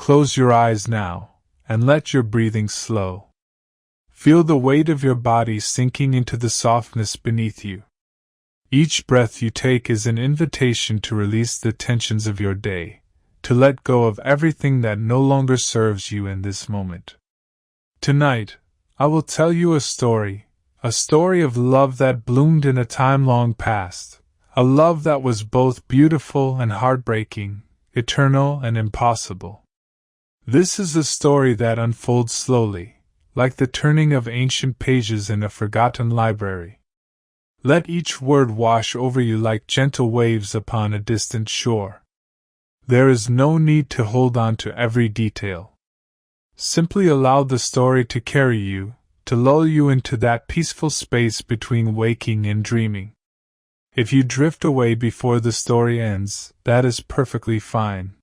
Close your eyes now, and let your breathing slow. Feel the weight of your body sinking into the softness beneath you. Each breath you take is an invitation to release the tensions of your day, to let go of everything that no longer serves you in this moment. Tonight, I will tell you a story of love that bloomed in a time long past, a love that was both beautiful and heartbreaking, eternal and impossible. This is a story that unfolds slowly, like the turning of ancient pages in a forgotten library. Let each word wash over you like gentle waves upon a distant shore. There is no need to hold on to every detail. Simply allow the story to carry you, to lull you into that peaceful space between waking and dreaming. If you drift away before the story ends, that is perfectly fine.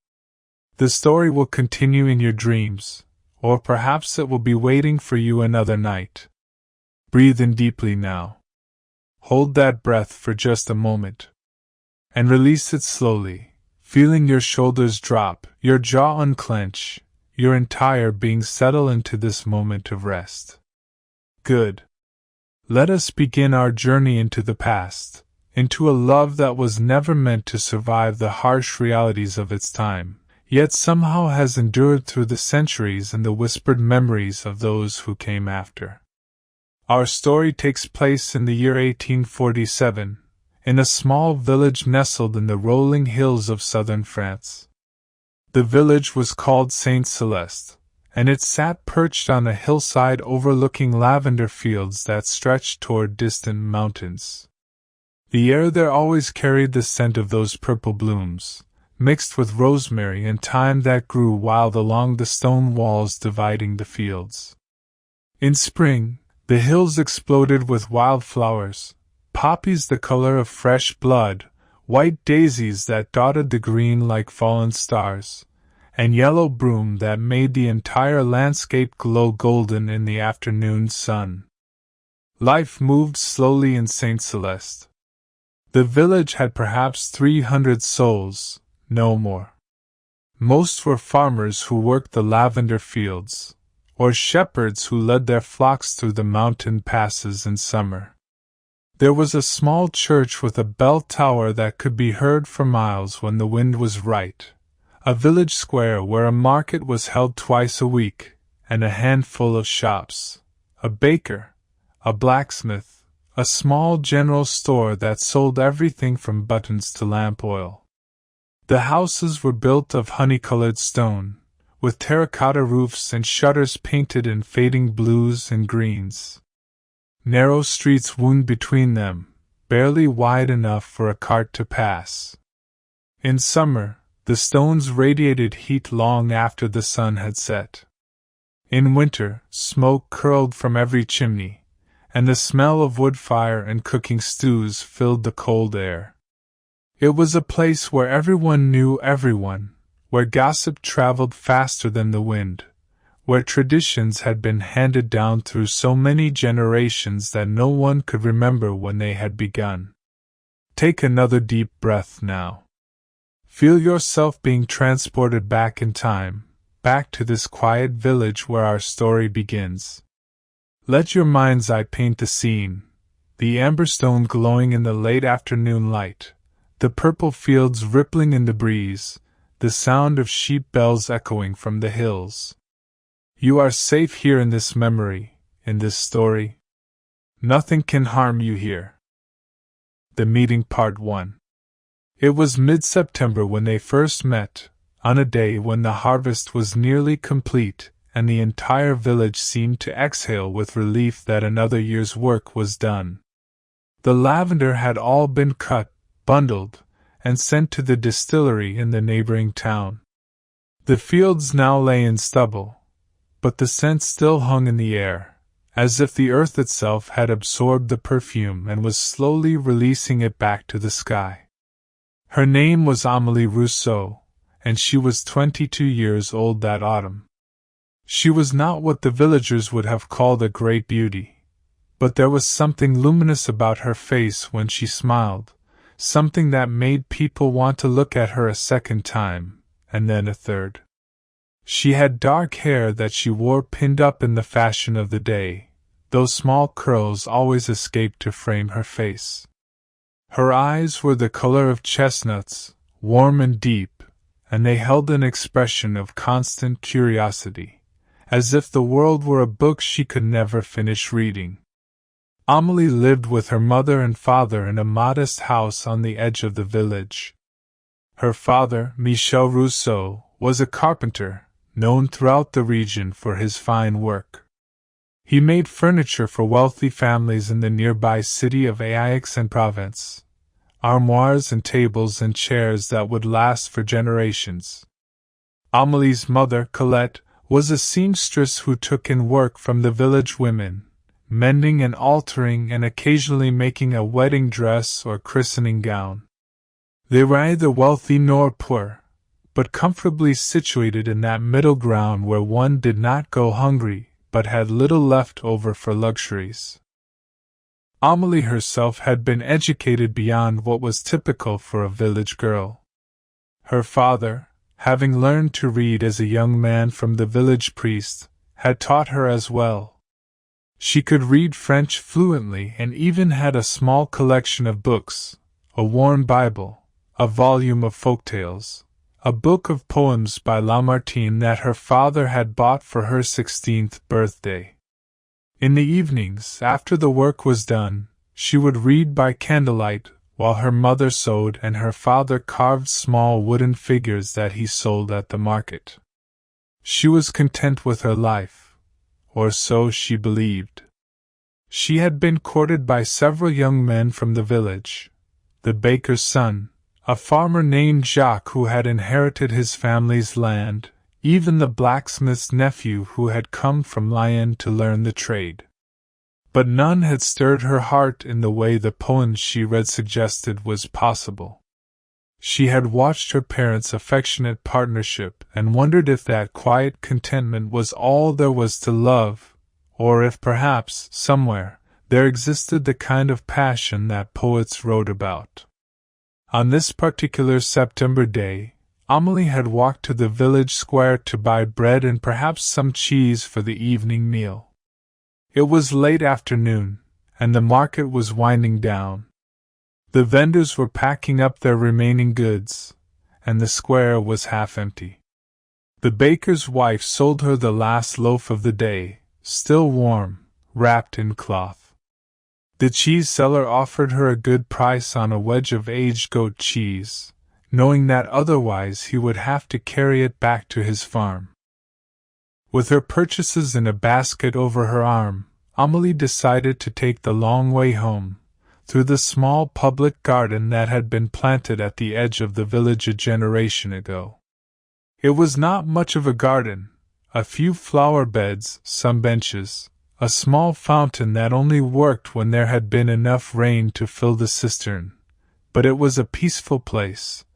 The story will continue in your dreams, or perhaps it will be waiting for you another night. Breathe in deeply now. Hold that breath for just a moment. And release it slowly, feeling your shoulders drop, your jaw unclench, your entire being settle into this moment of rest. Good. Let us begin our journey into the past, into a love that was never meant to survive the harsh realities of its time, yet somehow has endured through the centuries and the whispered memories of those who came after. Our story takes place in the year 1847, in a small village nestled in the rolling hills of southern France. The village was called Saint Celeste, and it sat perched on a hillside overlooking lavender fields that stretched toward distant mountains. The air there always carried the scent of those purple blooms, mixed with rosemary and thyme that grew wild along the stone walls dividing the fields. In spring, the hills exploded with wildflowers, poppies the color of fresh blood, white daisies that dotted the green like fallen stars, and yellow broom that made the entire landscape glow golden in the afternoon sun. Life moved slowly in Saint Celeste. The village had perhaps 300 souls, no more. Most were farmers who worked the lavender fields, or shepherds who led their flocks through the mountain passes in summer. There was a small church with a bell tower that could be heard for miles when the wind was right, a village square where a market was held twice a week, and a handful of shops, a baker, a blacksmith, a small general store that sold everything from buttons to lamp oil. The houses were built of honey-colored stone, with terracotta roofs and shutters painted in fading blues and greens. Narrow streets wound between them, barely wide enough for a cart to pass. In summer, the stones radiated heat long after the sun had set. In winter, smoke curled from every chimney, and the smell of wood fire and cooking stews filled the cold air. It was a place where everyone knew everyone, where gossip traveled faster than the wind, where traditions had been handed down through so many generations that no one could remember when they had begun. Take another deep breath now. Feel yourself being transported back in time, back to this quiet village where our story begins. Let your mind's eye paint the scene, the amberstone glowing in the late afternoon light, the purple fields rippling in the breeze, the sound of sheep bells echoing from the hills. You are safe here in this memory, in this story. Nothing can harm you here. The Meeting Part 1. It was mid-September when they first met, on a day when the harvest was nearly complete, and the entire village seemed to exhale with relief that another year's work was done. The lavender had all been cut, bundled, and sent to the distillery in the neighboring town. The fields now lay in stubble, but the scent still hung in the air, as if the earth itself had absorbed the perfume and was slowly releasing it back to the sky. Her name was Amélie Rousseau, and she was 22 years old that autumn. She was not what the villagers would have called a great beauty, but there was something luminous about her face when she smiled, something that made people want to look at her a second time, and then a third. She had dark hair that she wore pinned up in the fashion of the day, though small curls always escaped to frame her face. Her eyes were the color of chestnuts, warm and deep, and they held an expression of constant curiosity, as if the world were a book she could never finish reading. Amélie lived with her mother and father in a modest house on the edge of the village. Her father, Michel Rousseau, was a carpenter, known throughout the region for his fine work. He made furniture for wealthy families in the nearby city of Aix-en-Provence, armoires and tables and chairs that would last for generations. Amélie's mother, Colette, was a seamstress who took in work from the village women, mending and altering and occasionally making a wedding dress or christening gown. They were neither wealthy nor poor, but comfortably situated in that middle ground where one did not go hungry, but had little left over for luxuries. Amélie herself had been educated beyond what was typical for a village girl. Her father, having learned to read as a young man from the village priest, had taught her as well. She could read French fluently and even had a small collection of books, a worn Bible, a volume of folk tales, a book of poems by Lamartine that her father had bought for her 16th birthday. In the evenings, after the work was done, she would read by candlelight while her mother sewed and her father carved small wooden figures that he sold at the market. She was content with her life, or so she believed. She had been courted by several young men from the village, the baker's son, a farmer named Jacques who had inherited his family's land, even the blacksmith's nephew who had come from Lyon to learn the trade. But none had stirred her heart in the way the poems she read suggested was possible. She had watched her parents' affectionate partnership and wondered if that quiet contentment was all there was to love, or if perhaps, somewhere, there existed the kind of passion that poets wrote about. On this particular September day, Amélie had walked to the village square to buy bread and perhaps some cheese for the evening meal. It was late afternoon, and the market was winding down. The vendors were packing up their remaining goods, and the square was half empty. The baker's wife sold her the last loaf of the day, still warm, wrapped in cloth. The cheese seller offered her a good price on a wedge of aged goat cheese, knowing that otherwise he would have to carry it back to his farm. With her purchases in a basket over her arm, Amélie decided to take the long way home, through the small public garden that had been planted at the edge of the village a generation ago. It was not much of a garden, a few flower beds, some benches, a small fountain that only worked when there had been enough rain to fill the cistern, but it was a peaceful place,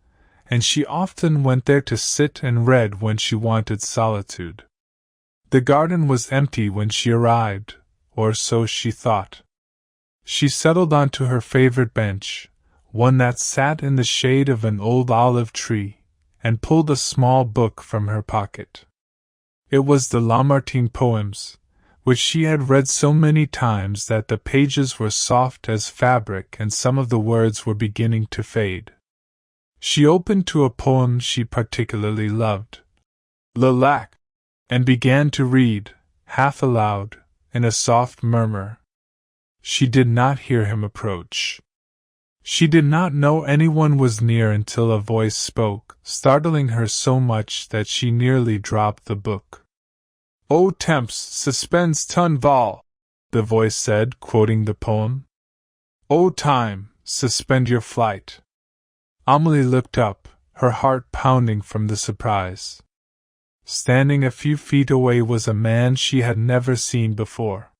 and she often went there to sit and read when she wanted solitude. The garden was empty when she arrived, or so she thought. She settled onto her favorite bench, one that sat in the shade of an old olive tree, and pulled a small book from her pocket. It was the Lamartine poems, which she had read so many times that the pages were soft as fabric and some of the words were beginning to fade. She opened to a poem she particularly loved, Lilac, and began to read, half aloud, in a soft murmur. She did not hear him approach. She did not know anyone was near until a voice spoke, startling her so much that she nearly dropped the book. O temps suspends ton vol, the voice said, quoting the poem. O time, suspend your flight. Amélie looked up, her heart pounding from the surprise. Standing a few feet away was a man she had never seen before.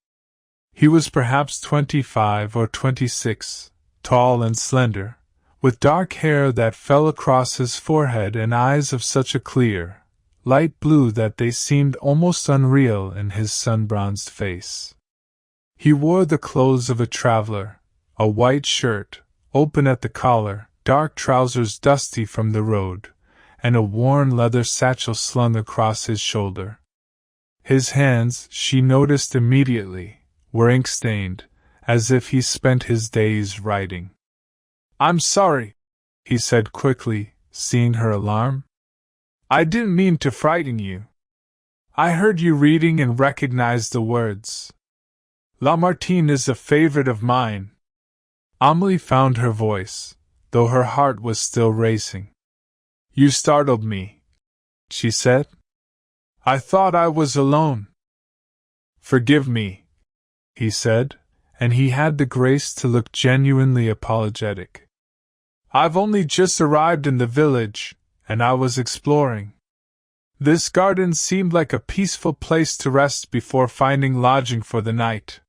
He was perhaps 25 or 26, tall and slender, with dark hair that fell across his forehead and eyes of such a clear, light blue that they seemed almost unreal in his sun-bronzed face. He wore the clothes of a traveler, a white shirt, open at the collar, dark trousers dusty from the road, and a worn leather satchel slung across his shoulder. His hands, she noticed immediately, were ink-stained, as if he spent his days writing. "I'm sorry," he said quickly, seeing her alarm. "I didn't mean to frighten you. I heard you reading and recognized the words. Lamartine is a favorite of mine." Amélie found her voice, though her heart was still racing. "You startled me," she said. "I thought I was alone." "Forgive me," he said, and he had the grace to look genuinely apologetic. "I've only just arrived in the village, and I was exploring. This garden seemed like a peaceful place to rest before finding lodging for the night.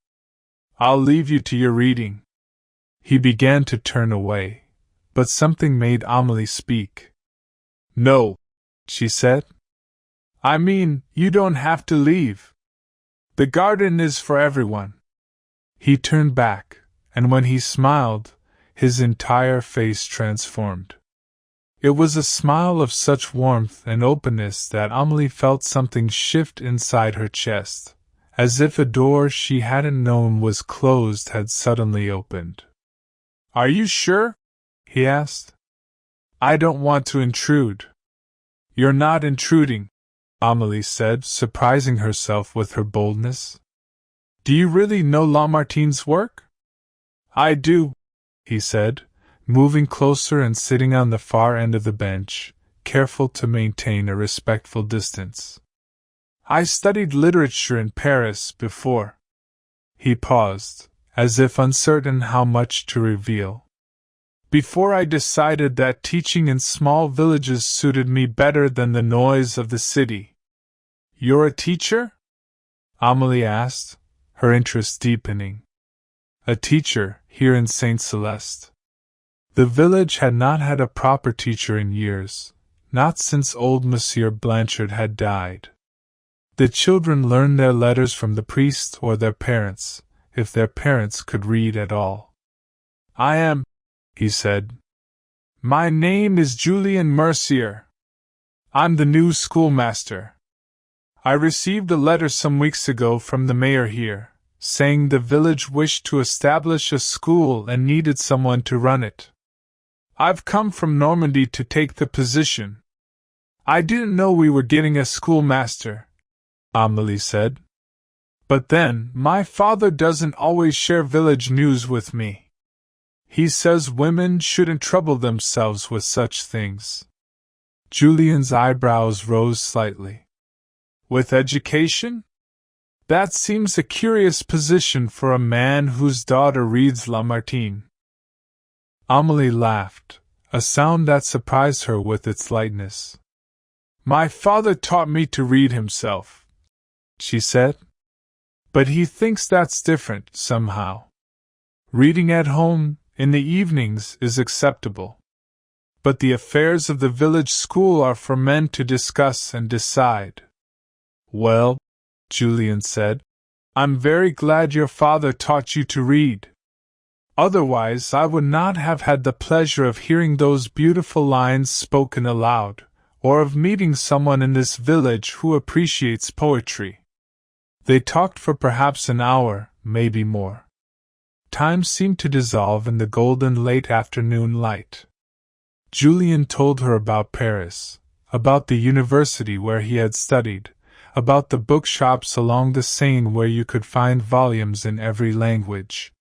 I'll leave you to your reading." He began to turn away, but something made Amélie speak. "No," she said. "I mean, you don't have to leave. The garden is for everyone." He turned back, and when he smiled, his entire face transformed. It was a smile of such warmth and openness that Amélie felt something shift inside her chest, as if a door she hadn't known was closed had suddenly opened. "Are you sure?" he asked. "I don't want to intrude." "You're not intruding," Amélie said, surprising herself with her boldness. "Do you really know Lamartine's work?" "I do," he said, moving closer and sitting on the far end of the bench, careful to maintain a respectful distance. "I studied literature in Paris before." He paused, as if uncertain how much to reveal. "Before I decided that teaching in small villages suited me better than the noise of the city." "You're a teacher?" Amélie asked, her interest deepening. "A teacher, here in Saint Celeste." The village had not had a proper teacher in years, not since old Monsieur Blanchard had died. The children learned their letters from the priest or their parents, if their parents could read at all. "I am," he said. "My name is Julien Mercier. I'm the new schoolmaster. I received a letter some weeks ago from the mayor here, saying the village wished to establish a school and needed someone to run it. I've come from Normandy to take the position." "I didn't know we were getting a schoolmaster," Amélie said. "But then, my father doesn't always share village news with me. He says women shouldn't trouble themselves with such things." Julien's eyebrows rose slightly. "With education? That seems a curious position for a man whose daughter reads Lamartine." Amélie laughed, a sound that surprised her with its lightness. "My father taught me to read himself," she said. "But he thinks that's different, somehow. Reading at home, in the evenings, is acceptable. But the affairs of the village school are for men to discuss and decide." "Well," Julien said, "I'm very glad your father taught you to read. Otherwise I would not have had the pleasure of hearing those beautiful lines spoken aloud, or of meeting someone in this village who appreciates poetry." They talked for perhaps an hour, maybe more. Time seemed to dissolve in the golden late afternoon light. Julien told her about Paris, about the university where he had studied, about the bookshops along the Seine where you could find volumes in every language.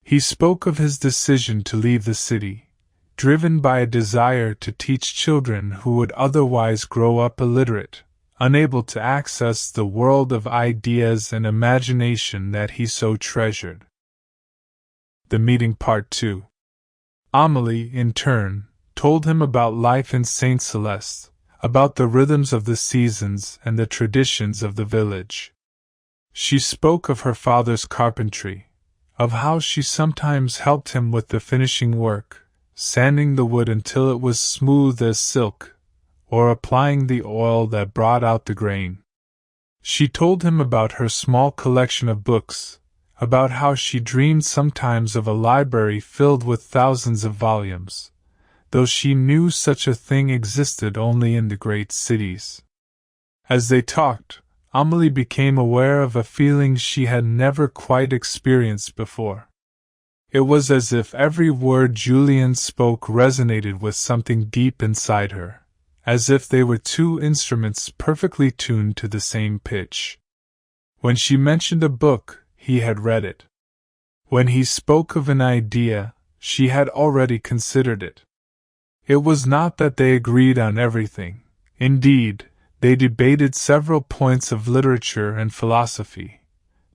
He spoke of his decision to leave the city, driven by a desire to teach children who would otherwise grow up illiterate, unable to access the world of ideas and imagination that he so treasured. The meeting part 2. Amélie, in turn, told him about life in Saint Celeste, about the rhythms of the seasons and the traditions of the village. She spoke of her father's carpentry, of how she sometimes helped him with the finishing work, sanding the wood until it was smooth as silk, or applying the oil that brought out the grain. She told him about her small collection of books, about how she dreamed sometimes of a library filled with thousands of volumes, though she knew such a thing existed only in the great cities. As they talked, Amélie became aware of a feeling she had never quite experienced before. It was as if every word Julien spoke resonated with something deep inside her, as if they were two instruments perfectly tuned to the same pitch. When she mentioned a book, he had read it. When he spoke of an idea, she had already considered it. It was not that they agreed on everything. Indeed, they debated several points of literature and philosophy.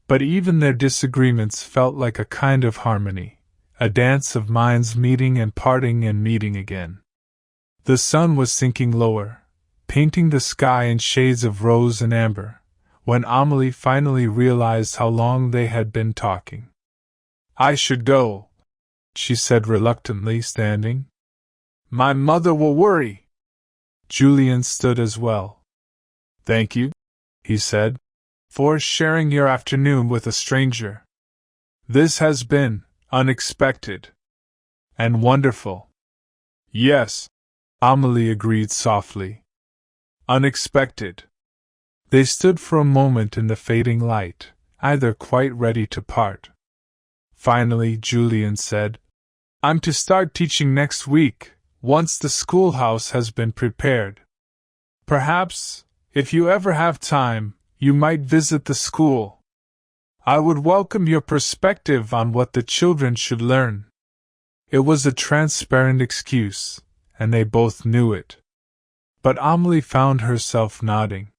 But even their disagreements felt like a kind of harmony, a dance of minds meeting and parting and meeting again. The sun was sinking lower, painting the sky in shades of rose and amber, when Amélie finally realized how long they had been talking. "I should go," she said reluctantly, standing. "My mother will worry." Julien stood as well. "Thank you," he said, "for sharing your afternoon with a stranger. This has been unexpected and wonderful." "Yes," Amélie agreed softly. "Unexpected." They stood for a moment in the fading light, either quite ready to part. Finally, Julien said, "I'm to start teaching next week, once the schoolhouse has been prepared. Perhaps, if you ever have time, you might visit the school. I would welcome your perspective on what the children should learn." It was a transparent excuse, and they both knew it. But Amélie found herself nodding.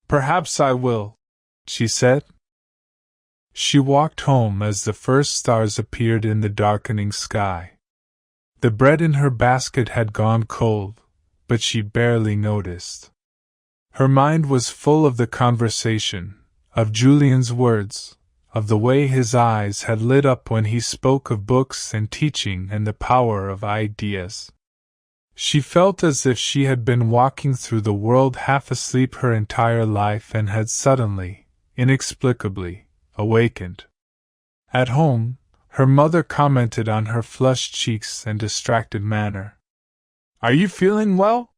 "Perhaps I will," she said. She walked home as the first stars appeared in the darkening sky. The bread in her basket had gone cold, but she barely noticed. Her mind was full of the conversation, of Julien's words, of the way his eyes had lit up when he spoke of books and teaching and the power of ideas. She felt as if she had been walking through the world half asleep her entire life and had suddenly, inexplicably, awakened. At home, her mother commented on her flushed cheeks and distracted manner. "Are you feeling well?"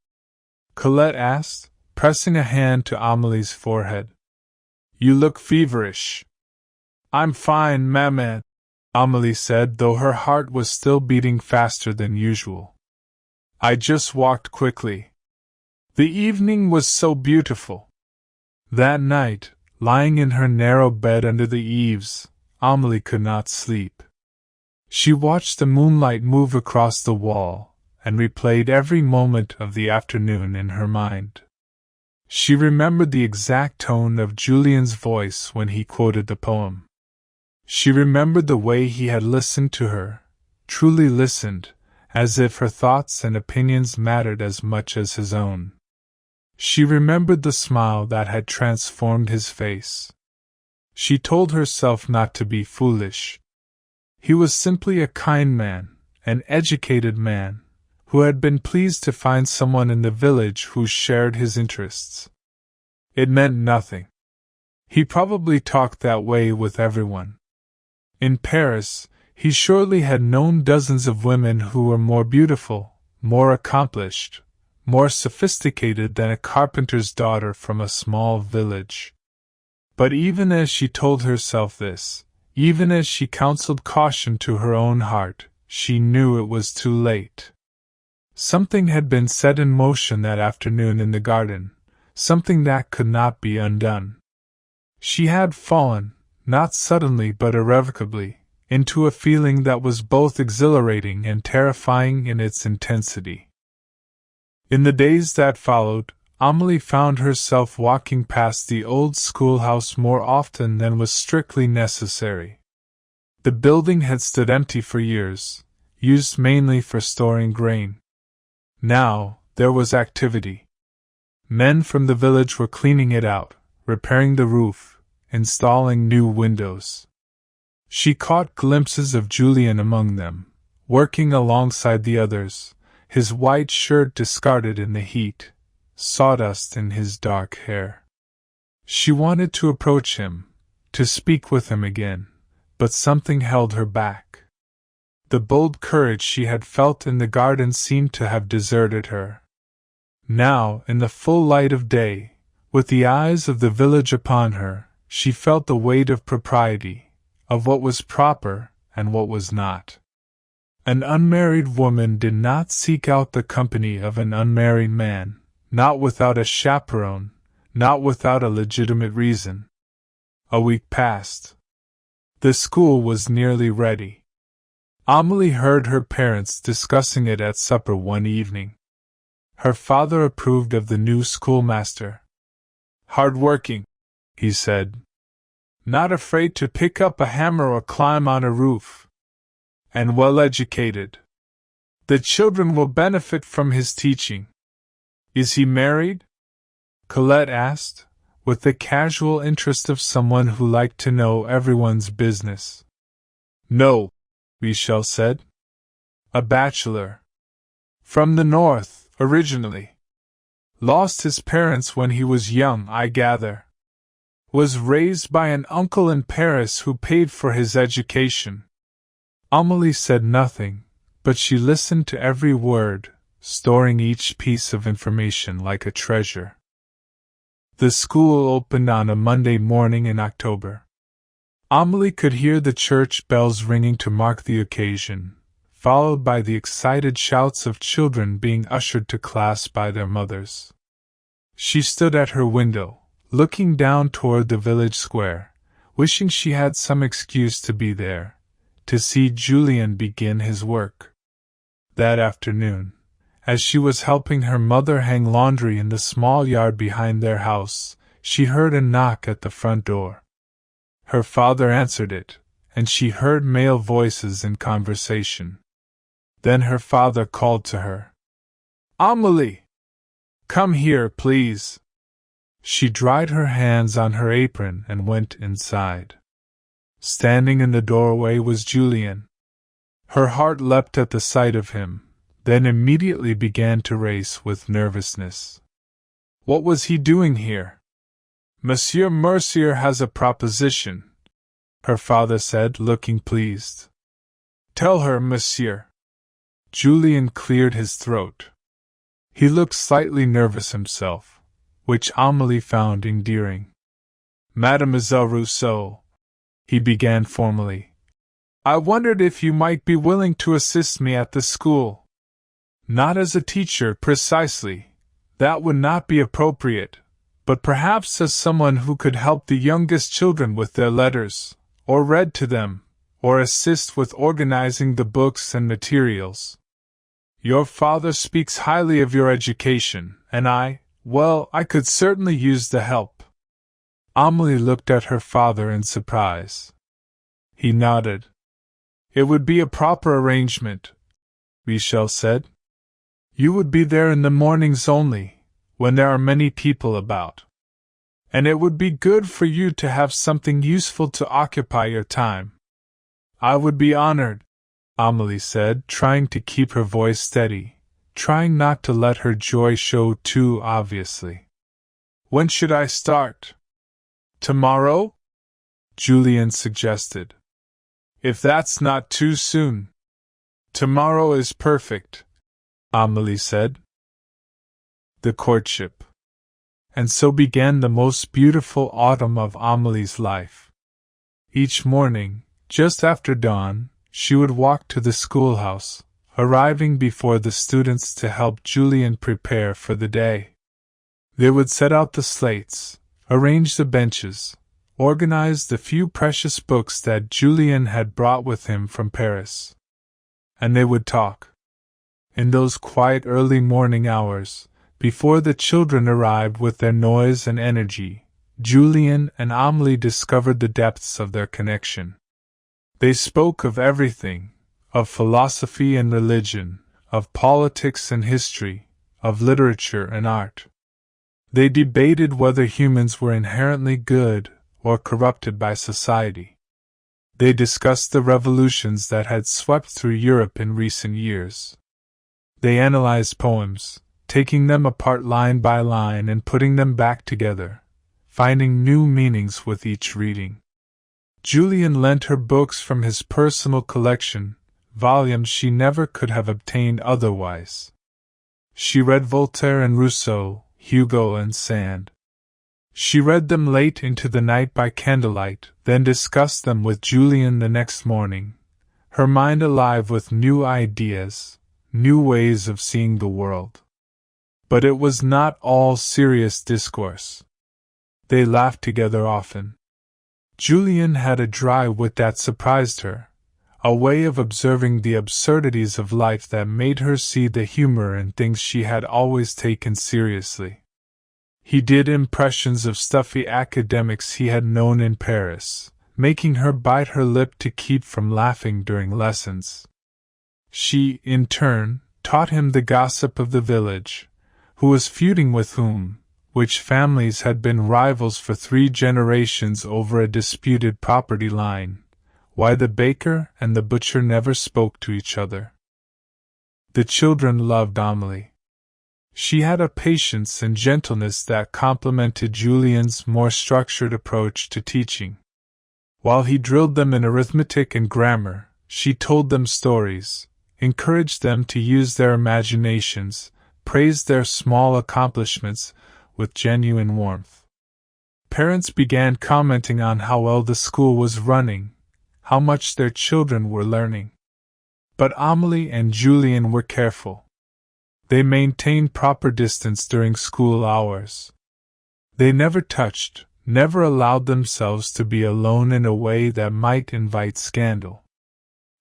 Colette asked, pressing a hand to Amélie's forehead. "You look feverish." "I'm fine, maman," Amélie said, though her heart was still beating faster than usual. "I just walked quickly. The evening was so beautiful." That night, lying in her narrow bed under the eaves, Amélie could not sleep. She watched the moonlight move across the wall, and replayed every moment of the afternoon in her mind. She remembered the exact tone of Julien's voice when he quoted the poem. She remembered the way he had listened to her, truly listened, as if her thoughts and opinions mattered as much as his own. She remembered the smile that had transformed his face. She told herself not to be foolish. He was simply a kind man, an educated man, who had been pleased to find someone in the village who shared his interests. It meant nothing. He probably talked that way with everyone. In Paris, he surely had known dozens of women who were more beautiful, more accomplished, more sophisticated than a carpenter's daughter from a small village. But even as she told herself this, even as she counseled caution to her own heart, she knew it was too late. Something had been set in motion that afternoon in the garden, something that could not be undone. She had fallen, not suddenly but irrevocably, into a feeling that was both exhilarating and terrifying in its intensity. In the days that followed, Amélie found herself walking past the old schoolhouse more often than was strictly necessary. The building had stood empty for years, used mainly for storing grain. Now, there was activity. Men from the village were cleaning it out, repairing the roof, installing new windows. She caught glimpses of Julien among them, working alongside the others, his white shirt discarded in the heat, sawdust in his dark hair. She wanted to approach him, to speak with him again, but something held her back. The bold courage she had felt in the garden seemed to have deserted her. Now, in the full light of day, with the eyes of the village upon her, she felt the weight of propriety, of what was proper and what was not. An unmarried woman did not seek out the company of an unmarried man, not without a chaperone, not without a legitimate reason. A week passed. The school was nearly ready. Amélie heard her parents discussing it at supper one evening. Her father approved of the new schoolmaster. "Hard-working," he said. "Not afraid to pick up a hammer or climb on a roof. And well-educated. The children will benefit from his teaching." "Is he married?" Colette asked, with the casual interest of someone who liked to know everyone's business. "No," Michel said. "A bachelor. From the north, originally. Lost his parents when he was young, I gather. Was raised by an uncle in Paris who paid for his education." Amélie said nothing, but she listened to every word, storing each piece of information like a treasure. The school opened on a Monday morning in October. Amélie could hear the church bells ringing to mark the occasion, followed by the excited shouts of children being ushered to class by their mothers. She stood at her window, looking down toward the village square, wishing she had some excuse to be there, to see Julien begin his work. That afternoon, as she was helping her mother hang laundry in the small yard behind their house, she heard a knock at the front door. Her father answered it, and she heard male voices in conversation. Then her father called to her. "Amélie! Come here, please." She dried her hands on her apron and went inside. Standing in the doorway was Julien. Her heart leapt at the sight of him, then immediately began to race with nervousness. What was he doing here? "Monsieur Mercier has a proposition," her father said, looking pleased. "Tell her, monsieur." Julien cleared his throat. He looked slightly nervous himself, which Amélie found endearing. "Mademoiselle Rousseau," he began formally, "I wondered if you might be willing to assist me at the school. Not as a teacher precisely, that would not be appropriate, but perhaps as someone who could help the youngest children with their letters, or read to them, or assist with organizing the books and materials. Your father speaks highly of your education, and I could certainly use the help." Amélie looked at her father in surprise. He nodded. "It would be a proper arrangement," Michel said. "You would be there in the mornings only, when there are many people about. And it would be good for you to have something useful to occupy your time." "I would be honored," Amélie said, trying to keep her voice steady, trying not to let her joy show too obviously. "When should I start?" "Tomorrow?" Julien suggested. "If that's not too soon." "Tomorrow is perfect," Amélie said. The courtship. And so began the most beautiful autumn of Amélie's life. Each morning, just after dawn, she would walk to the schoolhouse, arriving before the students to help Julien prepare for the day. They would set out the slates, arrange the benches, organize the few precious books that Julien had brought with him from Paris. And they would talk. In those quiet early morning hours, before the children arrived with their noise and energy, Julien and Amélie discovered the depths of their connection. They spoke of everything, of philosophy and religion, of politics and history, of literature and art. They debated whether humans were inherently good or corrupted by society. They discussed the revolutions that had swept through Europe in recent years. They analyzed poems, taking them apart line by line and putting them back together, finding new meanings with each reading. Julien lent her books from his personal collection, volumes she never could have obtained otherwise. She read Voltaire and Rousseau, Hugo and Sand. She read them late into the night by candlelight, then discussed them with Julien the next morning, her mind alive with new ideas, new ways of seeing the world. But it was not all serious discourse. They laughed together often. Julien had a dry wit that surprised her, a way of observing the absurdities of life that made her see the humor in things she had always taken seriously. He did impressions of stuffy academics he had known in Paris, making her bite her lip to keep from laughing during lessons. She, in turn, taught him the gossip of the village, who was feuding with whom, which families had been rivals for 3 generations over a disputed property line, why the baker and the butcher never spoke to each other. The children loved Amélie. She had a patience and gentleness that complemented Julien's more structured approach to teaching. While he drilled them in arithmetic and grammar, she told them stories, encouraged them to use their imaginations, praised their small accomplishments with genuine warmth. Parents began commenting on how well the school was running, how much their children were learning. But Amélie and Julien were careful. They maintained proper distance during school hours. They never touched, never allowed themselves to be alone in a way that might invite scandal.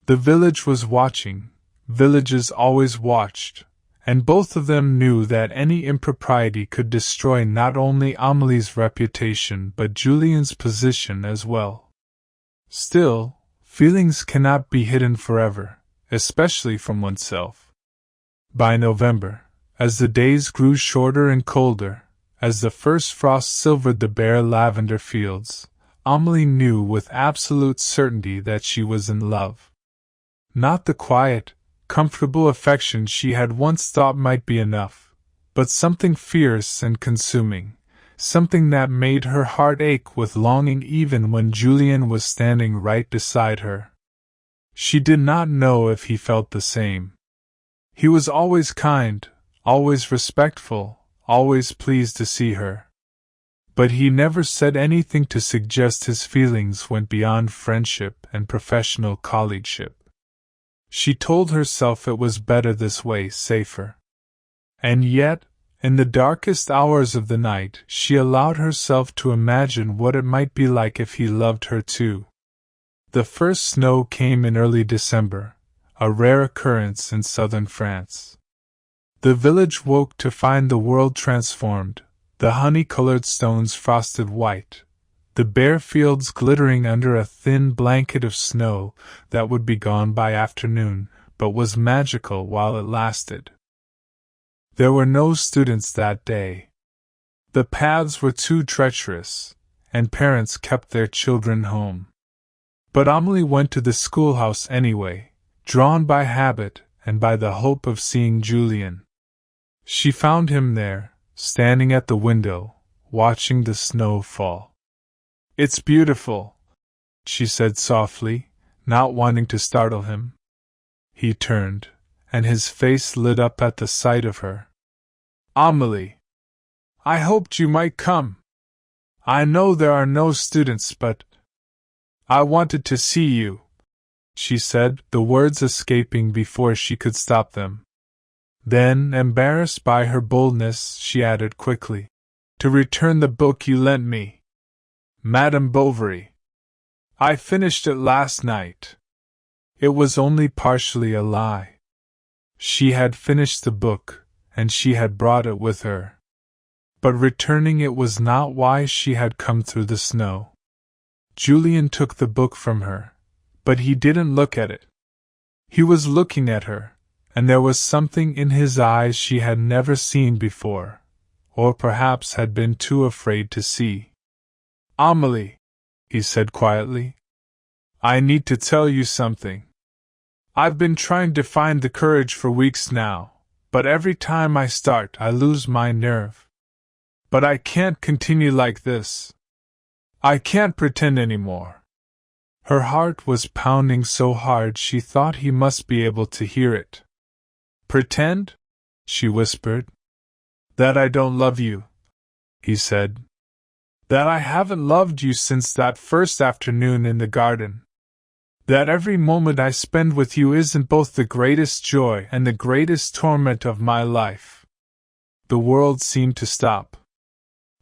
The village was watching, villages always watched, and both of them knew that any impropriety could destroy not only Amélie's reputation but Julien's position as well. Still, feelings cannot be hidden forever, especially from oneself. By November, as the days grew shorter and colder, as the first frost silvered the bare lavender fields, Amélie knew with absolute certainty that she was in love. Not the quiet, comfortable affection she had once thought might be enough, but something fierce and consuming, something that made her heart ache with longing even when Julien was standing right beside her. She did not know if he felt the same. He was always kind, always respectful, always pleased to see her. But he never said anything to suggest his feelings went beyond friendship and professional colleagueship. She told herself it was better this way, safer. And yet, in the darkest hours of the night, she allowed herself to imagine what it might be like if he loved her too. The first snow came in early December, a rare occurrence in southern France. The village woke to find the world transformed, the honey-colored stones frosted white, the bare fields glittering under a thin blanket of snow that would be gone by afternoon, but was magical while it lasted. There were no students that day. The paths were too treacherous, and parents kept their children home. But Amélie went to the schoolhouse anyway, drawn by habit and by the hope of seeing Julien. She found him there, standing at the window, watching the snow fall. "It's beautiful," she said softly, not wanting to startle him. He turned, and his face lit up at the sight of her. "Amélie, I hoped you might come. I know there are no students, but I wanted to see you," she said, the words escaping before she could stop them. Then, embarrassed by her boldness, she added quickly, "To return the book you lent me. Madame Bovary. I finished it last night." It was only partially a lie. She had finished the book, and she had brought it with her. But returning it was not why she had come through the snow. Julien took the book from her, but he didn't look at it. He was looking at her, and there was something in his eyes she had never seen before, or perhaps had been too afraid to see. "Amélie," he said quietly, "I need to tell you something. I've been trying to find the courage for weeks now, but every time I start I lose my nerve. But I can't continue like this. I can't pretend anymore. Her heart was pounding so hard she thought he must be able to hear it. "Pretend?" she whispered. "That I don't love you," he said. "That I haven't loved you since that first afternoon in the garden. That every moment I spend with you isn't both the greatest joy and the greatest torment of my life." The world seemed to stop.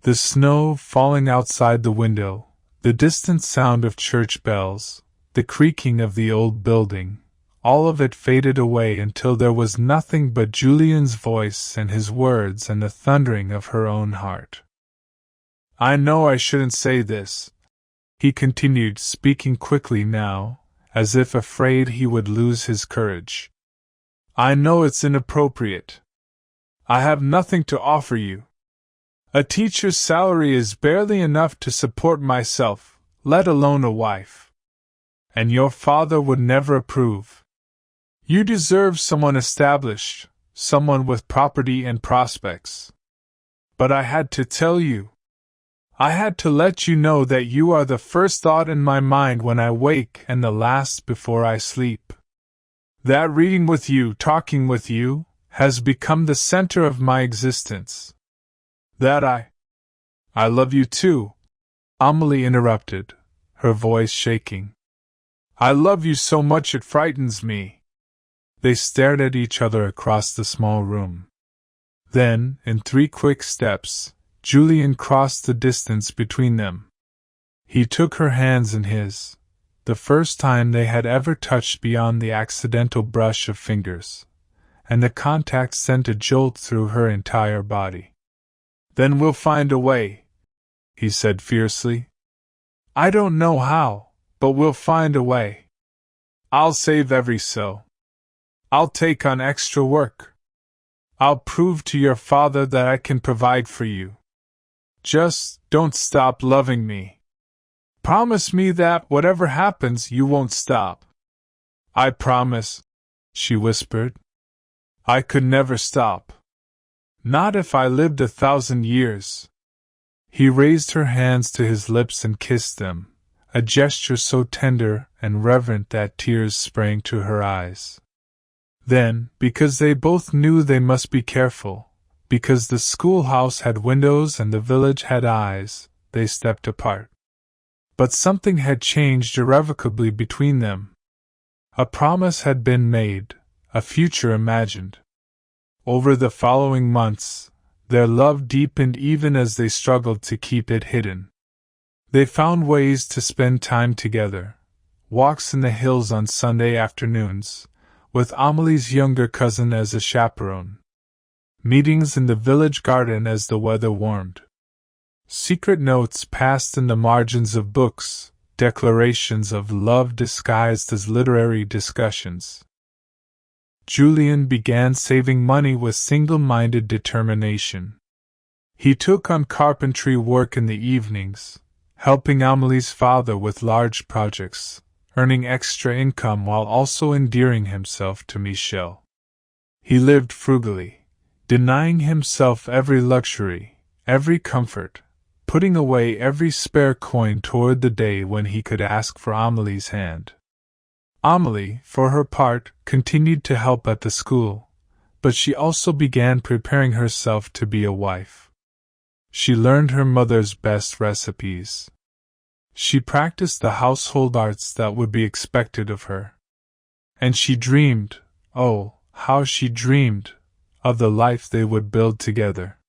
The snow falling outside the window, the distant sound of church bells, the creaking of the old building, all of it faded away until there was nothing but Julien's voice and his words and the thundering of her own heart. "I know I shouldn't say this," he continued, speaking quickly now, as if afraid he would lose his courage. "I know it's inappropriate. I have nothing to offer you. A teacher's salary is barely enough to support myself, let alone a wife. And your father would never approve. You deserve someone established, someone with property and prospects. But I had to tell you. I had to let you know that you are the first thought in my mind when I wake and the last before I sleep. That reading with you, talking with you, has become the center of my existence. That I love you too," Amélie interrupted, her voice shaking. "I love you so much it frightens me." They stared at each other across the small room. Then, in 3 quick steps, Julien crossed the distance between them. He took her hands in his, the first time they had ever touched beyond the accidental brush of fingers, and the contact sent a jolt through her entire body. "Then we'll find a way," he said fiercely. "I don't know how, but we'll find a way. I'll save every so. I'll take on extra work. I'll prove to your father that I can provide for you. Just don't stop loving me. Promise me that whatever happens you won't stop." "I promise," she whispered. "I could never stop. Not if I lived 1,000 years. He raised her hands to his lips and kissed them, a gesture so tender and reverent that tears sprang to her eyes. Then, because they both knew they must be careful, because the schoolhouse had windows and the village had eyes, they stepped apart. But something had changed irrevocably between them. A promise had been made, a future imagined. Over the following months, their love deepened even as they struggled to keep it hidden. They found ways to spend time together, walks in the hills on Sunday afternoons, with Amélie's younger cousin as a chaperone, meetings in the village garden as the weather warmed, secret notes passed in the margins of books, declarations of love disguised as literary discussions. Julien began saving money with single-minded determination. He took on carpentry work in the evenings, helping Amélie's father with large projects, earning extra income while also endearing himself to Michel. He lived frugally, denying himself every luxury, every comfort, putting away every spare coin toward the day when he could ask for Amélie's hand. Amélie, for her part, continued to help at the school, but she also began preparing herself to be a wife. She learned her mother's best recipes. She practiced the household arts that would be expected of her. And she dreamed, oh, how she dreamed, of the life they would build together.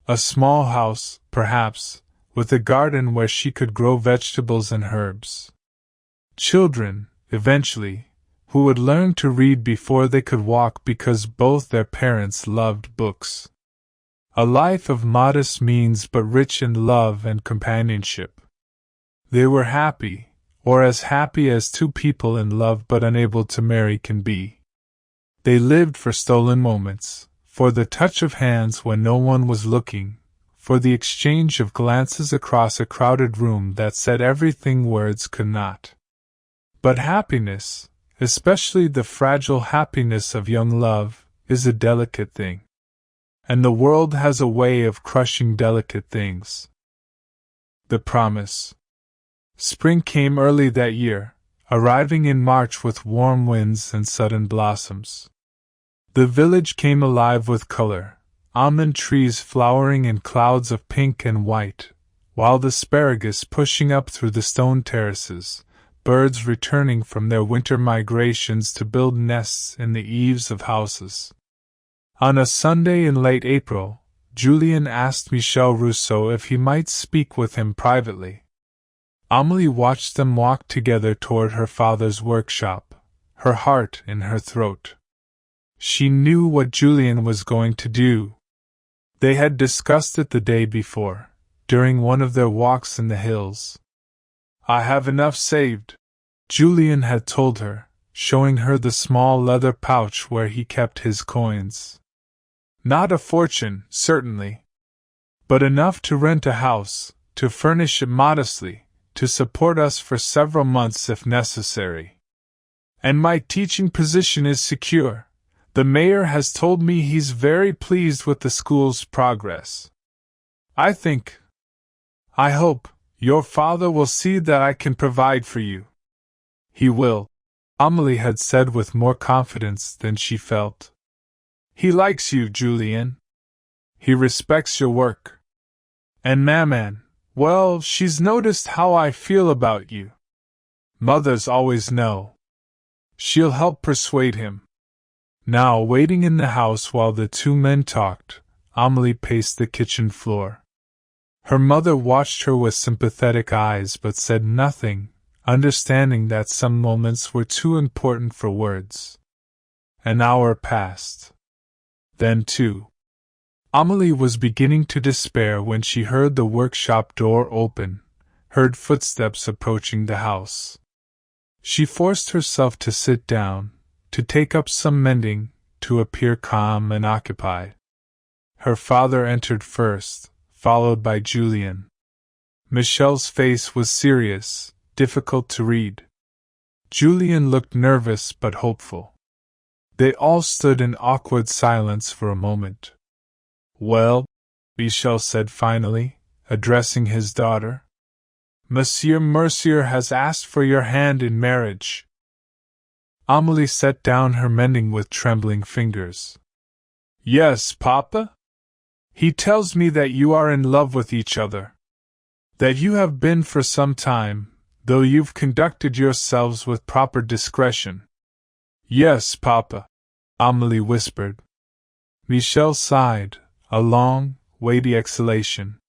A small house, perhaps, with a garden where she could grow vegetables and herbs. Children, eventually, who would learn to read before they could walk because both their parents loved books. A life of modest means but rich in love and companionship. They were happy, or as happy as two people in love but unable to marry can be. They lived for stolen moments, for the touch of hands when no one was looking, for the exchange of glances across a crowded room that said everything words could not. But happiness, especially the fragile happiness of young love, is a delicate thing. And the world has a way of crushing delicate things. The promise. Spring came early that year, arriving in March with warm winds and sudden blossoms. The village came alive with color, almond trees flowering in clouds of pink and white, wild asparagus pushing up through the stone terraces, birds returning from their winter migrations to build nests in the eaves of houses. On a Sunday in late April, Julien asked Michel Rousseau if he might speak with him privately. Amélie watched them walk together toward her father's workshop, her heart in her throat. She knew what Julien was going to do. They had discussed it the day before, during one of their walks in the hills. "I have enough saved," Julien had told her, showing her the small leather pouch where he kept his coins. "Not a fortune, certainly, but enough to rent a house, to furnish it modestly, to support us for several months if necessary. And my teaching position is secure. The mayor has told me he's very pleased with the school's progress. I hope, your father will see that I can provide for you." "He will," Amélie had said with more confidence than she felt. "He likes you, Julien. He respects your work. And Maman, well, she's noticed how I feel about you. Mothers always know. She'll help persuade him." Now, waiting in the house while the two men talked, Amélie paced the kitchen floor. Her mother watched her with sympathetic eyes but said nothing, understanding that some moments were too important for words. An hour passed. Then two. Amélie was beginning to despair when she heard the workshop door open, heard footsteps approaching the house. She forced herself to sit down, to take up some mending, to appear calm and occupied. Her father entered first, followed by Julien. Michel's face was serious, difficult to read. Julien looked nervous but hopeful. They all stood in awkward silence for a moment. "Well," Michel said finally, addressing his daughter, "Monsieur Mercier has asked for your hand in marriage." Amélie set down her mending with trembling fingers. "Yes, Papa? He tells me that you are in love with each other. That you have been for some time, though you've conducted yourselves with proper discretion." "Yes, Papa," Amélie whispered. Michel sighed, a long, weighty exhalation.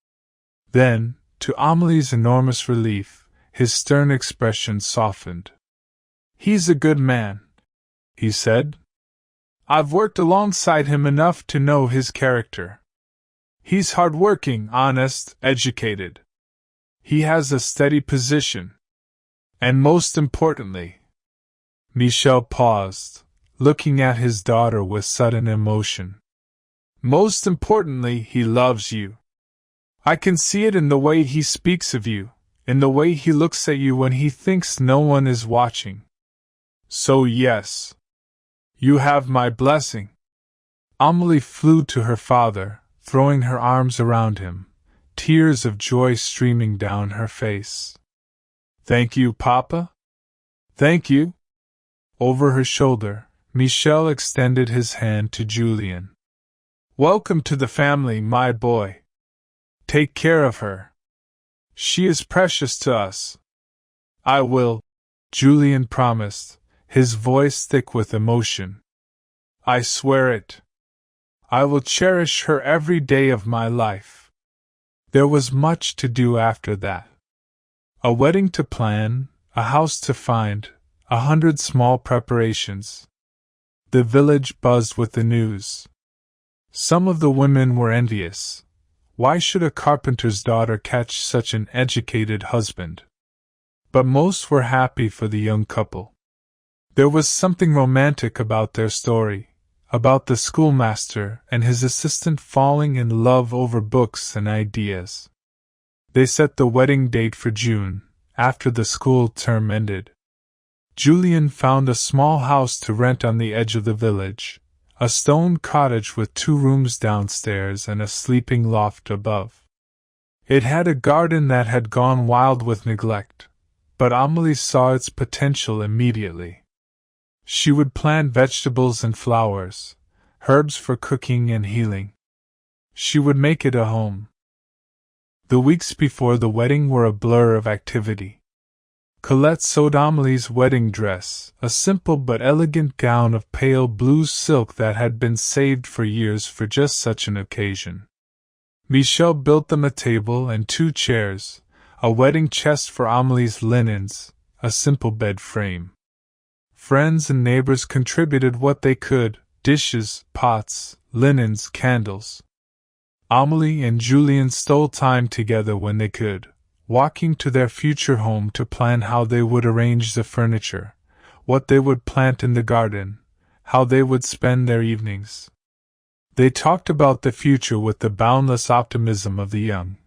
Then, to Amélie's enormous relief, his stern expression softened. "He's a good man," he said. "I've worked alongside him enough to know his character. He's hard-working, honest, educated. He has a steady position. And most importantly—" Michel paused, looking at his daughter with sudden emotion. "Most importantly, he loves you. I can see it in the way he speaks of you, in the way he looks at you when he thinks no one is watching. So yes, you have my blessing." Amélie flew to her father, throwing her arms around him, tears of joy streaming down her face. "Thank you, Papa. Thank you." Over her shoulder, Michel extended his hand to Julien. "Welcome to the family, my boy. Take care of her. She is precious to us." "I will," Julien promised, his voice thick with emotion. "I swear it. I will cherish her every day of my life." There was much to do after that. A wedding to plan, a house to find, 100 small preparations. The village buzzed with the news. Some of the women were envious. Why should a carpenter's daughter catch such an educated husband? But most were happy for the young couple. There was something romantic about their story, about the schoolmaster and his assistant falling in love over books and ideas. They set the wedding date for June, after the school term ended. Julien found a small house to rent on the edge of the village, a stone cottage with 2 rooms downstairs and a sleeping loft above. It had a garden that had gone wild with neglect, but Amélie saw its potential immediately. She would plant vegetables and flowers, herbs for cooking and healing. She would make it a home. The weeks before the wedding were a blur of activity. Colette sewed Amélie's wedding dress, a simple but elegant gown of pale blue silk that had been saved for years for just such an occasion. Michel built them a table and 2 chairs, a wedding chest for Amélie's linens, a simple bed frame. Friends and neighbors contributed what they could: dishes, pots, linens, candles. Amélie and Julien stole time together when they could, walking to their future home to plan how they would arrange the furniture, what they would plant in the garden, how they would spend their evenings. They talked about the future with the boundless optimism of the young,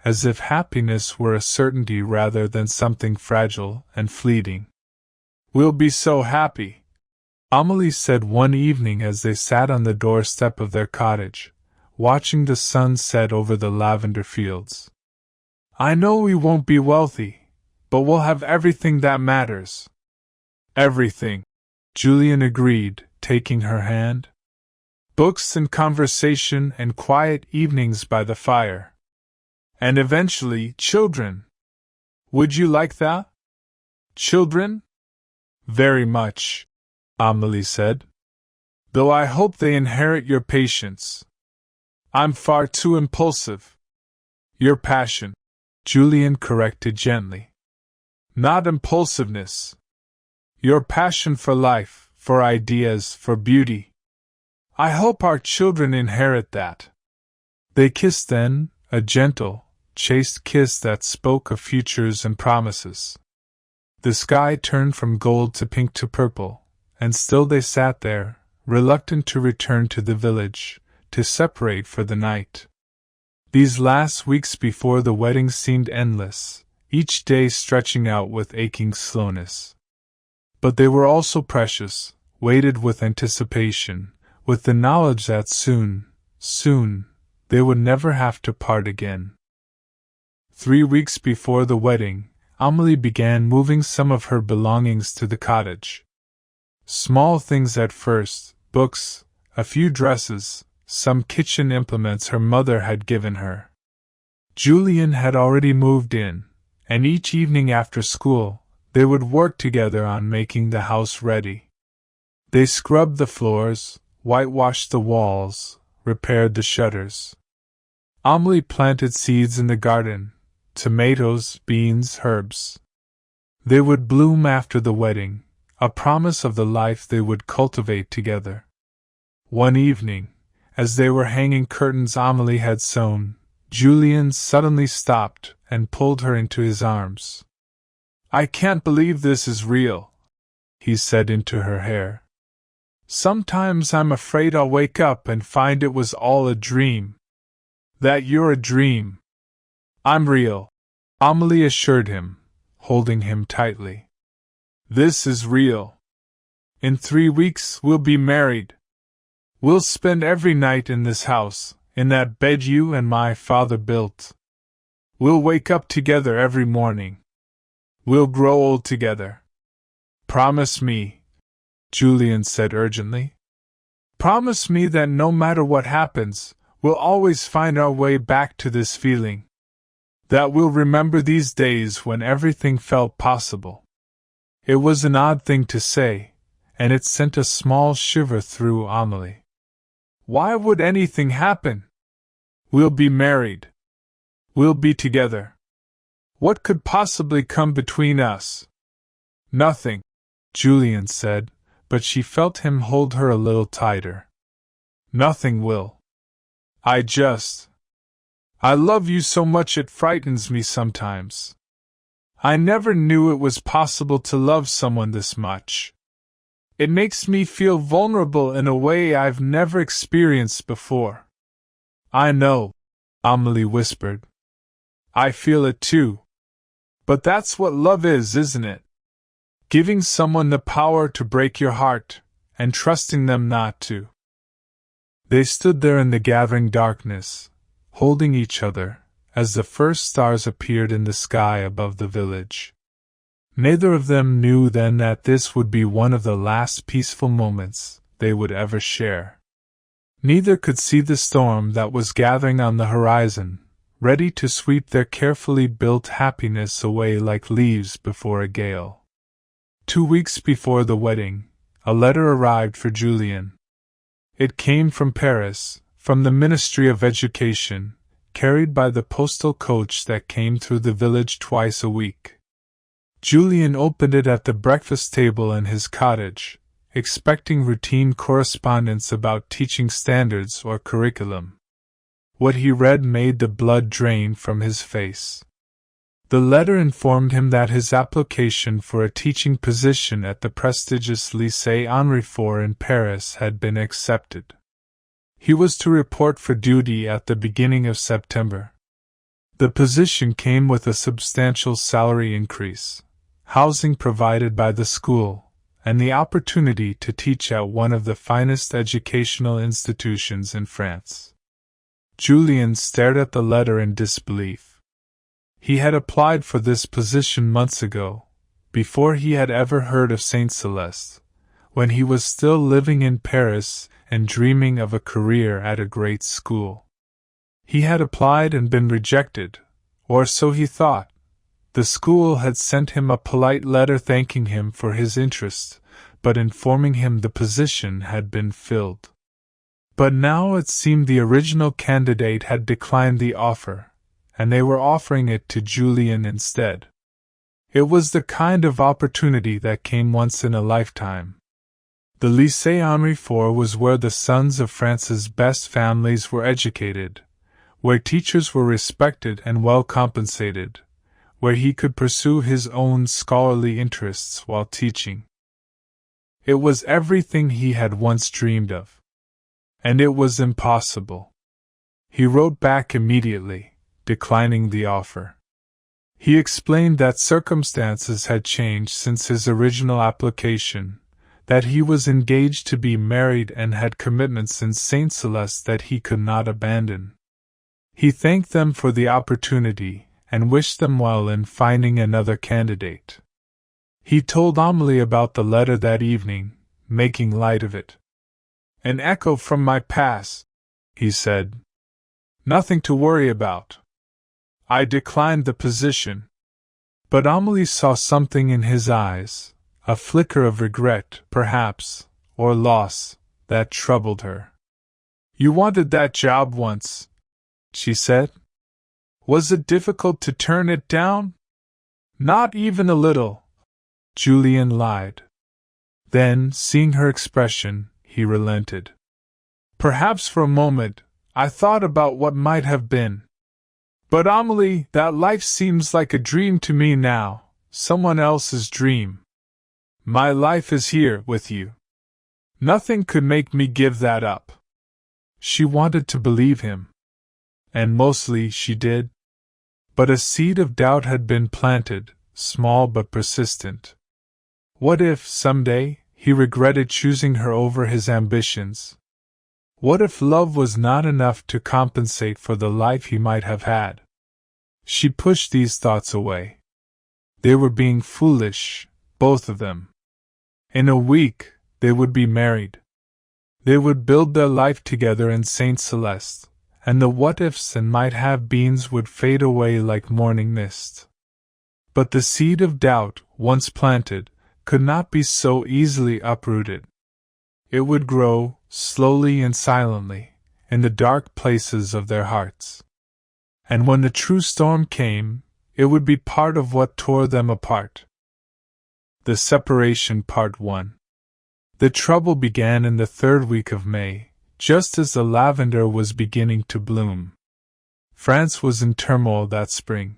as if happiness were a certainty rather than something fragile and fleeting. "We'll be so happy," Amélie said one evening as they sat on the doorstep of their cottage, watching the sun set over the lavender fields. "I know we won't be wealthy, but we'll have everything that matters." "Everything," Julien agreed, taking her hand. "Books and conversation and quiet evenings by the fire. And eventually, children. Would you like that?" "Children?" "Very much," Amélie said. "Though I hope they inherit your patience. I'm far too impulsive." "Your passion," Julien corrected gently. "Not impulsiveness. Your passion for life, for ideas, for beauty. I hope our children inherit that." They kissed then, a gentle, chaste kiss that spoke of futures and promises. The sky turned from gold to pink to purple, and still they sat there, reluctant to return to the village, to separate for the night. These last weeks before the wedding seemed endless, each day stretching out with aching slowness. But they were also precious, weighted with anticipation, with the knowledge that soon, they would never have to part again. 3 weeks before the wedding, Amélie began moving some of her belongings to the cottage. Small things at first: books, a few dresses, some kitchen implements her mother had given her. Julien had already moved in, and each evening after school, they would work together on making the house ready. They scrubbed the floors, whitewashed the walls, repaired the shutters. Amélie planted seeds in the garden: tomatoes, beans, herbs. They would bloom after the wedding, a promise of the life they would cultivate together. One evening, as they were hanging curtains Amélie had sewn, Julien suddenly stopped and pulled her into his arms. "I can't believe this is real," he said into her hair. "Sometimes I'm afraid I'll wake up and find it was all a dream." "That you're a dream. I'm real," Amélie assured him, holding him tightly. "This is real. In 3 weeks we'll be married. We'll spend every night in this house, in that bed you and my father built. We'll wake up together every morning. We'll grow old together. Promise me," Julien said urgently. "Promise me that no matter what happens, we'll always find our way back to this feeling. That we'll remember these days when everything felt possible." It was an odd thing to say, and it sent a small shiver through Amélie. Why would anything happen? We'll be married. We'll be together. What could possibly come between us? Nothing, Julien said, but she felt him hold her a little tighter. Nothing will. I love you so much it frightens me sometimes. I never knew it was possible to love someone this much. It makes me feel vulnerable in a way I've never experienced before. I know, Amélie whispered. I feel it too. But that's what love is, isn't it? Giving someone the power to break your heart, and trusting them not to. They stood there in the gathering darkness, holding each other, as the first stars appeared in the sky above the village. Neither of them knew then that this would be one of the last peaceful moments they would ever share. Neither could see the storm that was gathering on the horizon, ready to sweep their carefully built happiness away like leaves before a gale. 2 weeks before the wedding, a letter arrived for Julien. It came from Paris, from the Ministry of Education, carried by the postal coach that came through the village twice a week. Julien opened it at the breakfast table in his cottage, expecting routine correspondence about teaching standards or curriculum. What he read made the blood drain from his face. The letter informed him that his application for a teaching position at the prestigious Lycée Henri IV in Paris had been accepted. He was to report for duty at the beginning of September. The position came with a substantial salary increase, housing provided by the school, and the opportunity to teach at one of the finest educational institutions in France. Julien stared at the letter in disbelief. He had applied for this position months ago, before he had ever heard of Saint Celeste, when he was still living in Paris and dreaming of a career at a great school. He had applied and been rejected, or so he thought. The school had sent him a polite letter thanking him for his interest, but informing him the position had been filled. But now it seemed the original candidate had declined the offer, and they were offering it to Julien instead. It was the kind of opportunity that came once in a lifetime. The Lycée Henri IV was where the sons of France's best families were educated, where teachers were respected and well compensated, where he could pursue his own scholarly interests while teaching. It was everything he had once dreamed of. And it was impossible. He wrote back immediately, declining the offer. He explained that circumstances had changed since his original application, that he was engaged to be married and had commitments in Saint Celeste that he could not abandon. He thanked them for the opportunity and wished them well in finding another candidate. He told Amélie about the letter that evening, making light of it. "An echo from my past," he said. "Nothing to worry about. I declined the position." But Amélie saw something in his eyes, a flicker of regret, perhaps, or loss, that troubled her. "You wanted that job once," she said. "Was it difficult to turn it down?" "Not even a little," Julien lied. Then, seeing her expression, he relented. "Perhaps for a moment, I thought about what might have been. But Amélie, that life seems like a dream to me now, someone else's dream. My life is here, with you. Nothing could make me give that up." She wanted to believe him. And mostly she did. But a seed of doubt had been planted, small but persistent. What if, someday, he regretted choosing her over his ambitions? What if love was not enough to compensate for the life he might have had? She pushed these thoughts away. They were being foolish, both of them. In a week, they would be married. They would build their life together in Saint Celeste, and the what-ifs and might-have-beens would fade away like morning mist. But the seed of doubt, once planted, could not be so easily uprooted. It would grow, slowly and silently, in the dark places of their hearts. And when the true storm came, it would be part of what tore them apart. The Separation Part 1. The trouble began in the 3rd week of May, just as the lavender was beginning to bloom. France was in turmoil that spring.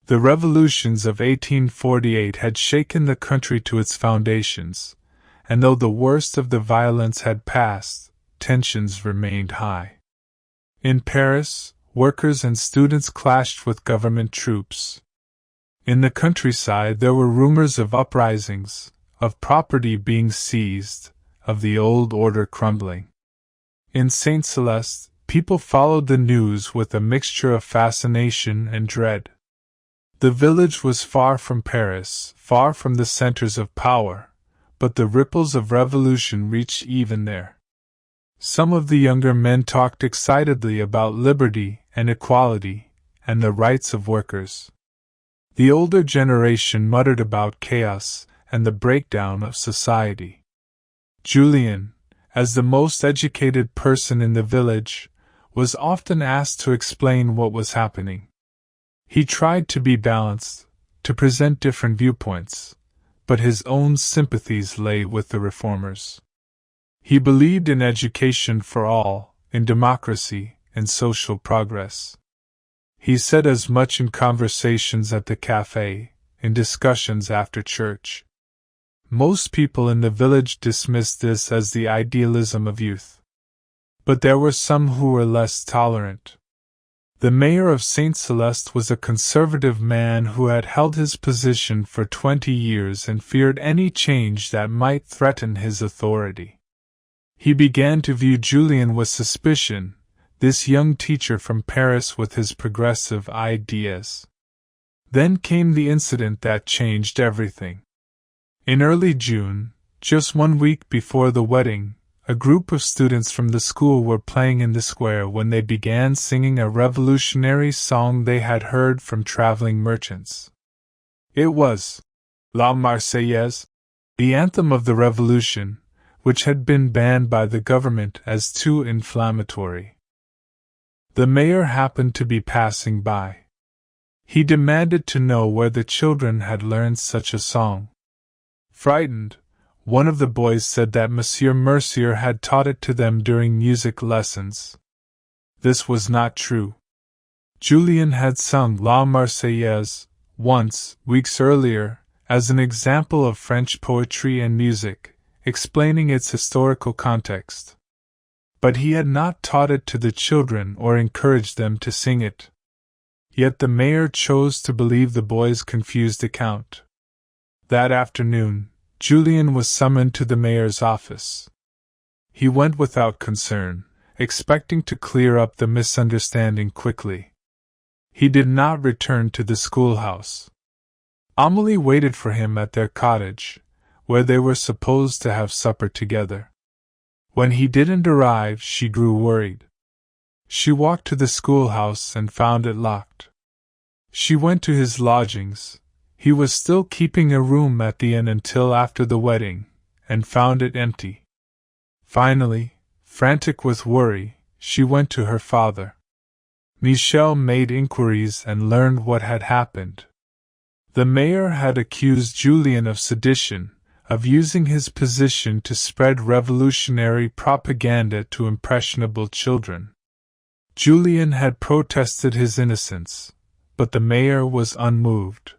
The revolutions of 1848 had shaken the country to its foundations, and though the worst of the violence had passed, tensions remained high. In Paris, workers and students clashed with government troops. In the countryside there were rumors of uprisings, of property being seized, of the old order crumbling. In Saint Celeste, people followed the news with a mixture of fascination and dread. The village was far from Paris, far from the centers of power, but the ripples of revolution reached even there. Some of the younger men talked excitedly about liberty and equality and the rights of workers. The older generation muttered about chaos and the breakdown of society. Julien, as the most educated person in the village, was often asked to explain what was happening. He tried to be balanced, to present different viewpoints, but his own sympathies lay with the reformers. He believed in education for all, in democracy, and social progress. He said as much in conversations at the cafe, in discussions after church. Most people in the village dismissed this as the idealism of youth. But there were some who were less tolerant. The mayor of Saint Celeste was a conservative man who had held his position for 20 years and feared any change that might threaten his authority. He began to view Julien with suspicion, this young teacher from Paris with his progressive ideas. Then came the incident that changed everything. In early June, just 1 week before the wedding, a group of students from the school were playing in the square when they began singing a revolutionary song they had heard from traveling merchants. It was La Marseillaise, the anthem of the revolution, which had been banned by the government as too inflammatory. The mayor happened to be passing by. He demanded to know where the children had learned such a song. Frightened, one of the boys said that Monsieur Mercier had taught it to them during music lessons. This was not true. Julien had sung La Marseillaise once, weeks earlier, as an example of French poetry and music, explaining its historical context. But he had not taught it to the children or encouraged them to sing it. Yet the mayor chose to believe the boys' confused account. That afternoon, Julien was summoned to the mayor's office. He went without concern, expecting to clear up the misunderstanding quickly. He did not return to the schoolhouse. Amélie waited for him at their cottage, where they were supposed to have supper together. When he didn't arrive, she grew worried. She walked to the schoolhouse and found it locked. She went to his lodgings. He was still keeping a room at the inn until after the wedding, and found it empty. Finally, frantic with worry, she went to her father. Michel made inquiries and learned what had happened. The mayor had accused Julien of sedition, of using his position to spread revolutionary propaganda to impressionable children. Julien had protested his innocence, but the mayor was unmoved.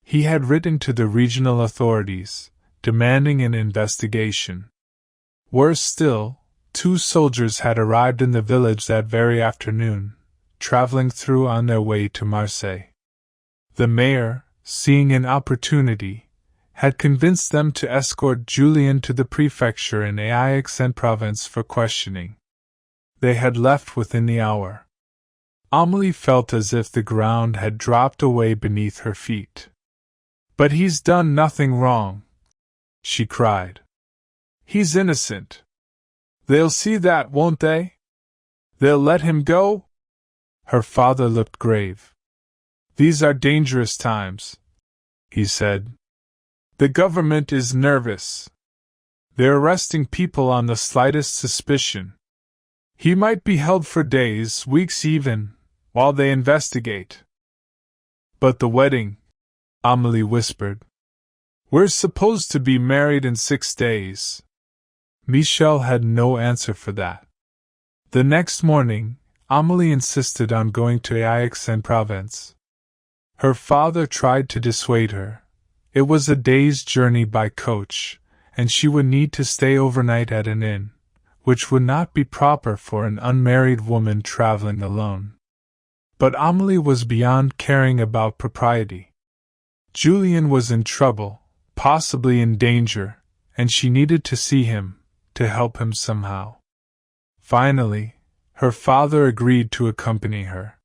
He had written to the regional authorities, demanding an investigation. Worse still, 2 soldiers had arrived in the village that very afternoon, traveling through on their way to Marseille. The mayor, seeing an opportunity, had convinced them to escort Julien to the prefecture in Aix-en-Provence for questioning. They had left within the hour. Amélie felt as if the ground had dropped away beneath her feet. "But he's done nothing wrong," she cried. "He's innocent. They'll see that, won't they? They'll let him go?" Her father looked grave. "These are dangerous times," he said. "The government is nervous. They're arresting people on the slightest suspicion. He might be held for days, weeks even, while they investigate." "But the wedding," Amélie whispered. "We're supposed to be married in 6 days." Michel had no answer for that. The next morning, Amélie insisted on going to Aix-en-Provence. Her father tried to dissuade her. It was a day's journey by coach, and she would need to stay overnight at an inn, which would not be proper for an unmarried woman traveling alone. But Amélie was beyond caring about propriety. Julien was in trouble, possibly in danger, and she needed to see him, to help him somehow. Finally, her father agreed to accompany her.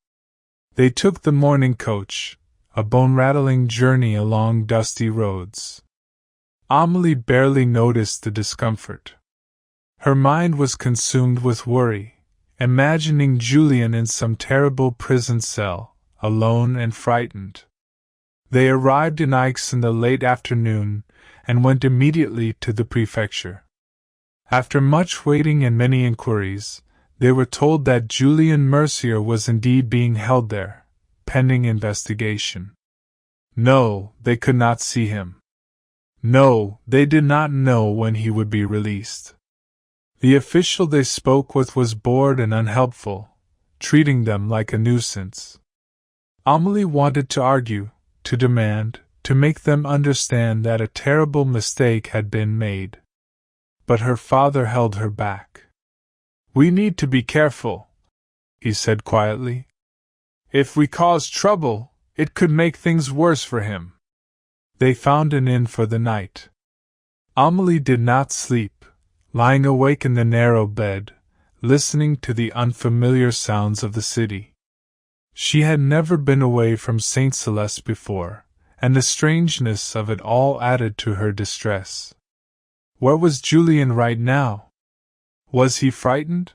They took the morning coach, a bone-rattling journey along dusty roads. Amélie barely noticed the discomfort. Her mind was consumed with worry, imagining Julien in some terrible prison cell, alone and frightened. They arrived in Aix in the late afternoon, and went immediately to the prefecture. After much waiting and many inquiries, they were told that Julien Mercier was indeed being held there, pending investigation. No, they could not see him. No, they did not know when he would be released. The official they spoke with was bored and unhelpful, treating them like a nuisance. Amélie wanted to argue, to demand, to make them understand that a terrible mistake had been made. But her father held her back. "We need to be careful," he said quietly. "If we cause trouble, it could make things worse for him." They found an inn for the night. Amélie did not sleep, lying awake in the narrow bed, listening to the unfamiliar sounds of the city. She had never been away from Saint Celeste before, and the strangeness of it all added to her distress. Where was Julien right now? Was he frightened?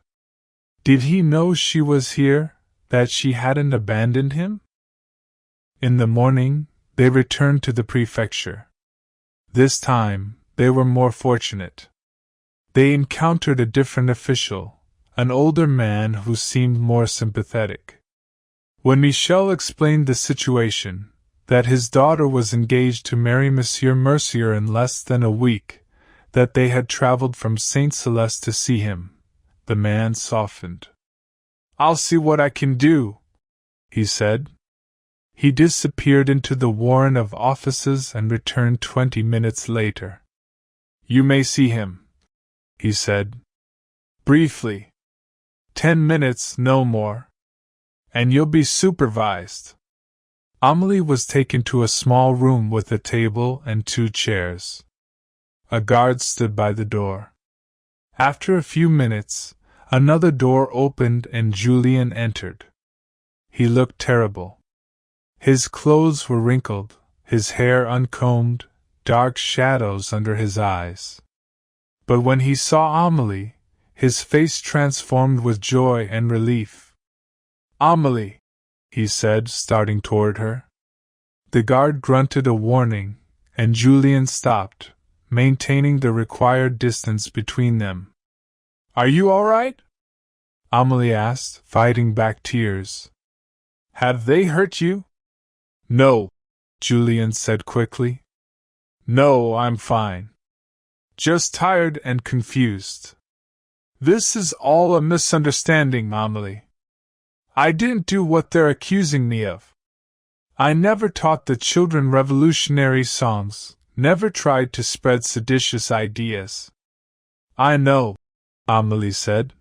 Did he know she was here, that she hadn't abandoned him? In the morning, they returned to the prefecture. This time, they were more fortunate. They encountered a different official, an older man who seemed more sympathetic. When Michel explained the situation, that his daughter was engaged to marry Monsieur Mercier in less than a week, that they had traveled from Saint Celeste to see him, the man softened. "I'll see what I can do," he said. He disappeared into the warren of offices and returned 20 minutes later. "You may see him," he said. "Briefly. 10 minutes, no more. And you'll be supervised." Amélie was taken to a small room with a table and 2 chairs. A guard stood by the door. After a few minutes, another door opened and Julien entered. He looked terrible. His clothes were wrinkled, his hair uncombed, dark shadows under his eyes. But when he saw Amélie, his face transformed with joy and relief. "Amélie," he said, starting toward her. The guard grunted a warning, and Julien stopped, maintaining the required distance between them. "Are you all right?" Amélie asked, fighting back tears. "Have they hurt you?" "No," Julien said quickly. "No, I'm fine. Just tired and confused. This is all a misunderstanding, Amélie. I didn't do what they're accusing me of. I never taught the children revolutionary songs, never tried to spread seditious ideas." "I know," Amélie said.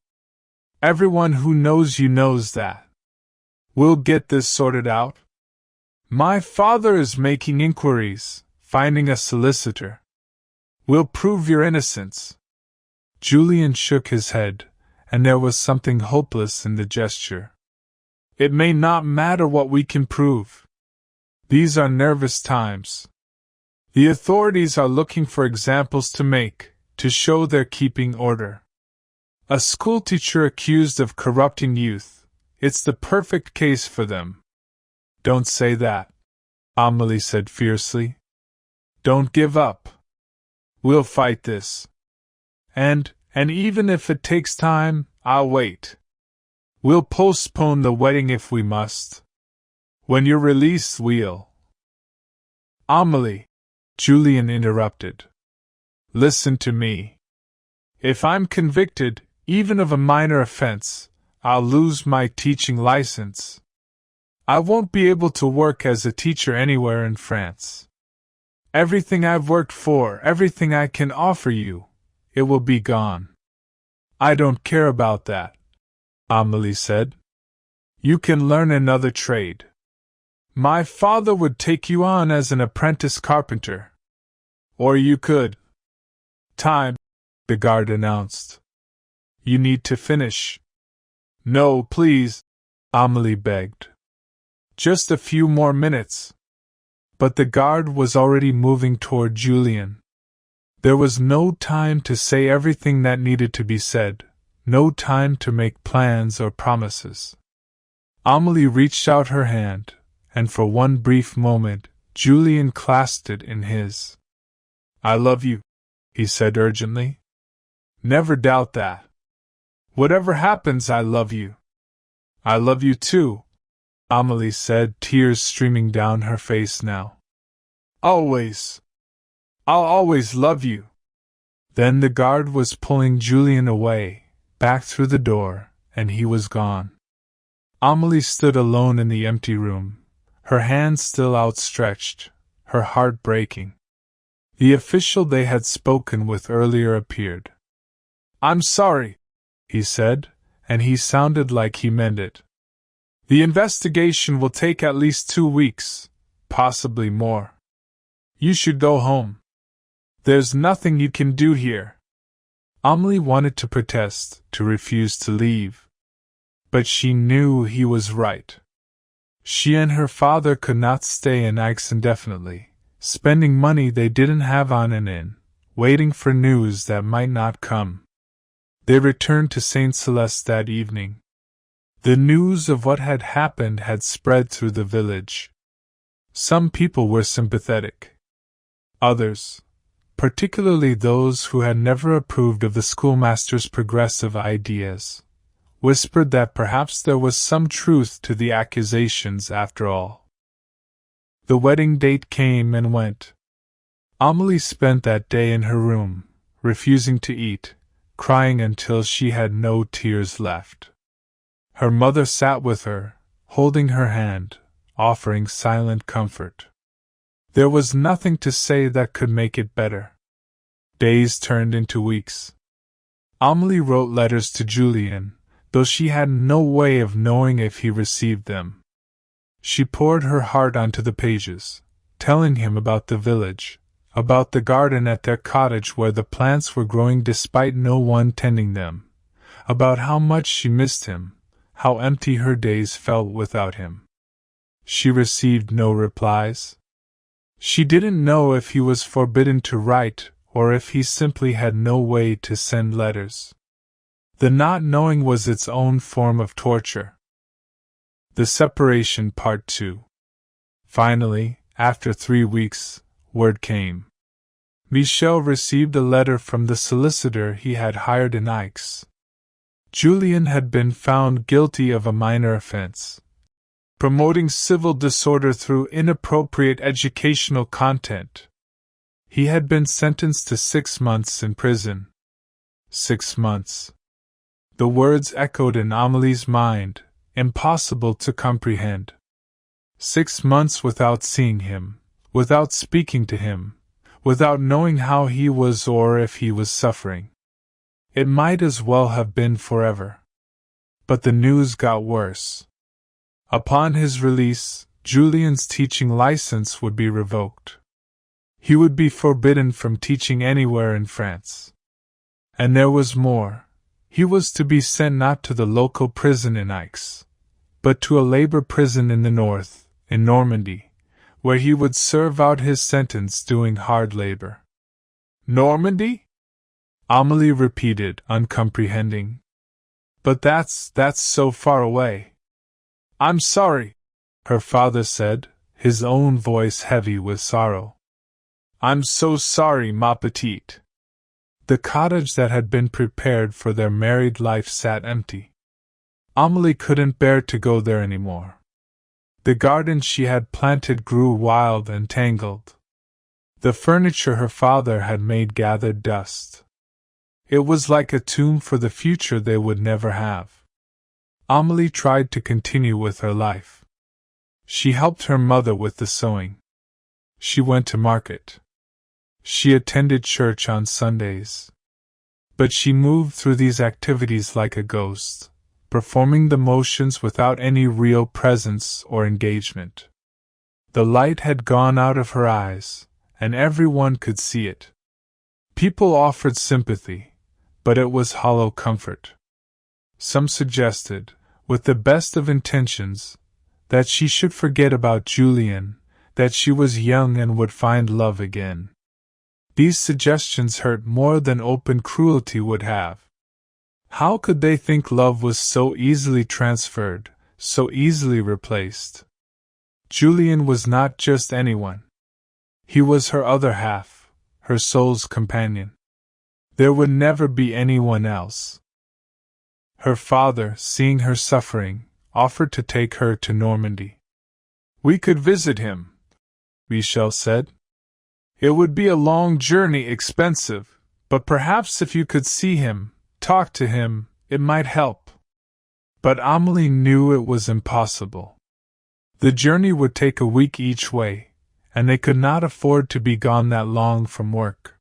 "Everyone who knows you knows that. We'll get this sorted out. My father is making inquiries, finding a solicitor. We'll prove your innocence." Julien shook his head, and there was something hopeless in the gesture. "It may not matter what we can prove. These are nervous times. The authorities are looking for examples to make, to show they're keeping order. A schoolteacher accused of corrupting youth, it's the perfect case for them." "Don't say that," Amélie said fiercely. "Don't give up. We'll fight this. And even if it takes time, I'll wait. We'll postpone the wedding if we must. When you're released, we'll—" "Amélie," Julien interrupted. "Listen to me. If I'm convicted, even of a minor offense, I'll lose my teaching license. I won't be able to work as a teacher anywhere in France. Everything I've worked for, everything I can offer you, it will be gone." "I don't care about that," Amélie said. "You can learn another trade. My father would take you on as an apprentice carpenter. Or you could—" "Time," the guard announced. "You need to finish." "No, please," Amélie begged. "Just a few more minutes. but the guard was already moving toward Julien. There was no time to say everything that needed to be said, no time to make plans or promises. Amélie reached out her hand, and for one brief moment, Julien clasped it in his. "I love you," he said urgently. "Never doubt that. Whatever happens, I love you." "I love you too," Amélie said, tears streaming down her face now. "Always. I'll always love you." Then the guard was pulling Julien away, back through the door, and he was gone. Amélie stood alone in the empty room, her hands still outstretched, her heart breaking. The official they had spoken with earlier appeared. "I'm sorry," he said, and he sounded like he meant it. "The investigation will take at least 2 weeks, possibly more. You should go home. There's nothing you can do here." Amélie wanted to protest, to refuse to leave. But she knew he was right. She and her father could not stay in Aix indefinitely, spending money they didn't have on an inn, waiting for news that might not come. They returned to St. Celeste that evening. The news of what had happened had spread through the village. Some people were sympathetic. Others, particularly those who had never approved of the schoolmaster's progressive ideas, whispered that perhaps there was some truth to the accusations after all. The wedding date came and went. Amélie spent that day in her room, refusing to eat, crying until she had no tears left. Her mother sat with her, holding her hand, offering silent comfort. There was nothing to say that could make it better. Days turned into weeks. Amélie wrote letters to Julien, though she had no way of knowing if he received them. She poured her heart onto the pages, telling him about the village, about the garden at their cottage where the plants were growing despite no one tending them, about how much she missed him, how empty her days felt without him. She received no replies. She didn't know if he was forbidden to write or if he simply had no way to send letters. The not knowing was its own form of torture. The Separation Part 2. Finally, after 3 weeks, word came. Michel received a letter from the solicitor he had hired in Aix. Julien had been found guilty of a minor offense, promoting civil disorder through inappropriate educational content. He had been sentenced to 6 months in prison. 6 months. The words echoed in Amélie's mind, impossible to comprehend. 6 months without seeing him, without speaking to him, without knowing how he was or if he was suffering. It might as well have been forever. But the news got worse. Upon his release, Julien's teaching license would be revoked. He would be forbidden from teaching anywhere in France. And there was more. He was to be sent not to the local prison in Aix, but to a labor prison in the north, in Normandy, where he would serve out his sentence doing hard labor. Normandy? Amélie repeated, uncomprehending. But that's so far away. I'm sorry, her father said, his own voice heavy with sorrow. I'm so sorry, ma petite. The cottage that had been prepared for their married life sat empty. Amélie couldn't bear to go there any more. The garden she had planted grew wild and tangled. The furniture her father had made gathered dust. It was like a tomb for the future they would never have. Amélie tried to continue with her life. She helped her mother with the sewing. She went to market. She attended church on Sundays. But she moved through these activities like a ghost, performing the motions without any real presence or engagement. The light had gone out of her eyes, and everyone could see it. People offered sympathy, but it was hollow comfort. Some suggested, with the best of intentions, that she should forget about Julien, that she was young and would find love again. These suggestions hurt more than open cruelty would have. How could they think love was so easily transferred, so easily replaced? Julien was not just anyone. He was her other half, her soul's companion. There would never be anyone else. Her father, seeing her suffering, offered to take her to Normandy. "We could visit him," Michel said. "It would be a long journey, expensive, but perhaps if you could see him, talk to him, it might help." But Amélie knew it was impossible. The journey would take a week each way, and they could not afford to be gone that long from work.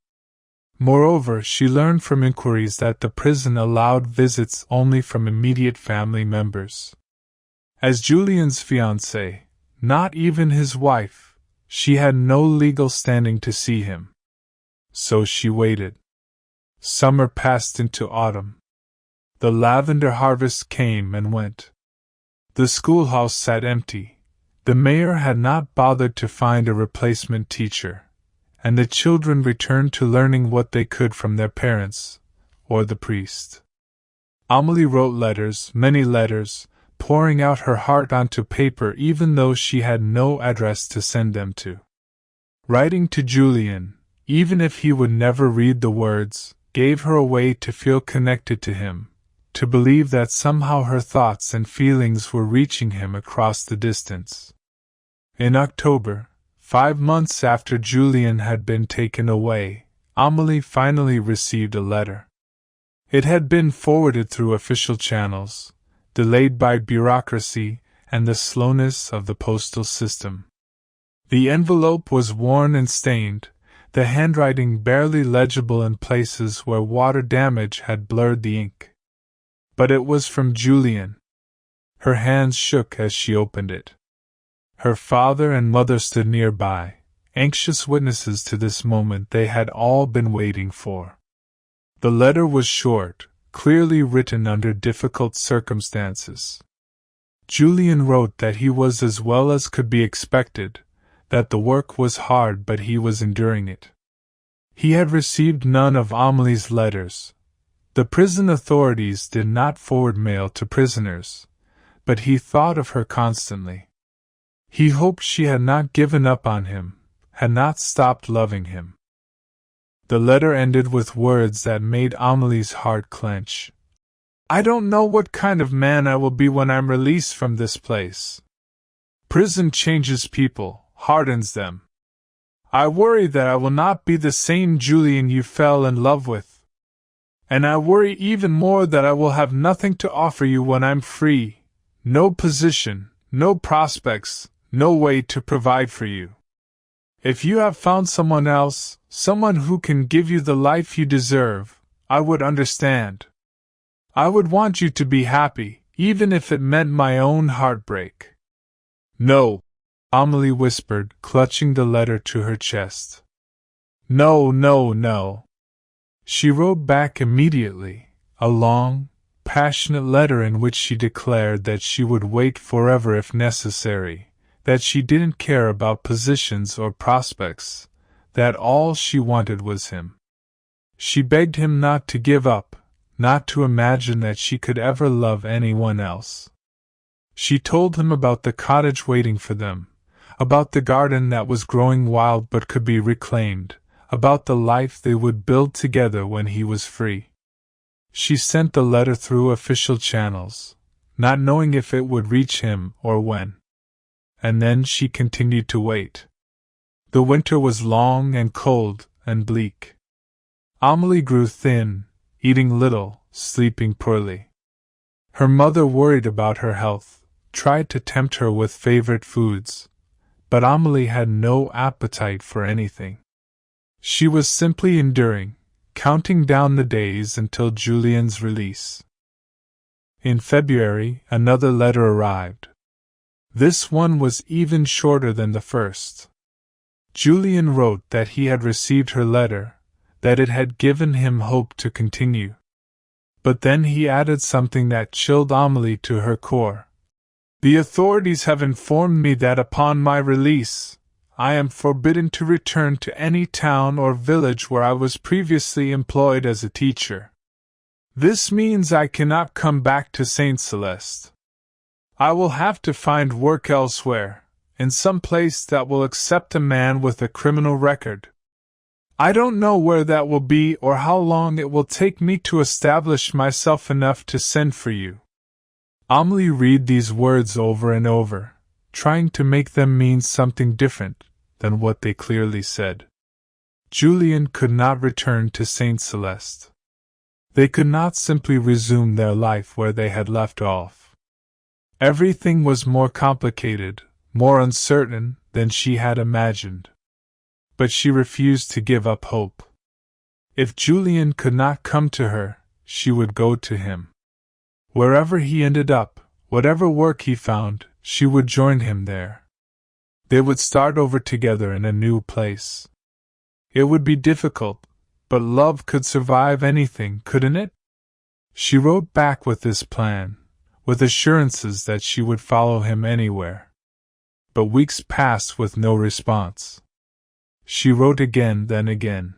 Moreover, she learned from inquiries that the prison allowed visits only from immediate family members. As Julien's fiancée, not even his wife, she had no legal standing to see him. So she waited. Summer passed into autumn. The lavender harvest came and went. The schoolhouse sat empty. The mayor had not bothered to find a replacement teacher, and the children returned to learning what they could from their parents, or the priest. Amélie wrote letters, many letters, pouring out her heart onto paper even though she had no address to send them to. Writing to Julien, even if he would never read the words, gave her a way to feel connected to him, to believe that somehow her thoughts and feelings were reaching him across the distance. In October, 5 months after Julien had been taken away, Amélie finally received a letter. It had been forwarded through official channels, delayed by bureaucracy and the slowness of the postal system. The envelope was worn and stained, the handwriting barely legible in places where water damage had blurred the ink. But it was from Julien. Her hands shook as she opened it. Her father and mother stood nearby, anxious witnesses to this moment they had all been waiting for. The letter was short, clearly written under difficult circumstances. Julien wrote that he was as well as could be expected, that the work was hard but he was enduring it. He had received none of Amélie's letters. The prison authorities did not forward mail to prisoners, but he thought of her constantly. He hoped she had not given up on him, had not stopped loving him. The letter ended with words that made Amélie's heart clench. "I don't know what kind of man I will be when I'm released from this place. Prison changes people, hardens them. I worry that I will not be the same Julien you fell in love with. And I worry even more that I will have nothing to offer you when I'm free, no position, no prospects, no way to provide for you. If you have found someone else, someone who can give you the life you deserve, I would understand. I would want you to be happy, even if it meant my own heartbreak." "No," Amélie whispered, clutching the letter to her chest. "No, no, no." She wrote back immediately, a long, passionate letter in which she declared that she would wait forever if necessary, that she didn't care about positions or prospects, that all she wanted was him. She begged him not to give up, not to imagine that she could ever love anyone else. She told him about the cottage waiting for them, about the garden that was growing wild but could be reclaimed, about the life they would build together when he was free. She sent the letter through official channels, not knowing if it would reach him or when. And then she continued to wait. The winter was long and cold and bleak. Amélie grew thin, eating little, sleeping poorly. Her mother worried about her health, tried to tempt her with favorite foods, but Amélie had no appetite for anything. She was simply enduring, counting down the days until Julien's release. In February, another letter arrived. This one was even shorter than the first. Julien wrote that he had received her letter, that it had given him hope to continue. But then he added something that chilled Amélie to her core. "The authorities have informed me that upon my release, I am forbidden to return to any town or village where I was previously employed as a teacher. This means I cannot come back to Saint Celeste. I will have to find work elsewhere, in some place that will accept a man with a criminal record. I don't know where that will be or how long it will take me to establish myself enough to send for you. Amélie read these words over and over, trying to make them mean something different than what they clearly said. Julien could not return to Saint Celeste. They could not simply resume their life where they had left off. Everything was more complicated, more uncertain than she had imagined. But she refused to give up hope. If Julien could not come to her, she would go to him. Wherever he ended up, whatever work he found, she would join him there. They would start over together in a new place. It would be difficult, but love could survive anything, couldn't it? She wrote back with this plan, with assurances that she would follow him anywhere. But weeks passed with no response. She wrote again, then again.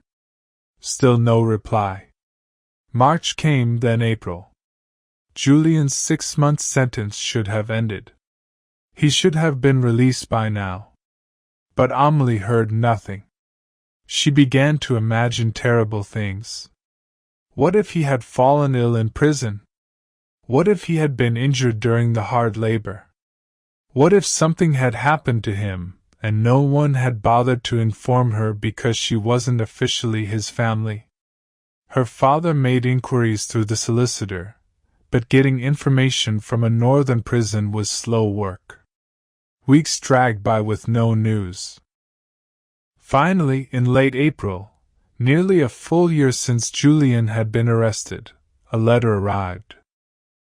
Still no reply. March came, then April. Julien's 6-month sentence should have ended. He should have been released by now. But Amélie heard nothing. She began to imagine terrible things. What if he had fallen ill in prison? What if he had been injured during the hard labor? What if something had happened to him, and no one had bothered to inform her because she wasn't officially his family? Her father made inquiries through the solicitor, but getting information from a northern prison was slow work. Weeks dragged by with no news. Finally, in late April, nearly a full year since Julien had been arrested, a letter arrived.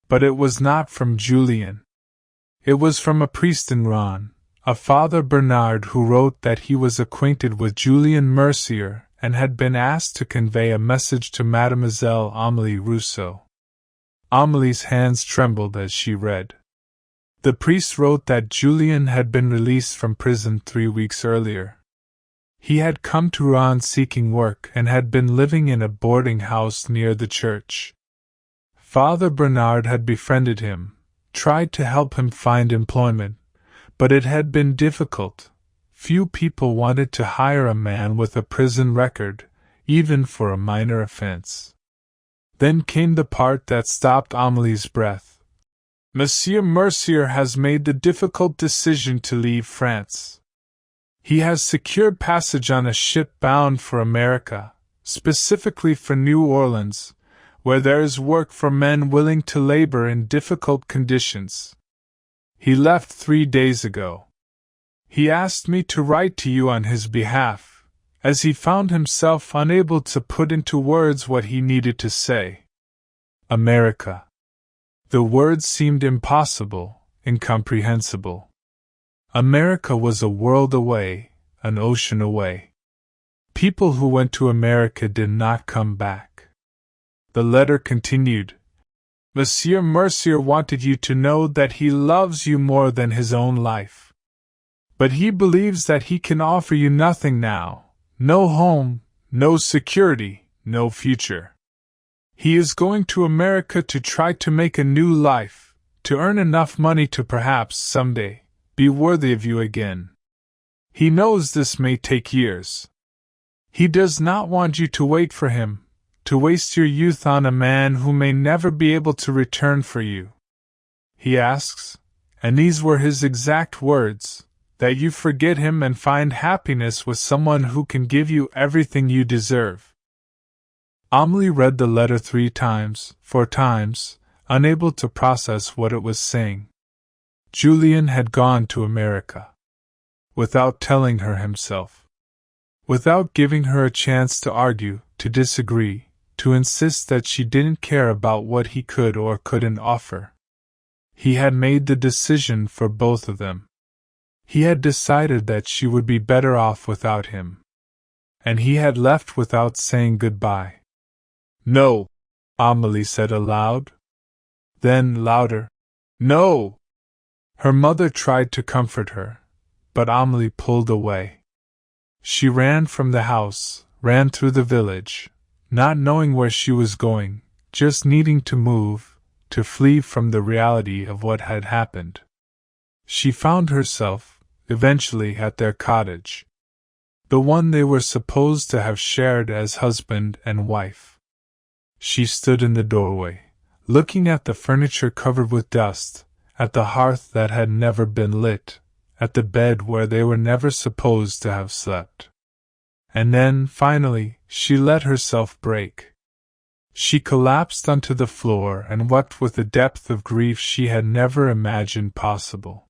But it was not from Julien. It was from a priest in Rouen, a Father Bernard, who wrote that he was acquainted with Julien Mercier and had been asked to convey a message to Mademoiselle Amélie Rousseau. Amélie's hands trembled as she read. The priest wrote that Julien had been released from prison 3 weeks earlier. He had come to Rouen seeking work and had been living in a boarding house near the church. Father Bernard had befriended him, tried to help him find employment, but it had been difficult. Few people wanted to hire a man with a prison record, even for a minor offense. Then came the part that stopped Amélie's breath. Monsieur Mercier has made the difficult decision to leave France. He has secured passage on a ship bound for America, specifically for New Orleans, where there is work for men willing to labor in difficult conditions. He left 3 days ago. He asked me to write to you on his behalf, as he found himself unable to put into words what he needed to say. America. The words seemed impossible, incomprehensible. America was a world away, an ocean away. People who went to America did not come back. The letter continued. Monsieur Mercier wanted you to know that he loves you more than his own life. But he believes that he can offer you nothing now, no home, no security, no future. He is going to America to try to make a new life, to earn enough money to perhaps, someday, be worthy of you again. He knows this may take years. He does not want you to wait for him, to waste your youth on a man who may never be able to return for you. He asks, and these were his exact words, that you forget him and find happiness with someone who can give you everything you deserve. Amélie read the letter 3 times, 4 times, unable to process what it was saying. Julien had gone to America. Without telling her himself. Without giving her a chance to argue, to disagree, to insist that she didn't care about what he could or couldn't offer. He had made the decision for both of them. He had decided that she would be better off without him. And he had left without saying goodbye. No, Amélie said aloud. Then louder. No! Her mother tried to comfort her, but Amélie pulled away. She ran from the house, ran through the village, not knowing where she was going, just needing to move, to flee from the reality of what had happened. She found herself, eventually, at their cottage. The one they were supposed to have shared as husband and wife. She stood in the doorway, looking at the furniture covered with dust, at the hearth that had never been lit, at the bed where they were never supposed to have slept. And then, finally, she let herself break. She collapsed onto the floor and wept with a depth of grief she had never imagined possible.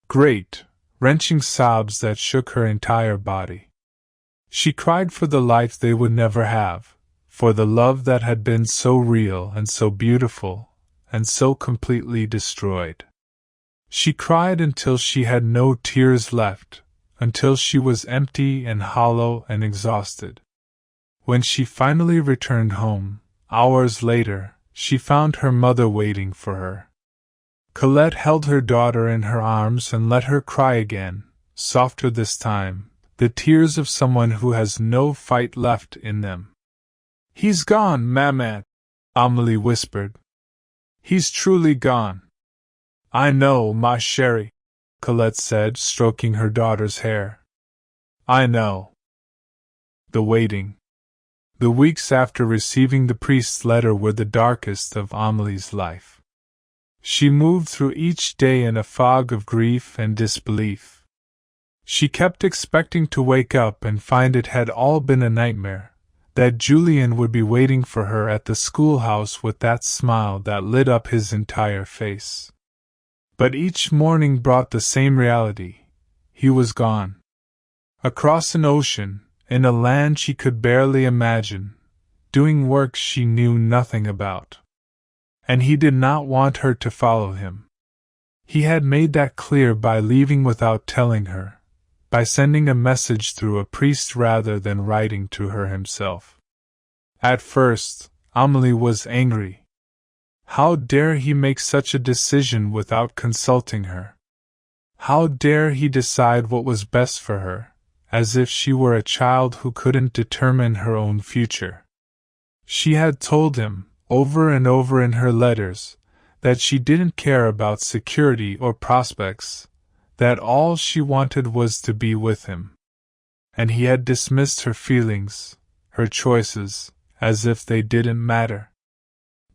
Great, wrenching sobs that shook her entire body. She cried for the life they would never have, for the love that had been so real and so beautiful, and so completely destroyed. She cried until she had no tears left, until she was empty and hollow and exhausted. When she finally returned home, hours later, she found her mother waiting for her. Colette held her daughter in her arms and let her cry again, softer this time, the tears of someone who has no fight left in them. "He's gone, Maman," Amélie whispered. "He's truly gone." "I know, ma chérie," Colette said, stroking her daughter's hair. "I know." The waiting. The weeks after receiving the priest's letter were the darkest of Amélie's life. She moved through each day in a fog of grief and disbelief. She kept expecting to wake up and find it had all been a nightmare, that Julien would be waiting for her at the schoolhouse with that smile that lit up his entire face. But each morning brought the same reality. He was gone. Across an ocean, in a land she could barely imagine, doing work she knew nothing about. And he did not want her to follow him. He had made that clear by leaving without telling her, by sending a message through a priest rather than writing to her himself. At first, Amélie was angry. How dare he make such a decision without consulting her? How dare he decide what was best for her, as if she were a child who couldn't determine her own future? She had told him, over and over in her letters, that she didn't care about security or prospects, that all she wanted was to be with him. And he had dismissed her feelings, her choices, as if they didn't matter.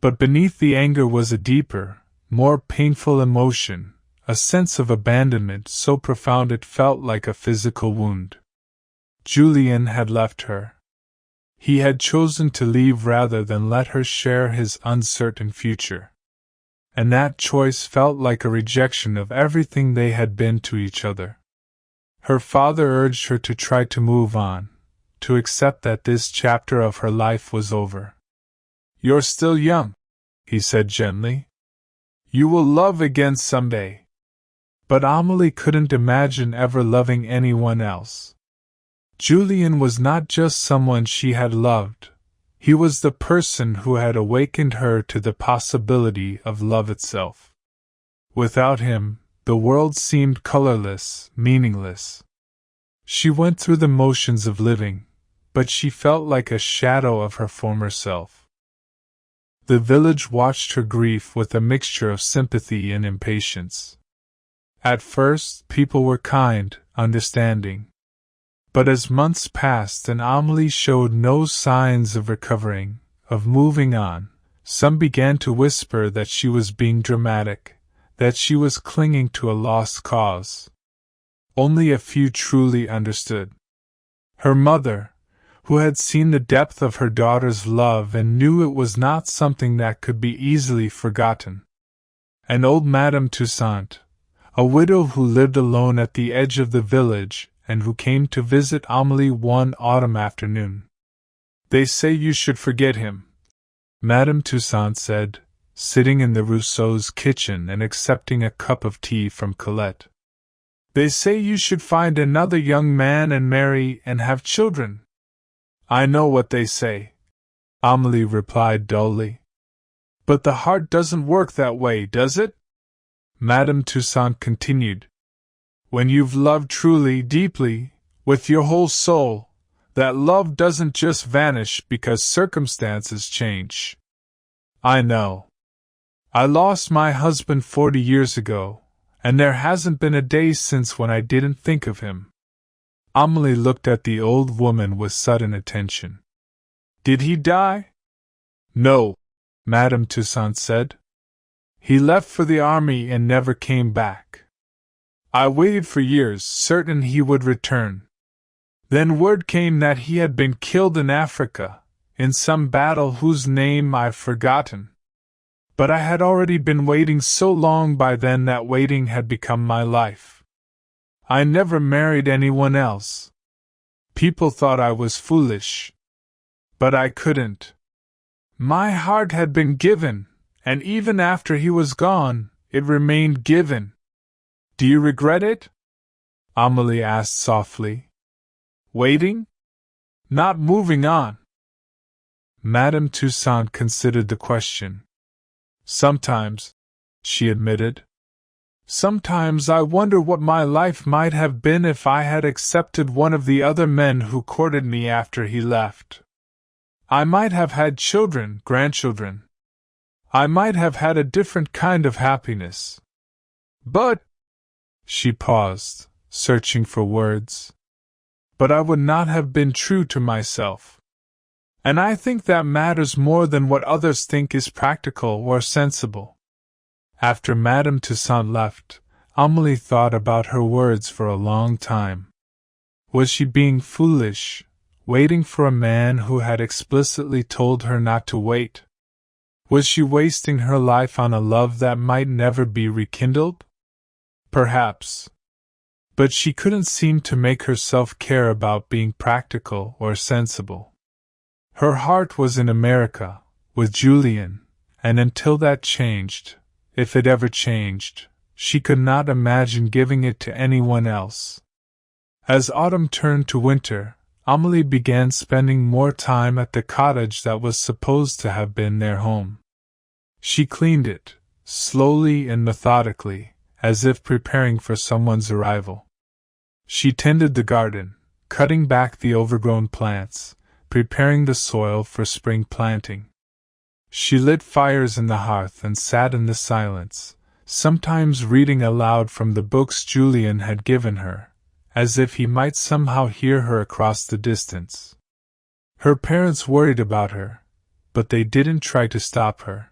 But beneath the anger was a deeper, more painful emotion, a sense of abandonment so profound it felt like a physical wound. Julien had left her. He had chosen to leave rather than let her share his uncertain future. And that choice felt like a rejection of everything they had been to each other. Her father urged her to try to move on, to accept that this chapter of her life was over. "You're still young," he said gently. "You will love again someday." But Amélie couldn't imagine ever loving anyone else. Julien was not just someone she had loved, he was the person who had awakened her to the possibility of love itself. Without him, the world seemed colorless, meaningless. She went through the motions of living, but she felt like a shadow of her former self. The village watched her grief with a mixture of sympathy and impatience. At first, people were kind, understanding. But as months passed and Amélie showed no signs of recovering, of moving on, some began to whisper that she was being dramatic, that she was clinging to a lost cause. Only a few truly understood. Her mother, who had seen the depth of her daughter's love and knew it was not something that could be easily forgotten. And old Madame Toussaint, a widow who lived alone at the edge of the village, and who came to visit Amélie one autumn afternoon. "They say you should forget him," Madame Toussaint said, sitting in the Rousseau's kitchen and accepting a cup of tea from Colette. "They say you should find another young man and marry and have children." "I know what they say," Amélie replied dully. "But the heart doesn't work that way, does it?" Madame Toussaint continued. When you've loved truly, deeply, with your whole soul, that love doesn't just vanish because circumstances change. I know. I lost my husband 40 years ago, and there hasn't been a day since when I didn't think of him. Amélie looked at the old woman with sudden attention. Did he die? No, Madame Toussaint said. He left for the army and never came back. I waited for years, certain he would return. Then word came that he had been killed in Africa, in some battle whose name I've forgotten. But I had already been waiting so long by then that waiting had become my life. I never married anyone else. People thought I was foolish. But I couldn't. My heart had been given, and even after he was gone, it remained given. Do you regret it? Amélie asked softly. Waiting? Not moving on? Madame Toussaint considered the question. Sometimes, she admitted. Sometimes I wonder what my life might have been if I had accepted one of the other men who courted me after he left. I might have had children, grandchildren. I might have had a different kind of happiness. But, she paused, searching for words. But I would not have been true to myself. And I think that matters more than what others think is practical or sensible. After Madame Toussaint left, Amélie thought about her words for a long time. Was she being foolish, waiting for a man who had explicitly told her not to wait? Was she wasting her life on a love that might never be rekindled? Perhaps. But she couldn't seem to make herself care about being practical or sensible. Her heart was in America, with Julien, and until that changed, if it ever changed, she could not imagine giving it to anyone else. As autumn turned to winter, Amélie began spending more time at the cottage that was supposed to have been their home. She cleaned it, slowly and methodically, as if preparing for someone's arrival. She tended the garden, cutting back the overgrown plants, preparing the soil for spring planting. She lit fires in the hearth and sat in the silence, sometimes reading aloud from the books Julien had given her, as if he might somehow hear her across the distance. Her parents worried about her, but they didn't try to stop her.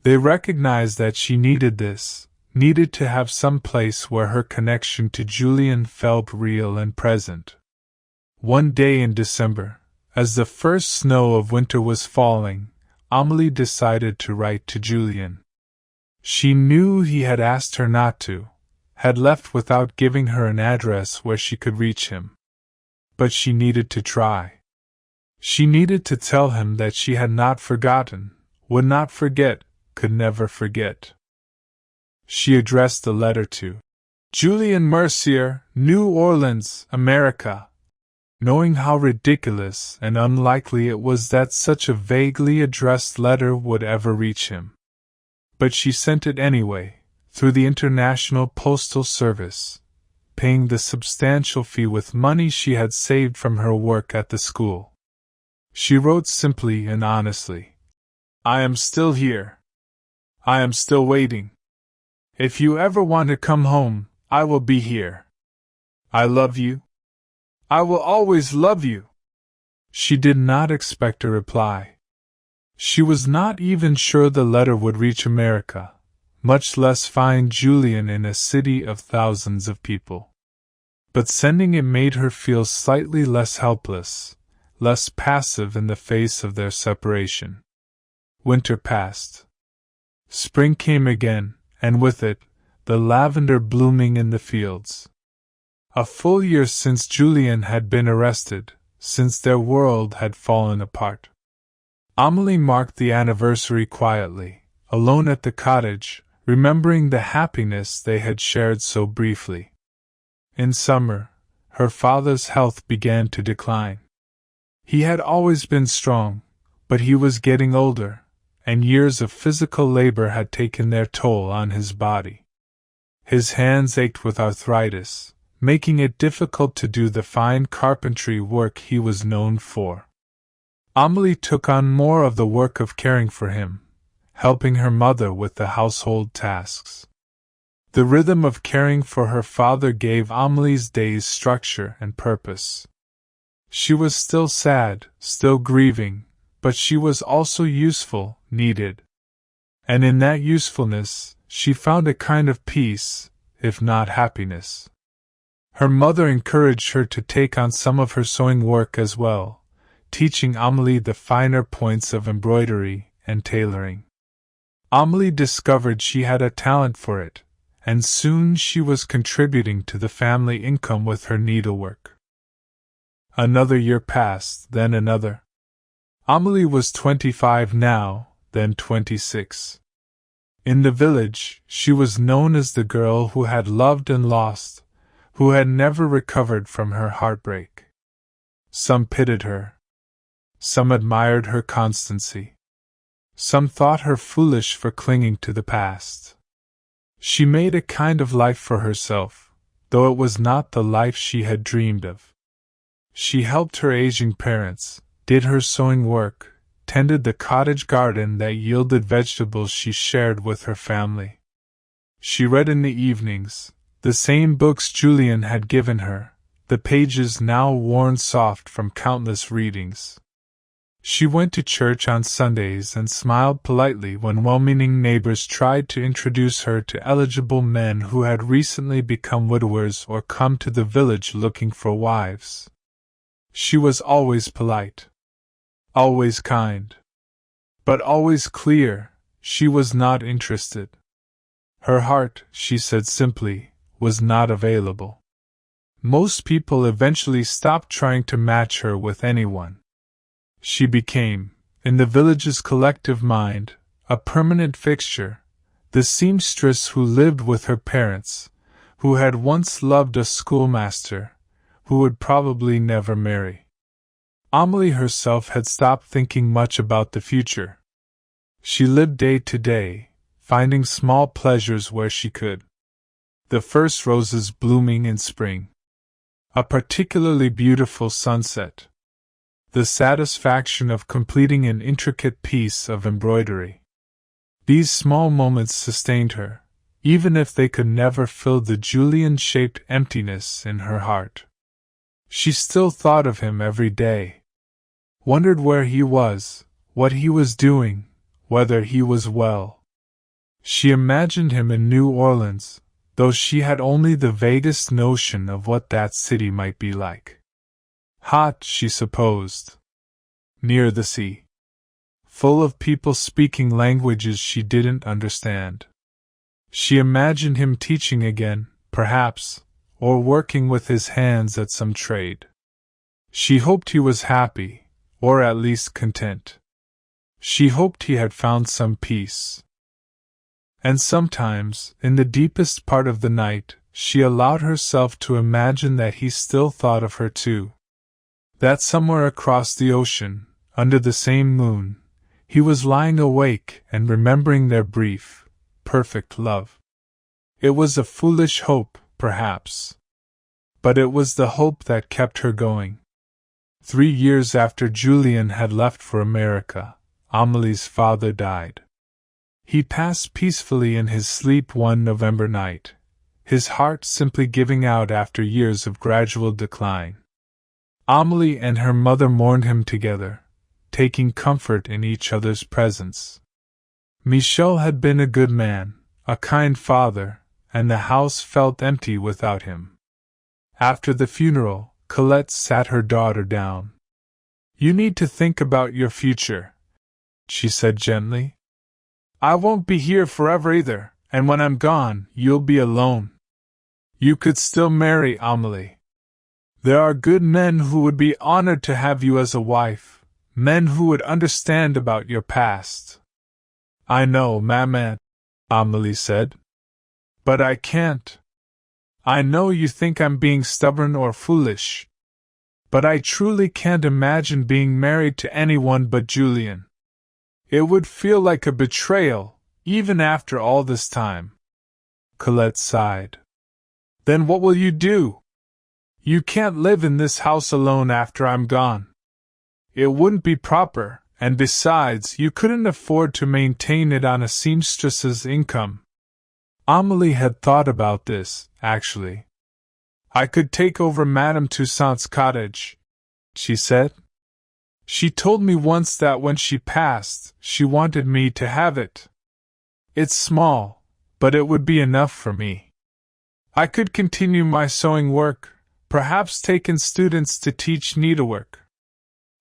They recognized that she needed this, needed to have some place where her connection to Julien felt real and present. One day in December, as the first snow of winter was falling, Amélie decided to write to Julien. She knew he had asked her not to, had left without giving her an address where she could reach him. But she needed to try. She needed to tell him that she had not forgotten, would not forget, could never forget. She addressed the letter to Julien Mercier, New Orleans, America, knowing how ridiculous and unlikely it was that such a vaguely addressed letter would ever reach him. But she sent it anyway, through the International Postal Service, paying the substantial fee with money she had saved from her work at the school. She wrote simply and honestly, I am still here. I am still waiting. If you ever want to come home, I will be here. I love you. I will always love you. She did not expect a reply. She was not even sure the letter would reach America, much less find Julien in a city of thousands of people. But sending it made her feel slightly less helpless, less passive in the face of their separation. Winter passed. Spring came again, and with it, the lavender blooming in the fields. A full year since Julien had been arrested, since their world had fallen apart. Amélie marked the anniversary quietly, alone at the cottage, remembering the happiness they had shared so briefly. In summer, her father's health began to decline. He had always been strong, but he was getting older, and years of physical labor had taken their toll on his body. His hands ached with arthritis, making it difficult to do the fine carpentry work he was known for. Amélie took on more of the work of caring for him, helping her mother with the household tasks. The rhythm of caring for her father gave Amélie's days structure and purpose. She was still sad, still grieving, but she was also useful, needed. And in that usefulness, she found a kind of peace, if not happiness. Her mother encouraged her to take on some of her sewing work as well, teaching Amélie the finer points of embroidery and tailoring. Amélie discovered she had a talent for it, and soon she was contributing to the family income with her needlework. Another year passed, then another. Amélie was 25 now, then 26. In the village, she was known as the girl who had loved and lost, who had never recovered from her heartbreak. Some pitied her. Some admired her constancy. Some thought her foolish for clinging to the past. She made a kind of life for herself, though it was not the life she had dreamed of. She helped her aging parents, did her sewing work, tended the cottage garden that yielded vegetables she shared with her family. She read in the evenings, the same books Julien had given her, the pages now worn soft from countless readings. She went to church on Sundays and smiled politely when well-meaning neighbors tried to introduce her to eligible men who had recently become widowers or come to the village looking for wives. She was always polite, always kind, but always clear. She was not interested. Her heart, she said simply, was not available. Most people eventually stopped trying to match her with anyone. She became, in the village's collective mind, a permanent fixture, the seamstress who lived with her parents, who had once loved a schoolmaster, who would probably never marry. Amélie herself had stopped thinking much about the future. She lived day to day, finding small pleasures where she could. The first roses blooming in spring. A particularly beautiful sunset. The satisfaction of completing an intricate piece of embroidery. These small moments sustained her, even if they could never fill the Julien-shaped emptiness in her heart. She still thought of him every day. Wondered where he was, what he was doing, whether he was well. She imagined him in New Orleans, though she had only the vaguest notion of what that city might be like. Hot, she supposed. Near the sea. Full of people speaking languages she didn't understand. She imagined him teaching again, perhaps, or working with his hands at some trade. She hoped he was happy, or at least content. She hoped he had found some peace. And sometimes, in the deepest part of the night, she allowed herself to imagine that he still thought of her too. That somewhere across the ocean, under the same moon, he was lying awake and remembering their brief, perfect love. It was a foolish hope, perhaps. But it was the hope that kept her going. 3 years after Julien had left for America, Amélie's father died. He passed peacefully in his sleep one November night, his heart simply giving out after years of gradual decline. Amélie and her mother mourned him together, taking comfort in each other's presence. Michel had been a good man, a kind father, and the house felt empty without him. After the funeral, Colette sat her daughter down. "You need to think about your future," she said gently. "I won't be here forever either, and when I'm gone, you'll be alone. You could still marry Amélie. There are good men who would be honored to have you as a wife, men who would understand about your past." "I know, Maman," Amélie said. "But I can't. I know you think I'm being stubborn or foolish. But I truly can't imagine being married to anyone but Julien. It would feel like a betrayal, even after all this time." Colette sighed. Then what will you do? You can't live in this house alone after I'm gone. It wouldn't be proper, and besides, you couldn't afford to maintain it on a seamstress's income. Amélie had thought about this, actually. I could take over Madame Toussaint's cottage, she said. She told me once that when she passed, she wanted me to have it. It's small, but it would be enough for me. I could continue my sewing work, perhaps take in students to teach needlework.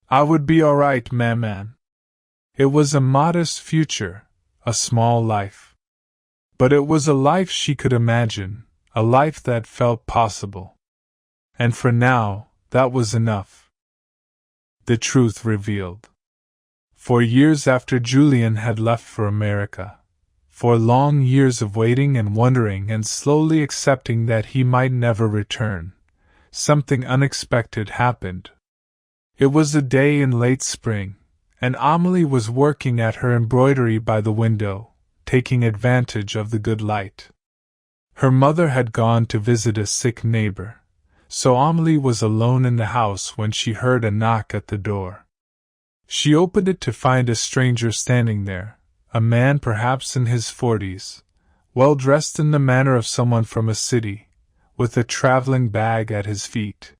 I would be all right, Maman. It was a modest future, a small life. But it was a life she could imagine, a life that felt possible. And for now, that was enough. The truth revealed. For years after Julien had left for America, for long years of waiting and wondering and slowly accepting that he might never return, something unexpected happened. It was a day in late spring, and Amélie was working at her embroidery by the window, taking advantage of the good light. Her mother had gone to visit a sick neighbor, so Amélie was alone in the house when she heard a knock at the door. She opened it to find a stranger standing there, a man perhaps in his 40s, well dressed in the manner of someone from a city, with a traveling bag at his feet.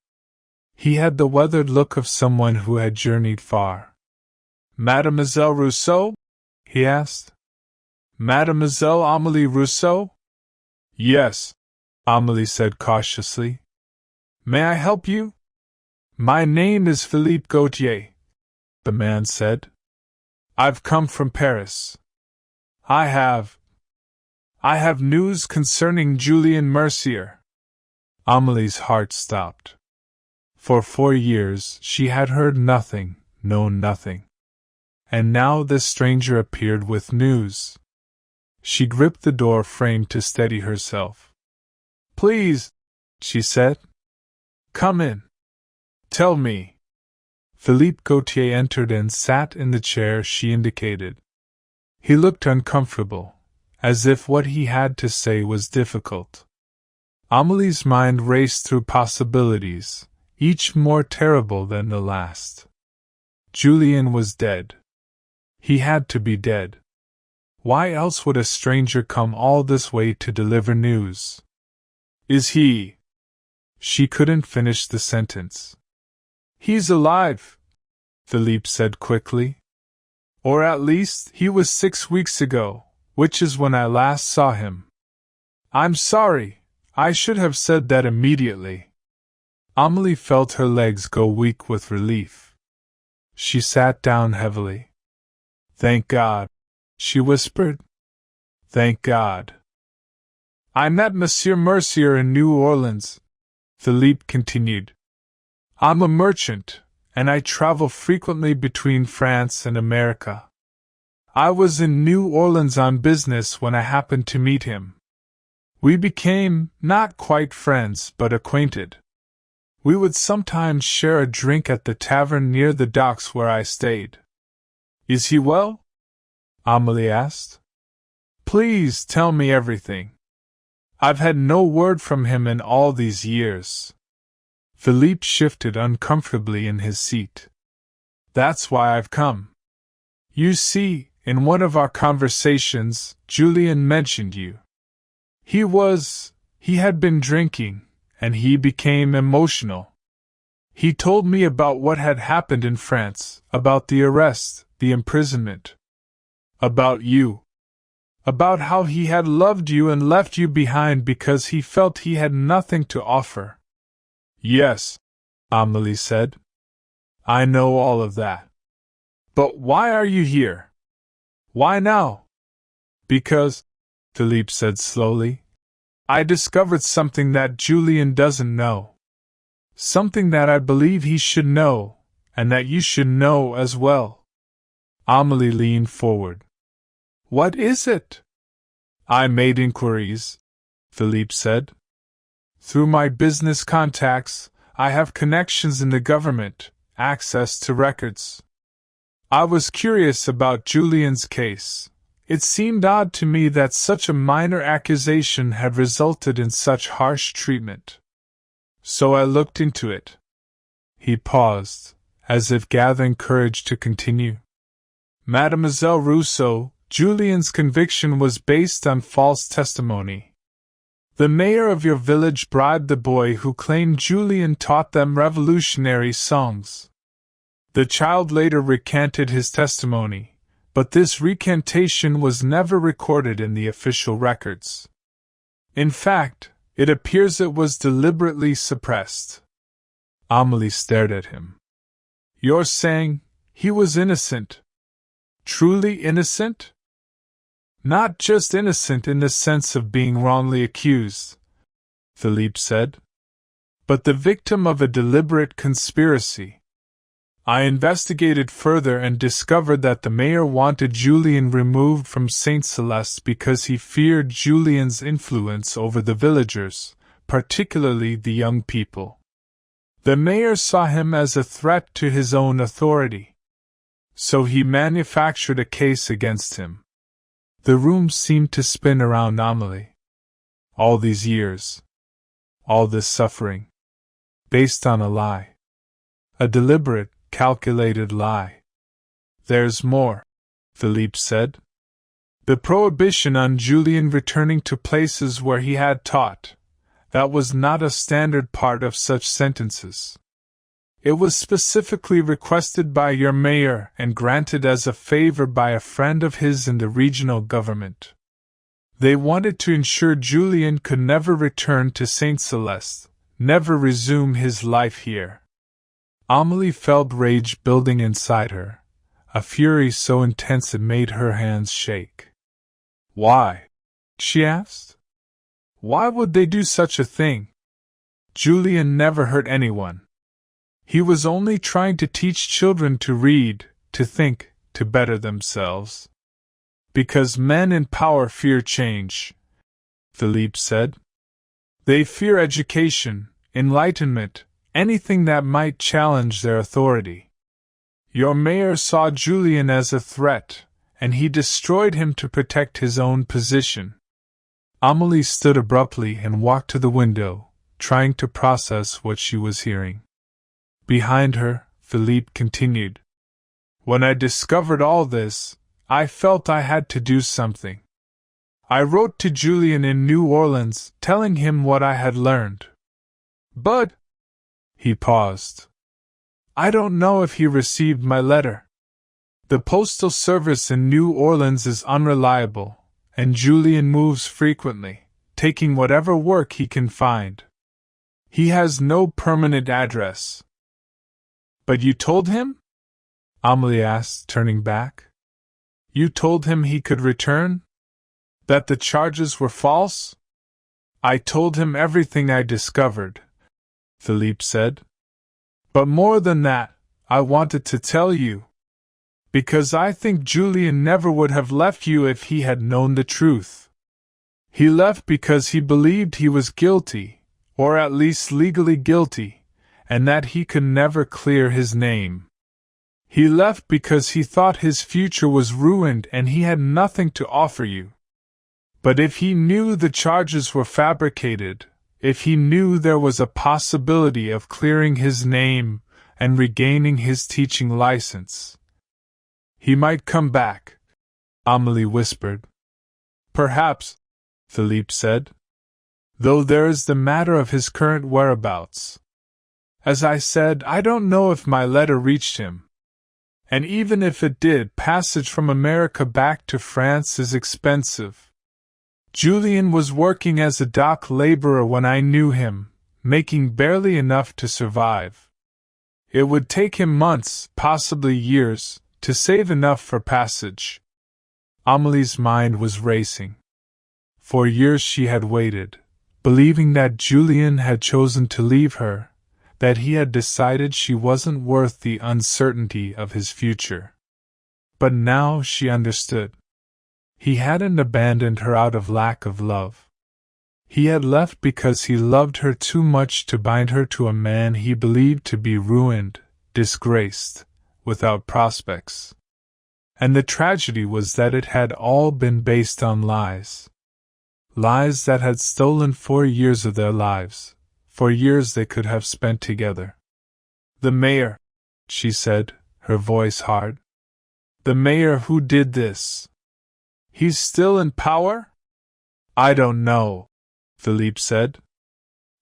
He had the weathered look of someone who had journeyed far. "Mademoiselle Rousseau?" he asked. "Mademoiselle Amélie Rousseau?" "Yes," Amélie said cautiously. "May I help you?" "My name is Philippe Gautier," the man said. "I've come from Paris. I have news concerning Julien Mercier." Amélie's heart stopped. For 4 years she had heard nothing, known nothing. And now this stranger appeared with news. She gripped the door frame to steady herself. "Please," she said. "Come in. Tell me." Philippe Gautier entered and sat in the chair she indicated. He looked uncomfortable, as if what he had to say was difficult. Amélie's mind raced through possibilities, each more terrible than the last. Julien was dead. He had to be dead. Why else would a stranger come all this way to deliver news? "Is he?" She couldn't finish the sentence. "He's alive," Philippe said quickly. "Or at least, he was 6 weeks ago, which is when I last saw him." "I'm sorry, I should have said that immediately." Amélie felt her legs go weak with relief. She sat down heavily. "Thank God," she whispered. "Thank God." "I met Monsieur Mercier in New Orleans," Philippe continued. "I'm a merchant, and I travel frequently between France and America. I was in New Orleans on business when I happened to meet him. We became, not quite friends, but acquainted. We would sometimes share a drink at the tavern near the docks where I stayed." "Is he well?" Amélie asked. "Please tell me everything. I've had no word from him in all these years." Philippe shifted uncomfortably in his seat. "That's why I've come. You see, in one of our conversations, Julien mentioned you. He had been drinking, and he became emotional. He told me about what had happened in France, about the arrest, the imprisonment. About you. About how he had loved you and left you behind because he felt he had nothing to offer." "Yes," Amélie said. "I know all of that. But why are you here? Why now?" "Because," Philippe said slowly, "I discovered something that Julien doesn't know. Something that I believe he should know, and that you should know as well." Amélie leaned forward. "What is it?" "I made inquiries," Philippe said. "Through my business contacts, I have connections in the government, access to records. I was curious about Julien's case. It seemed odd to me that such a minor accusation had resulted in such harsh treatment. So I looked into it. He paused, as if gathering courage to continue. Mademoiselle Rousseau, Julien's conviction was based on false testimony. The mayor of your village bribed the boy who claimed Julien taught them revolutionary songs. The child later recanted his testimony, but this recantation was never recorded in the official records. In fact, it appears it was deliberately suppressed. Amélie stared at him. You're saying he was innocent? Truly innocent? Not just innocent in the sense of being wrongly accused, Philippe said, but the victim of a deliberate conspiracy. I investigated further and discovered that the mayor wanted Julien removed from Saint Celeste because he feared Julien's influence over the villagers, particularly the young people. The mayor saw him as a threat to his own authority. So he manufactured a case against him. The room seemed to spin around Amélie. All these years. All this suffering. Based on a lie. A deliberate, calculated lie. There's more, Philippe said. The prohibition on Julien returning to places where he had taught. That was not a standard part of such sentences. It was specifically requested by your mayor and granted as a favor by a friend of his in the regional government. They wanted to ensure Julien could never return to Saint Celeste, never resume his life here. Amélie felt rage building inside her, a fury so intense it made her hands shake. Why? She asked. Why would they do such a thing? Julien never hurt anyone. He was only trying to teach children to read, to think, to better themselves. Because men in power fear change, Philippe said. They fear education, enlightenment, anything that might challenge their authority. Your mayor saw Julien as a threat, and he destroyed him to protect his own position. Amélie stood abruptly and walked to the window, trying to process what she was hearing. Behind her, Philippe continued. When I discovered all this, I felt I had to do something. I wrote to Julien in New Orleans, telling him what I had learned. But, he paused. I don't know if he received my letter. The postal service in New Orleans is unreliable, and Julien moves frequently, taking whatever work he can find. He has no permanent address. But you told him? Amélie asked, turning back. You told him he could return? That the charges were false? I told him everything I discovered, Philippe said. But more than that, I wanted to tell you. Because I think Julien never would have left you if he had known the truth. He left because he believed he was guilty, or at least legally guilty, and that he could never clear his name. He left because he thought his future was ruined and he had nothing to offer you. But if he knew the charges were fabricated, if he knew there was a possibility of clearing his name and regaining his teaching license, he might come back, Amélie whispered. Perhaps, Philippe said. Though there is the matter of his current whereabouts. As I said, I don't know if my letter reached him. And even if it did, passage from America back to France is expensive. Julien was working as a dock laborer when I knew him, making barely enough to survive. It would take him months, possibly years, to save enough for passage. Amélie's mind was racing. For years she had waited, believing that Julien had chosen to leave her, that he had decided she wasn't worth the uncertainty of his future. But now she understood. He hadn't abandoned her out of lack of love. He had left because he loved her too much to bind her to a man he believed to be ruined, disgraced, without prospects. And the tragedy was that it had all been based on lies. Lies that had stolen 4 years of their lives, 4 years they could have spent together. "The mayor," she said, her voice hard. "The mayor who did this. He's still in power?" "I don't know," Philippe said.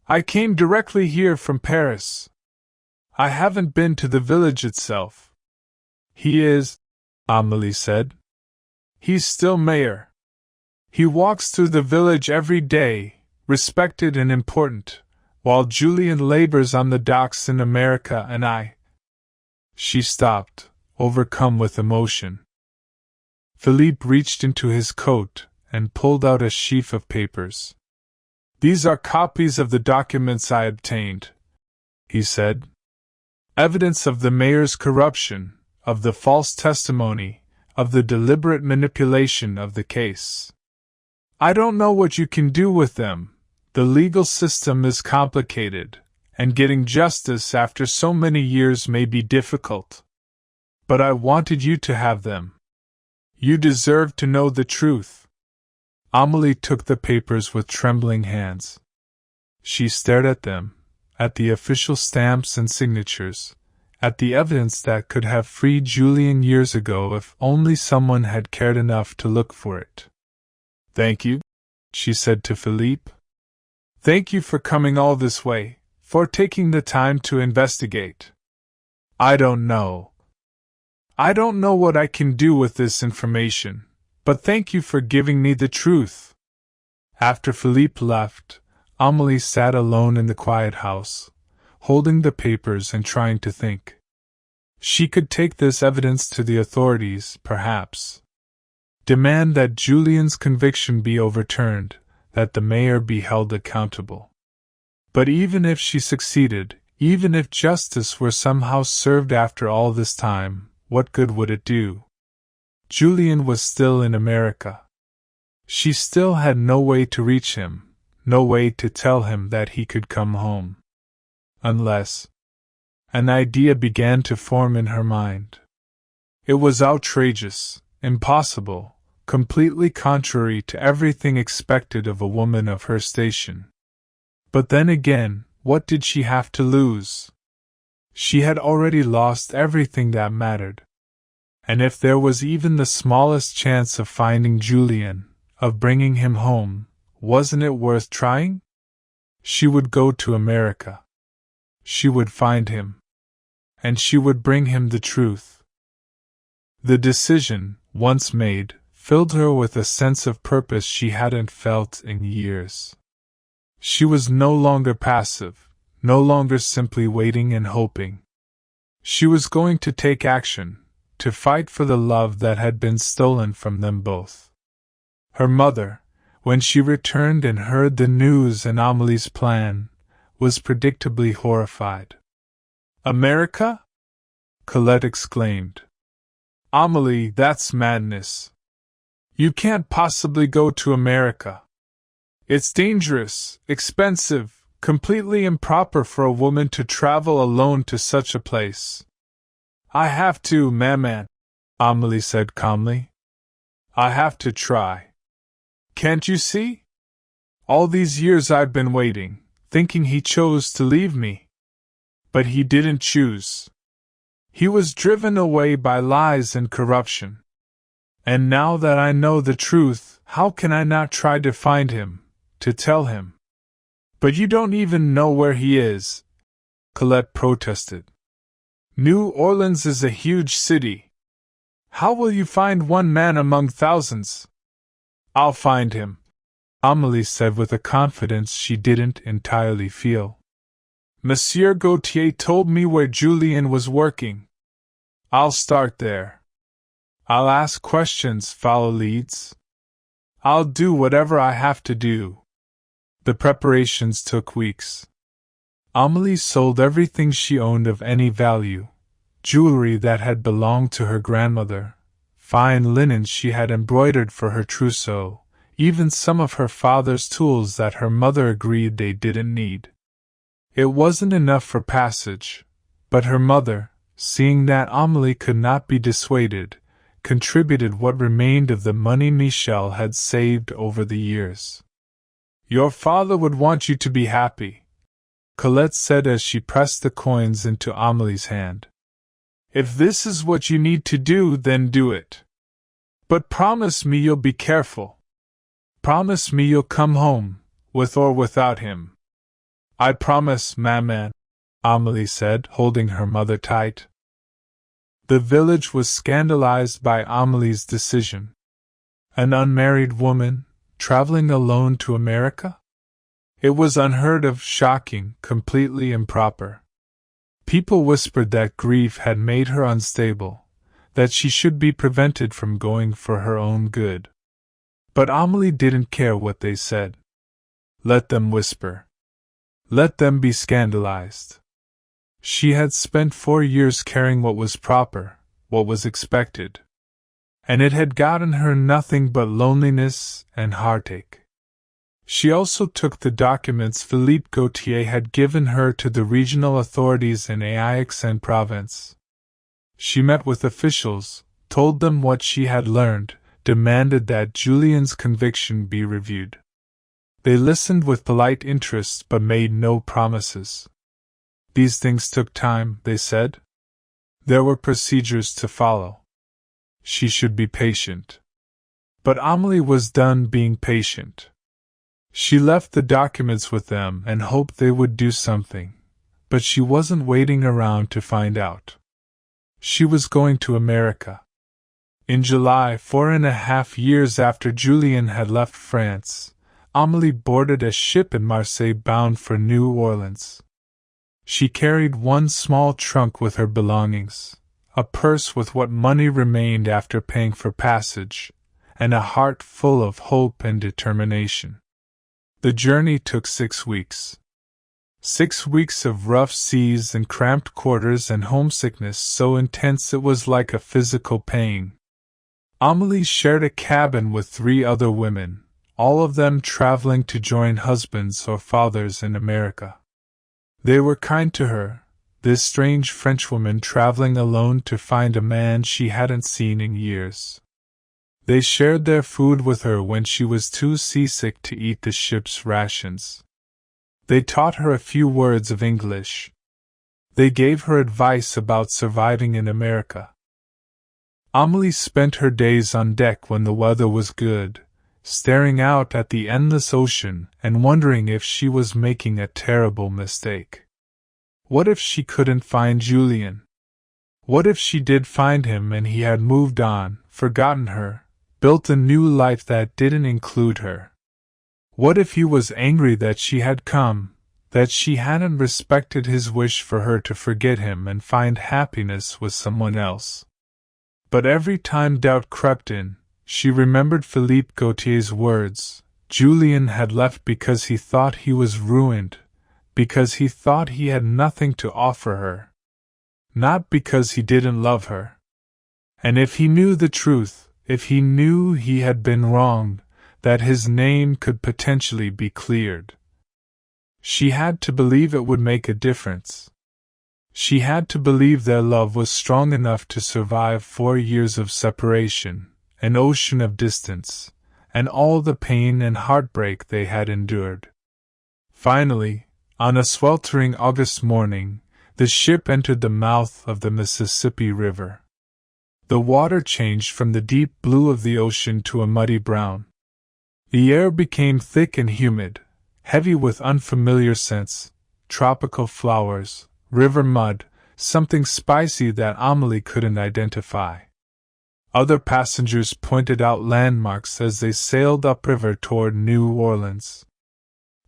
"I came directly here from Paris. I haven't been to the village itself." "He is," Amélie said. "He's still mayor. He walks through the village every day, respected and important, while Julien labors on the docks in America and I—" She stopped, overcome with emotion. Philippe reached into his coat and pulled out a sheaf of papers. "These are copies of the documents I obtained," he said. "Evidence of the mayor's corruption, of the false testimony, of the deliberate manipulation of the case. I don't know what you can do with them. The legal system is complicated, and getting justice after so many years may be difficult. But I wanted you to have them. You deserve to know the truth." Amélie took the papers with trembling hands. She stared at them, at the official stamps and signatures, at the evidence that could have freed Julien years ago if only someone had cared enough to look for it. "Thank you," she said to Philippe. "Thank you for coming all this way, for taking the time to investigate. I don't know what I can do with this information, but thank you for giving me the truth." After Philippe left, Amélie sat alone in the quiet house, holding the papers and trying to think. She could take this evidence to the authorities, perhaps. Demand that Julien's conviction be overturned, that the mayor be held accountable. But even if she succeeded, even if justice were somehow served after all this time, what good would it do? Julien was still in America. She still had no way to reach him, no way to tell him that he could come home. Unless... An idea began to form in her mind. It was outrageous, impossible, completely contrary to everything expected of a woman of her station. But then again, what did she have to lose? She had already lost everything that mattered. And if there was even the smallest chance of finding Julien, of bringing him home, wasn't it worth trying? She would go to America. She would find him. And she would bring him the truth. The decision, once made, filled her with a sense of purpose she hadn't felt in years. She was no longer passive, no longer simply waiting and hoping. She was going to take action, to fight for the love that had been stolen from them both. Her mother, when she returned and heard the news and Amélie's plan, was predictably horrified. "America?" Colette exclaimed. "Amélie, that's madness. You can't possibly go to America. It's dangerous, expensive, completely improper for a woman to travel alone to such a place." "I have to, maman," Amélie said calmly. "I have to try. Can't you see? All these years I've been waiting, thinking he chose to leave me. But he didn't choose. He was driven away by lies and corruption. And now that I know the truth, how can I not try to find him, to tell him?" "But you don't even know where he is," Colette protested. "New Orleans is a huge city. How will you find one man among thousands?" "I'll find him," Amélie said with a confidence she didn't entirely feel. "Monsieur Gauthier told me where Julien was working. I'll start there. I'll ask questions, follow leads. I'll do whatever I have to do." The preparations took weeks. Amélie sold everything she owned of any value, jewelry that had belonged to her grandmother, fine linen she had embroidered for her trousseau, even some of her father's tools that her mother agreed they didn't need. It wasn't enough for passage, but her mother, seeing that Amélie could not be dissuaded, contributed what remained of the money Michel had saved over the years. "Your father would want you to be happy," Colette said as she pressed the coins into Amélie's hand. "If this is what you need to do, then do it. But promise me you'll be careful. Promise me you'll come home, with or without him." "I promise, maman," Amélie said, holding her mother tight. The village was scandalized by Amélie's decision. An unmarried woman, traveling alone to America? It was unheard of, shocking, completely improper. People whispered that grief had made her unstable, that she should be prevented from going for her own good. But Amélie didn't care what they said. Let them whisper. Let them be scandalized. She had spent 4 years caring what was proper, what was expected. And it had gotten her nothing but loneliness and heartache. She also took the documents Philippe Gautier had given her to the regional authorities in Aix-en-Provence. She met with officials, told them what she had learned, demanded that Julien's conviction be reviewed. They listened with polite interest but made no promises. These things took time, they said. There were procedures to follow. She should be patient. But Amélie was done being patient. She left the documents with them and hoped they would do something, but she wasn't waiting around to find out. She was going to America. In July, 4.5 years after Julien had left France, Amélie boarded a ship in Marseille bound for New Orleans. She carried one small trunk with her belongings, a purse with what money remained after paying for passage, and a heart full of hope and determination. The journey took 6 weeks. 6 weeks of rough seas and cramped quarters and homesickness so intense it was like a physical pain. Amélie shared a cabin with 3 other women, all of them traveling to join husbands or fathers in America. They were kind to her, this strange Frenchwoman traveling alone to find a man she hadn't seen in years. They shared their food with her when she was too seasick to eat the ship's rations. They taught her a few words of English. They gave her advice about surviving in America. Amélie spent her days on deck when the weather was good, staring out at the endless ocean and wondering if she was making a terrible mistake. What if she couldn't find Julien? What if she did find him and he had moved on, forgotten her, built a new life that didn't include her? What if he was angry that she had come, that she hadn't respected his wish for her to forget him and find happiness with someone else? But every time doubt crept in, she remembered Philippe Gautier's words. Julien had left because he thought he was ruined, because he thought he had nothing to offer her. Not because he didn't love her. And if he knew the truth, if he knew he had been wronged, that his name could potentially be cleared, she had to believe it would make a difference. She had to believe their love was strong enough to survive 4 years of separation, an ocean of distance, and all the pain and heartbreak they had endured. Finally, on a sweltering August morning, the ship entered the mouth of the Mississippi River. The water changed from the deep blue of the ocean to a muddy brown. The air became thick and humid, heavy with unfamiliar scents, tropical flowers, river mud, something spicy that Amélie couldn't identify. Other passengers pointed out landmarks as they sailed upriver toward New Orleans.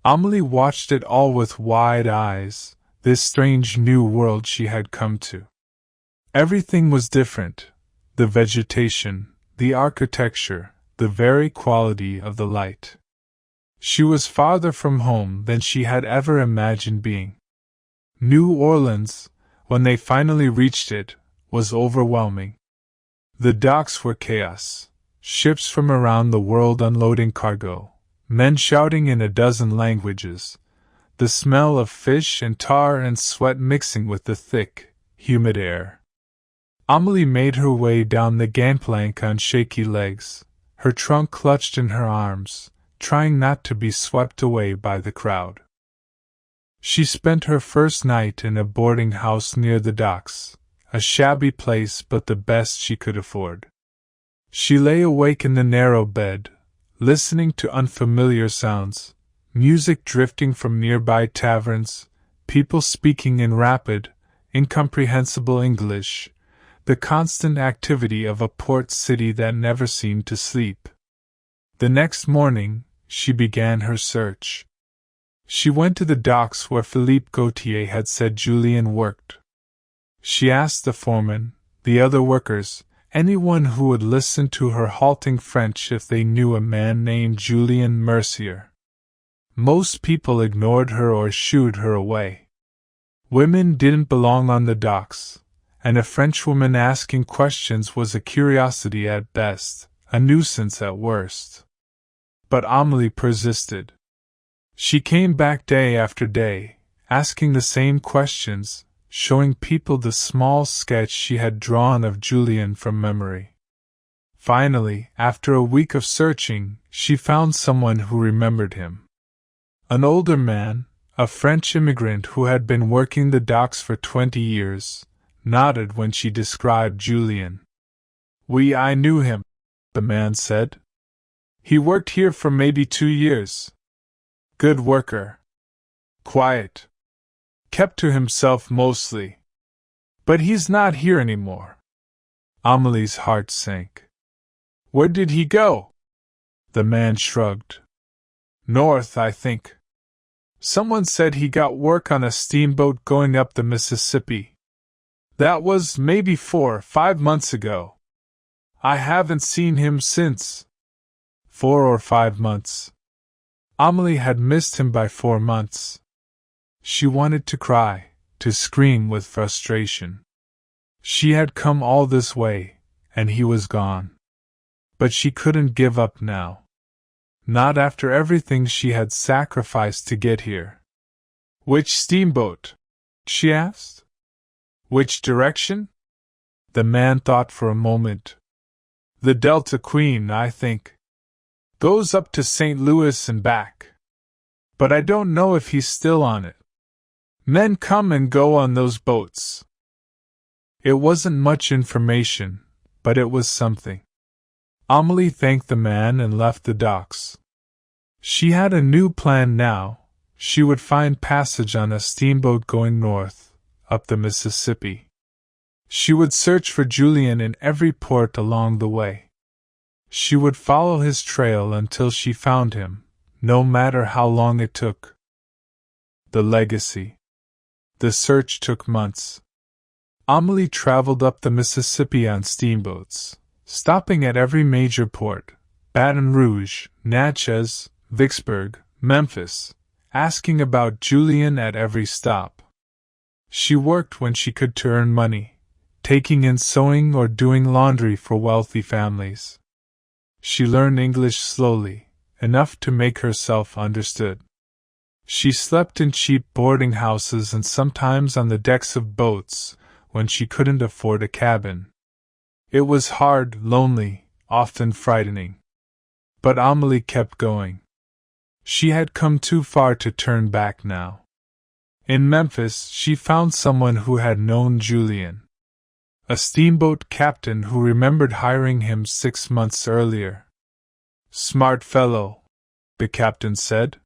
Amélie watched it all with wide eyes, this strange new world she had come to. Everything was different. The vegetation, the architecture, the very quality of the light. She was farther from home than she had ever imagined being. New Orleans, when they finally reached it, was overwhelming. The docks were chaos, ships from around the world unloading cargo, men shouting in a dozen languages, the smell of fish and tar and sweat mixing with the thick, humid air. Amélie made her way down the gangplank on shaky legs, her trunk clutched in her arms, trying not to be swept away by the crowd. She spent her first night in a boarding house near the docks, a shabby place but the best she could afford. She lay awake in the narrow bed, listening to unfamiliar sounds, music drifting from nearby taverns, people speaking in rapid, incomprehensible English, the constant activity of a port city that never seemed to sleep. The next morning, she began her search. She went to the docks where Philippe Gautier had said Julien worked. She asked the foreman, the other workers, anyone who would listen to her halting French if they knew a man named Julien Mercier. Most people ignored her or shooed her away. Women didn't belong on the docks, and a Frenchwoman asking questions was a curiosity at best, a nuisance at worst. But Amélie persisted. She came back day after day, asking the same questions, showing people the small sketch she had drawn of Julien from memory. Finally, after a week of searching, she found someone who remembered him. An older man, a French immigrant who had been working the docks for 20 years, nodded when she described Julien. I knew him," the man said. "He worked here for maybe 2 years. Good worker. Quiet. Kept to himself mostly. But he's not here anymore." Amélie's heart sank. "Where did he go?" The man shrugged. "North, I think. Someone said he got work on a steamboat going up the Mississippi. That was maybe 4 or 5 months ago. I haven't seen him since." 4 or 5 months. Amélie had missed him by 4 months. She wanted to cry, to scream with frustration. She had come all this way, and he was gone. But she couldn't give up now. Not after everything she had sacrificed to get here. "Which steamboat?" she asked. "Which direction?" The man thought for a moment. "The Delta Queen, I think. Goes up to St. Louis and back. But I don't know if he's still on it. Men come and go on those boats." It wasn't much information, but it was something. Amélie thanked the man and left the docks. She had a new plan now. She would find passage on a steamboat going north, up the Mississippi. She would search for Julien in every port along the way. She would follow his trail until she found him, no matter how long it took. The legacy. The search took months. Amélie traveled up the Mississippi on steamboats, stopping at every major port, Baton Rouge, Natchez, Vicksburg, Memphis, asking about Julien at every stop. She worked when she could to earn money, taking in sewing or doing laundry for wealthy families. She learned English slowly, enough to make herself understood. She slept in cheap boarding houses and sometimes on the decks of boats when she couldn't afford a cabin. It was hard, lonely, often frightening. But Amélie kept going. She had come too far to turn back now. In Memphis, she found someone who had known Julien. A steamboat captain who remembered hiring him 6 months earlier. "Smart fellow," the captain said.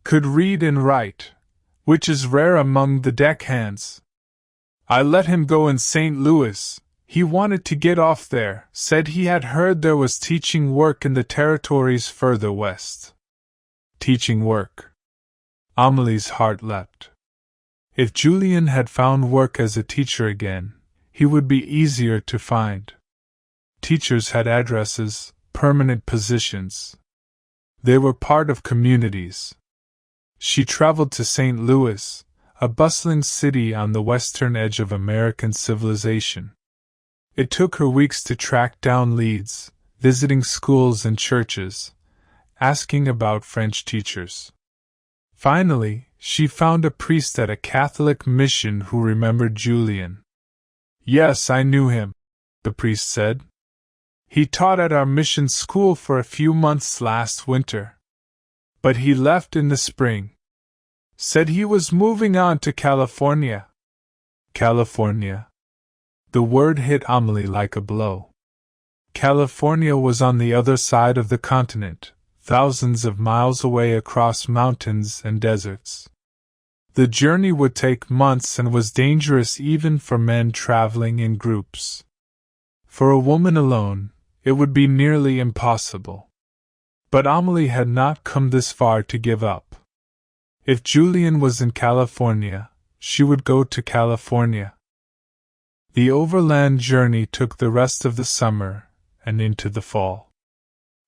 "Could read and write, which is rare among the deckhands. I let him go in St. Louis. He wanted to get off there, said he had heard there was teaching work in the territories further west." Teaching work. Amélie's heart leapt. If Julien had found work as a teacher again, he would be easier to find. Teachers had addresses, permanent positions. They were part of communities. She traveled to St. Louis, a bustling city on the western edge of American civilization. It took her weeks to track down leads, visiting schools and churches, asking about French teachers. Finally, she found a priest at a Catholic mission who remembered Julien. Yes, I knew him, the priest said. He taught at our mission school for a few months last winter. But he left in the spring. Said he was moving on to California. California. The word hit Amélie like a blow. California was on the other side of the continent, thousands of miles away across mountains and deserts. The journey would take months and was dangerous even for men traveling in groups. For a woman alone, it would be nearly impossible. But Amélie had not come this far to give up. If Julien was in California, she would go to California. The overland journey took the rest of the summer and into the fall.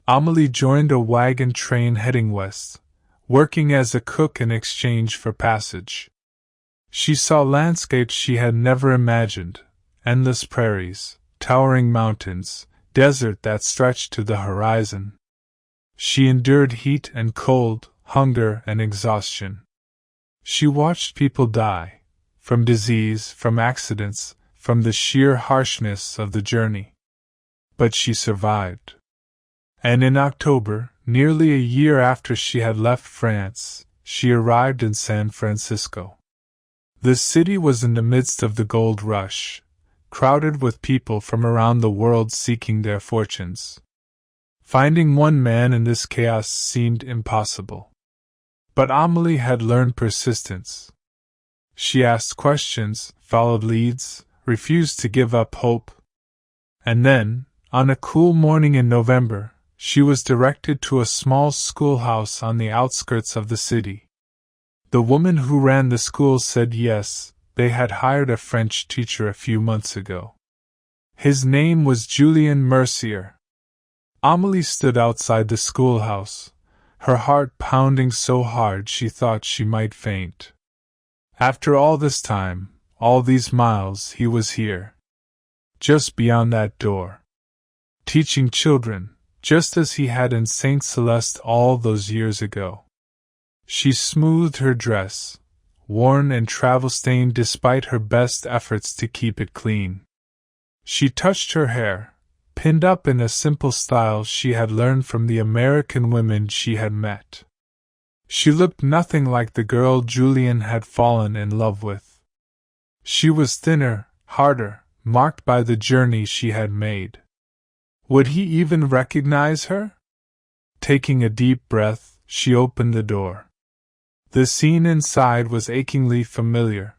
Amélie joined a wagon train heading west, working as a cook in exchange for passage. She saw landscapes she had never imagined, endless prairies, towering mountains, desert that stretched to the horizon. She endured heat and cold, hunger and exhaustion. She watched people die, from disease, from accidents, from the sheer harshness of the journey. But she survived. And in October, nearly a year after she had left France, she arrived in San Francisco. The city was in the midst of the gold rush, crowded with people from around the world seeking their fortunes. Finding one man in this chaos seemed impossible. But Amélie had learned persistence. She asked questions, followed leads, refused to give up hope. And then, on a cool morning in November, she was directed to a small schoolhouse on the outskirts of the city. The woman who ran the school said yes, they had hired a French teacher a few months ago. His name was Julien Mercier. Amélie stood outside the schoolhouse, her heart pounding so hard she thought she might faint. After all this time, all these miles, he was here. Just beyond that door. Teaching children, just as he had in St. Celeste all those years ago. She smoothed her dress, worn and travel-stained despite her best efforts to keep it clean. She touched her hair, pinned up in a simple style she had learned from the American women she had met. She looked nothing like the girl Julien had fallen in love with. She was thinner, harder, marked by the journey she had made. Would he even recognize her? Taking a deep breath, she opened the door. The scene inside was achingly familiar.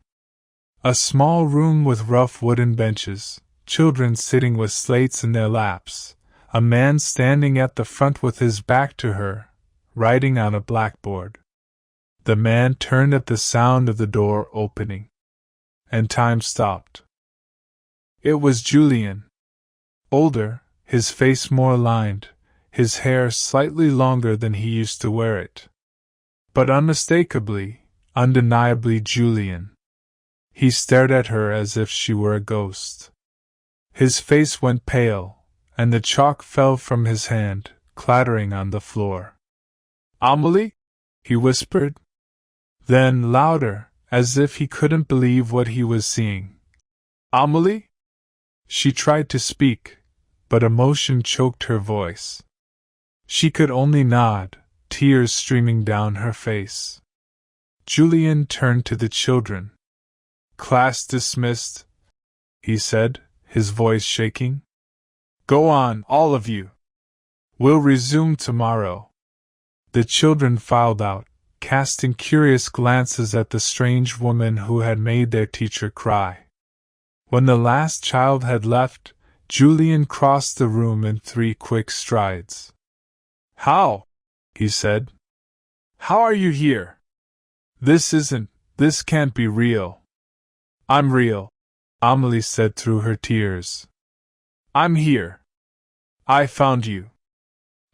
A small room with rough wooden benches, children sitting with slates in their laps, a man standing at the front with his back to her, writing on a blackboard. The man turned at the sound of the door opening. And time stopped. It was Julien. Older, his face more lined, his hair slightly longer than he used to wear it. But unmistakably, undeniably Julien. He stared at her as if she were a ghost. His face went pale, and the chalk fell from his hand, clattering on the floor. "Amélie?" he whispered. Then, louder, as if he couldn't believe what he was seeing. "Amélie?" She tried to speak, but emotion choked her voice. She could only nod, tears streaming down her face. Julien turned to the children. "Class dismissed," he said, his voice shaking. "Go on, all of you. We'll resume tomorrow." The children filed out, casting curious glances at the strange woman who had made their teacher cry. When the last child had left, Julien crossed the room in 3 quick strides. "How?" he said. "How are you here? This can't be real." "I'm real," Amélie said through her tears. "I'm here. I found you."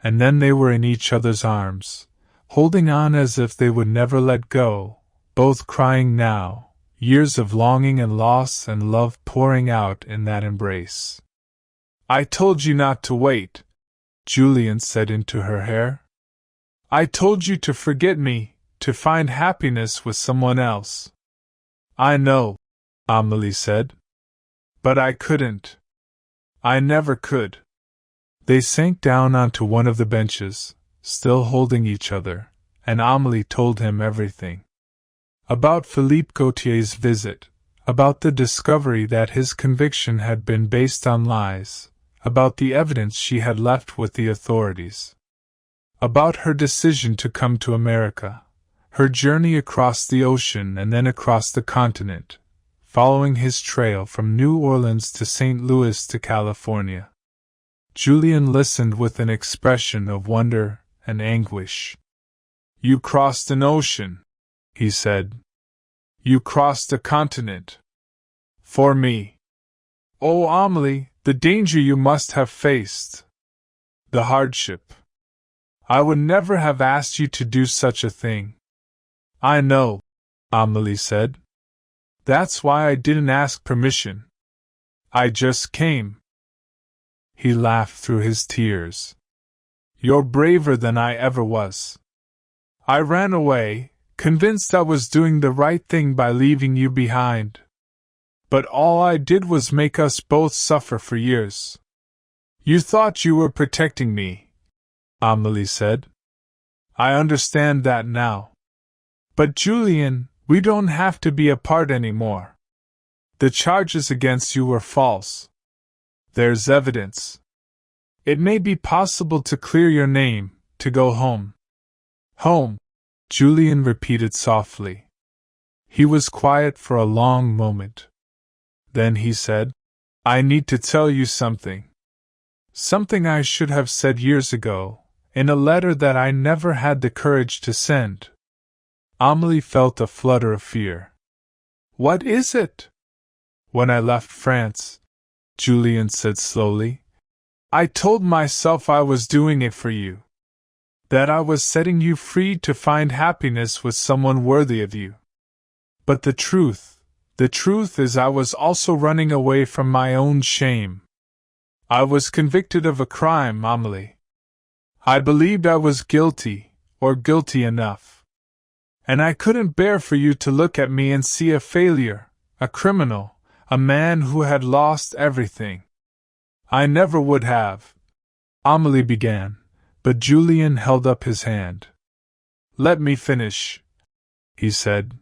And then they were in each other's arms, holding on as if they would never let go, both crying now, years of longing and loss and love pouring out in that embrace. "I told you not to wait," Julien said into her hair. "I told you to forget me, to find happiness with someone else." "I know," Amélie said. But I couldn't. I never could. They sank down onto one of the benches, still holding each other, and Amélie told him everything. About Philippe Gautier's visit, about the discovery that his conviction had been based on lies, about the evidence she had left with the authorities, about her decision to come to America, her journey across the ocean and then across the continent, following his trail from New Orleans to St. Louis to California. Julien listened with an expression of wonder and anguish. "You crossed an ocean," he said. "You crossed a continent. For me. Oh, Amélie, the danger you must have faced. The hardship. I would never have asked you to do such a thing." "I know," Amélie said. "That's why I didn't ask permission. I just came." He laughed through his tears. "You're braver than I ever was. I ran away, convinced I was doing the right thing by leaving you behind. But all I did was make us both suffer for years." "You thought you were protecting me," Amélie said. "I understand that now. But Julien, we don't have to be apart anymore. The charges against you were false. There's evidence. It may be possible to clear your name, to go home." "Home," Julien repeated softly. He was quiet for a long moment. Then he said, "I need to tell you something. Something I should have said years ago, in a letter that I never had the courage to send." Amélie felt a flutter of fear. "What is it?" "When I left France," Julien said slowly, "I told myself I was doing it for you. That I was setting you free to find happiness with someone worthy of you. But the truth is I was also running away from my own shame. I was convicted of a crime, Amélie. I believed I was guilty, or guilty enough. And I couldn't bear for you to look at me and see a failure, a criminal, a man who had lost everything. I never would have," Amélie began, but Julien held up his hand. "Let me finish," he said.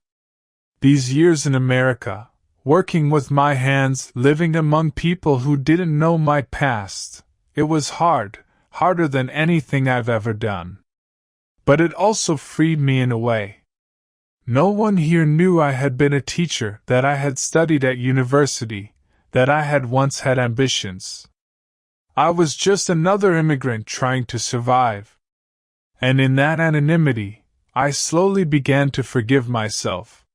"These years in America, working with my hands, living among people who didn't know my past, it was hard, harder than anything I've ever done. But it also freed me in a way. No one here knew I had been a teacher, that I had studied at university, that I had once had ambitions. I was just another immigrant trying to survive. And in that anonymity, I slowly began to forgive myself.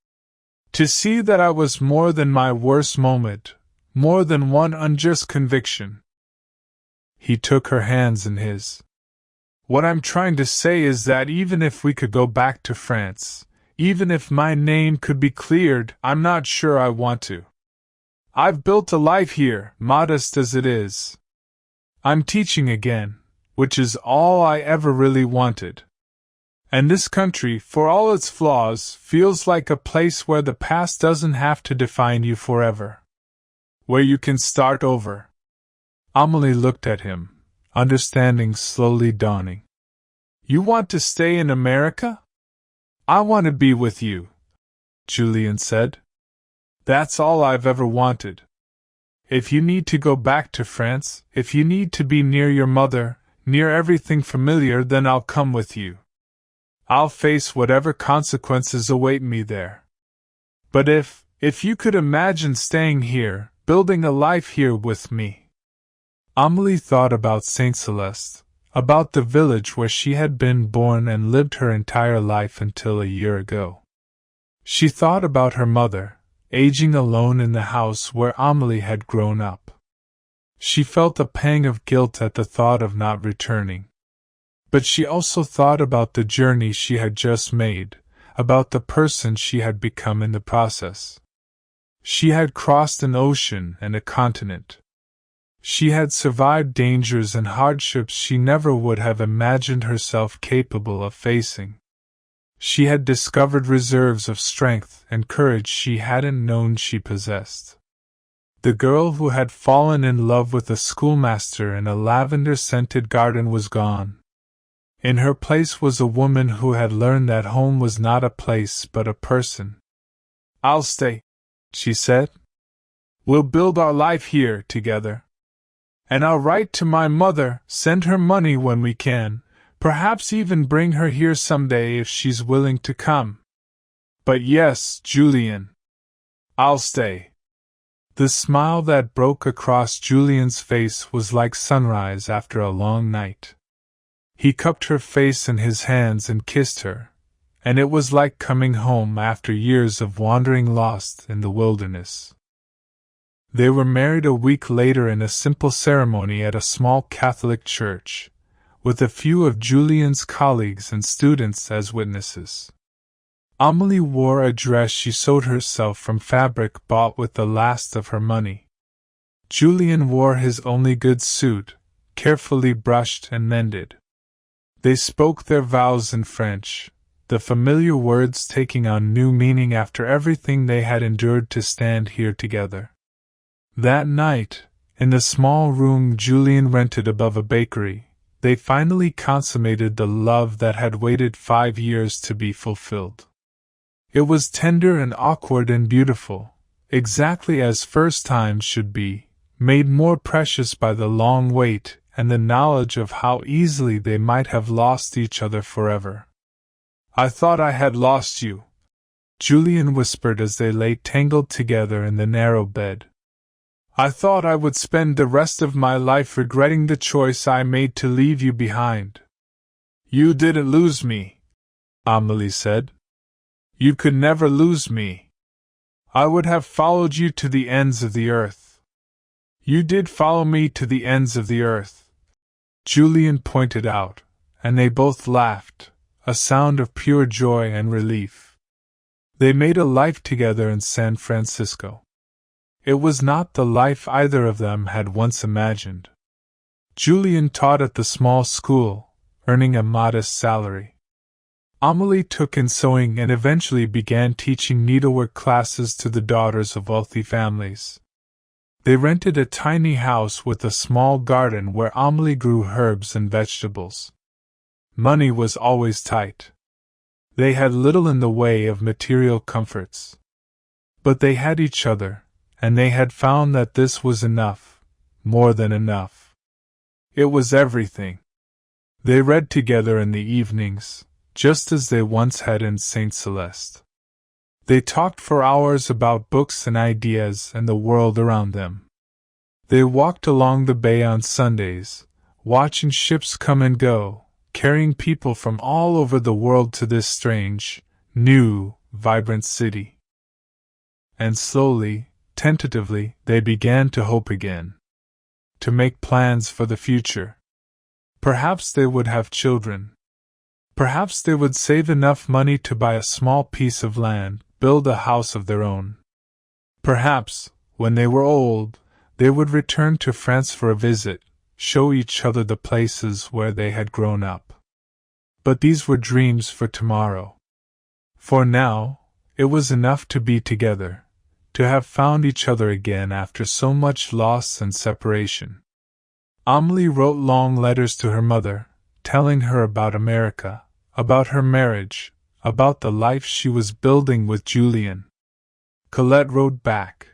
To see that I was more than my worst moment, more than one unjust conviction." He took her hands in his. "What I'm trying to say is that even if we could go back to France, even if my name could be cleared, I'm not sure I want to. I've built a life here, modest as it is. I'm teaching again, which is all I ever really wanted. And this country, for all its flaws, feels like a place where the past doesn't have to define you forever. Where you can start over." Amélie looked at him, understanding slowly dawning. "You want to stay in America?" "I want to be with you," Julien said. "That's all I've ever wanted. If you need to go back to France, if you need to be near your mother, near everything familiar, then I'll come with you. I'll face whatever consequences await me there. But if you could imagine staying here, building a life here with me." Amélie thought about Saint Celeste, about the village where she had been born and lived her entire life until a year ago. She thought about her mother, aging alone in the house where Amélie had grown up. She felt a pang of guilt at the thought of not returning. But she also thought about the journey she had just made, about the person she had become in the process. She had crossed an ocean and a continent. She had survived dangers and hardships she never would have imagined herself capable of facing. She had discovered reserves of strength and courage she hadn't known she possessed. The girl who had fallen in love with a schoolmaster in a lavender-scented garden was gone. In her place was a woman who had learned that home was not a place but a person. "I'll stay," she said. "We'll build our life here together. And I'll write to my mother, send her money when we can, perhaps even bring her here someday if she's willing to come. But yes, Julien, I'll stay." The smile that broke across Julien's face was like sunrise after a long night. He cupped her face in his hands and kissed her, and it was like coming home after years of wandering lost in the wilderness. They were married a week later in a simple ceremony at a small Catholic church, with a few of Julien's colleagues and students as witnesses. Amélie wore a dress she sewed herself from fabric bought with the last of her money. Julien wore his only good suit, carefully brushed and mended. They spoke their vows in French, the familiar words taking on new meaning after everything they had endured to stand here together. That night, in the small room Julien rented above a bakery, they finally consummated the love that had waited 5 years to be fulfilled. It was tender and awkward and beautiful, exactly as first times should be, made more precious by the long wait and the knowledge of how easily they might have lost each other forever. "I thought I had lost you," Julien whispered as they lay tangled together in the narrow bed. "I thought I would spend the rest of my life regretting the choice I made to leave you behind." "You didn't lose me," Amélie said. "You could never lose me. I would have followed you to the ends of the earth." "You did follow me to the ends of the earth," Julien pointed out, and they both laughed, a sound of pure joy and relief. They made a life together in San Francisco. It was not the life either of them had once imagined. Julien taught at the small school, earning a modest salary. Amélie took in sewing and eventually began teaching needlework classes to the daughters of wealthy families. They rented a tiny house with a small garden where Amélie grew herbs and vegetables. Money was always tight. They had little in the way of material comforts. But they had each other, and they had found that this was enough, more than enough. It was everything. They read together in the evenings, just as they once had in St. Celeste. They talked for hours about books and ideas and the world around them. They walked along the bay on Sundays, watching ships come and go, carrying people from all over the world to this strange, new, vibrant city. And slowly, tentatively, they began to hope again. To make plans for the future. Perhaps they would have children. Perhaps they would save enough money to buy a small piece of land, build a house of their own. Perhaps, when they were old, they would return to France for a visit, show each other the places where they had grown up. But these were dreams for tomorrow. For now, it was enough to be together, to have found each other again after so much loss and separation. Amélie wrote long letters to her mother, telling her about America, about her marriage, about the life she was building with Julien. Colette wrote back,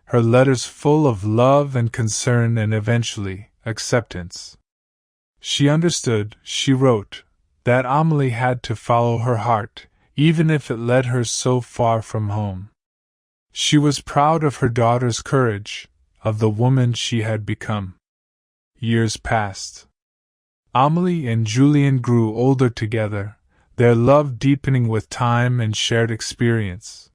her letters full of love and concern and eventually, acceptance. She understood, she wrote, that Amélie had to follow her heart, even if it led her so far from home. She was proud of her daughter's courage, of the woman she had become. Years passed. Amélie and Julien grew older together, their love deepening with time and shared experience.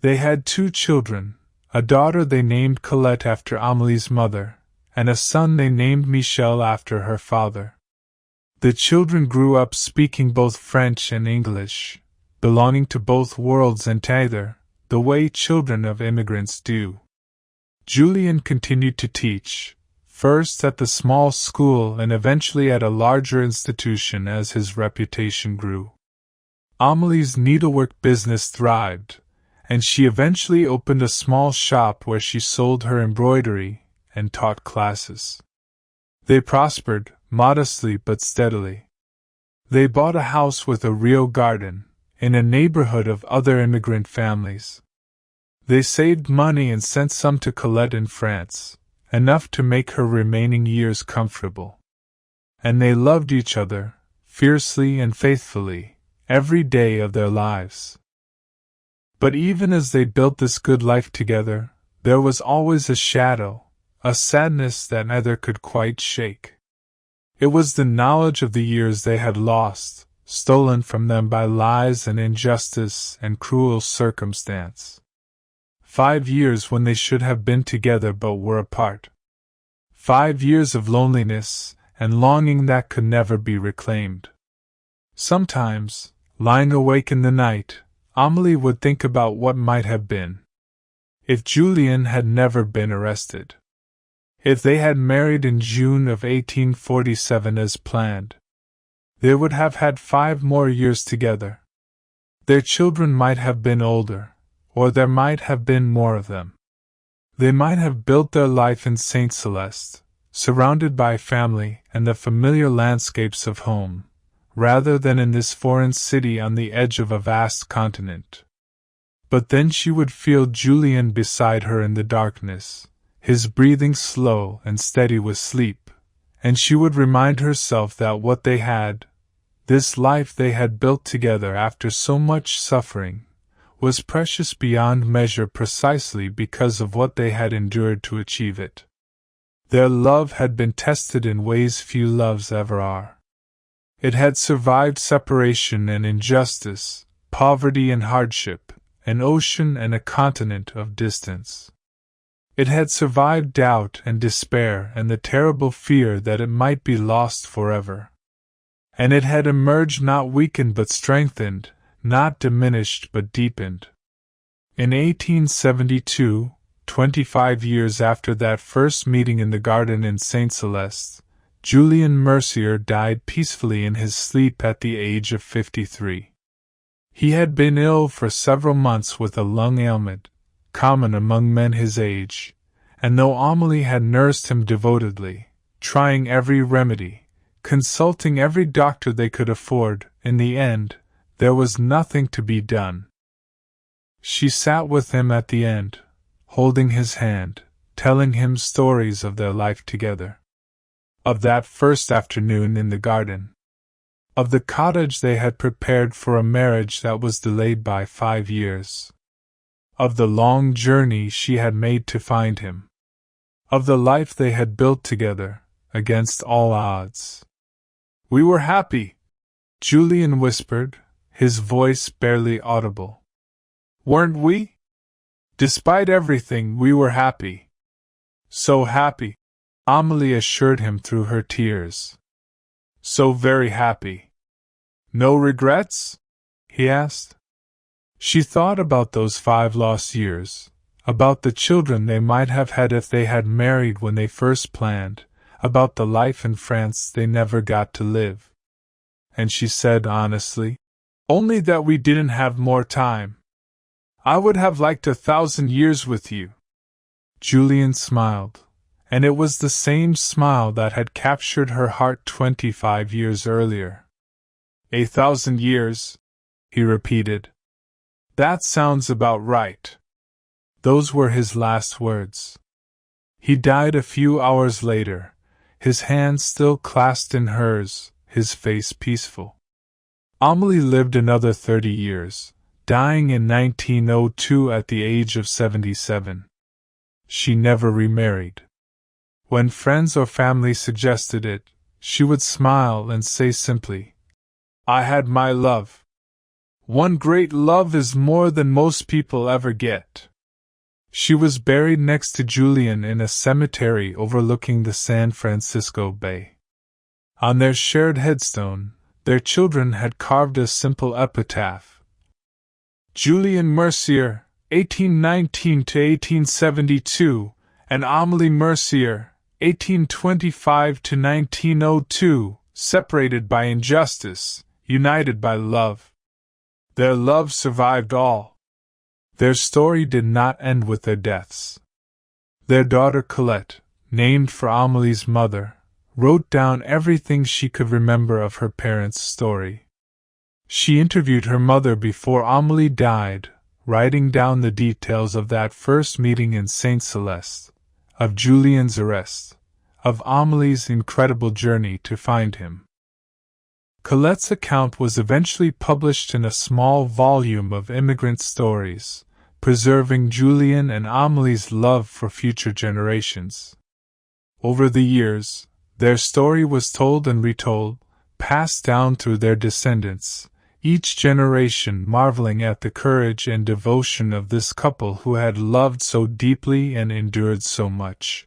They had 2 children, a daughter they named Colette after Amélie's mother, and a son they named Michel after her father. The children grew up speaking both French and English, belonging to both worlds entirely, the way children of immigrants do. Julien continued to teach, first at the small school and eventually at a larger institution as his reputation grew. Amélie's needlework business thrived, and she eventually opened a small shop where she sold her embroidery and taught classes. They prospered, modestly but steadily. They bought a house with a real garden, in a neighborhood of other immigrant families. They saved money and sent some to Colette in France, enough to make her remaining years comfortable. And they loved each other, fiercely and faithfully, every day of their lives. But even as they built this good life together, there was always a shadow, a sadness that neither could quite shake. It was the knowledge of the years they had lost, stolen from them by lies and injustice and cruel circumstance. 5 years when they should have been together but were apart. 5 years of loneliness and longing that could never be reclaimed. Sometimes, lying awake in the night, Amélie would think about what might have been. If Julien had never been arrested. If they had married in June of 1847 as planned, they would have had 5 more years together. Their children might have been older, or there might have been more of them. They might have built their life in St. Celeste, surrounded by family and the familiar landscapes of home, rather than in this foreign city on the edge of a vast continent. But then she would feel Julien beside her in the darkness, his breathing slow and steady with sleep, and she would remind herself that what they had, this life they had built together after so much suffering, was precious beyond measure precisely because of what they had endured to achieve it. Their love had been tested in ways few loves ever are. It had survived separation and injustice, poverty and hardship, an ocean and a continent of distance. It had survived doubt and despair and the terrible fear that it might be lost forever. And it had emerged not weakened but strengthened, not diminished but deepened. In 1872, 25 years after that first meeting in the garden in St. Celeste, Julien Mercier died peacefully in his sleep at the age of 53. He had been ill for several months with a lung ailment, common among men his age, and though Amélie had nursed him devotedly, trying every remedy, consulting every doctor they could afford, in the end, there was nothing to be done. She sat with him at the end, holding his hand, telling him stories of their life together. Of that first afternoon in the garden. Of the cottage they had prepared for a marriage that was delayed by 5 years. Of the long journey she had made to find him. Of the life they had built together, against all odds. "We were happy," Julien whispered, his voice barely audible. "Weren't we? Despite everything, we were happy." "So happy," Amélie assured him through her tears. "So very happy." "No regrets?" he asked. She thought about those 5 lost years, about the children they might have had if they had married when they first planned, about the life in France they never got to live. And she said honestly, "Only that we didn't have more time. I would have liked 1,000 years with you." Julien smiled, and it was the same smile that had captured her heart 25 years earlier. 1,000 years, he repeated. "That sounds about right." Those were his last words. He died a few hours later, his hand still clasped in hers, his face peaceful. Amélie lived another 30 years, dying in 1902 at the age of 77. She never remarried. When friends or family suggested it, she would smile and say simply, "I had my love. One great love is more than most people ever get." She was buried next to Julien in a cemetery overlooking the San Francisco Bay. On their shared headstone, their children had carved a simple epitaph. Julien Mercier, 1819 to 1872, and Amélie Mercier, 1825 to 1902, separated by injustice, united by love. Their love survived all. Their story did not end with their deaths. Their daughter Colette, named for Amélie's mother, wrote down everything she could remember of her parents' story. She interviewed her mother before Amélie died, writing down the details of that first meeting in Saint Celeste, of Julien's arrest, of Amélie's incredible journey to find him. Colette's account was eventually published in a small volume of immigrant stories, preserving Julien and Amélie's love for future generations. Over the years, their story was told and retold, passed down through their descendants, each generation marveling at the courage and devotion of this couple who had loved so deeply and endured so much.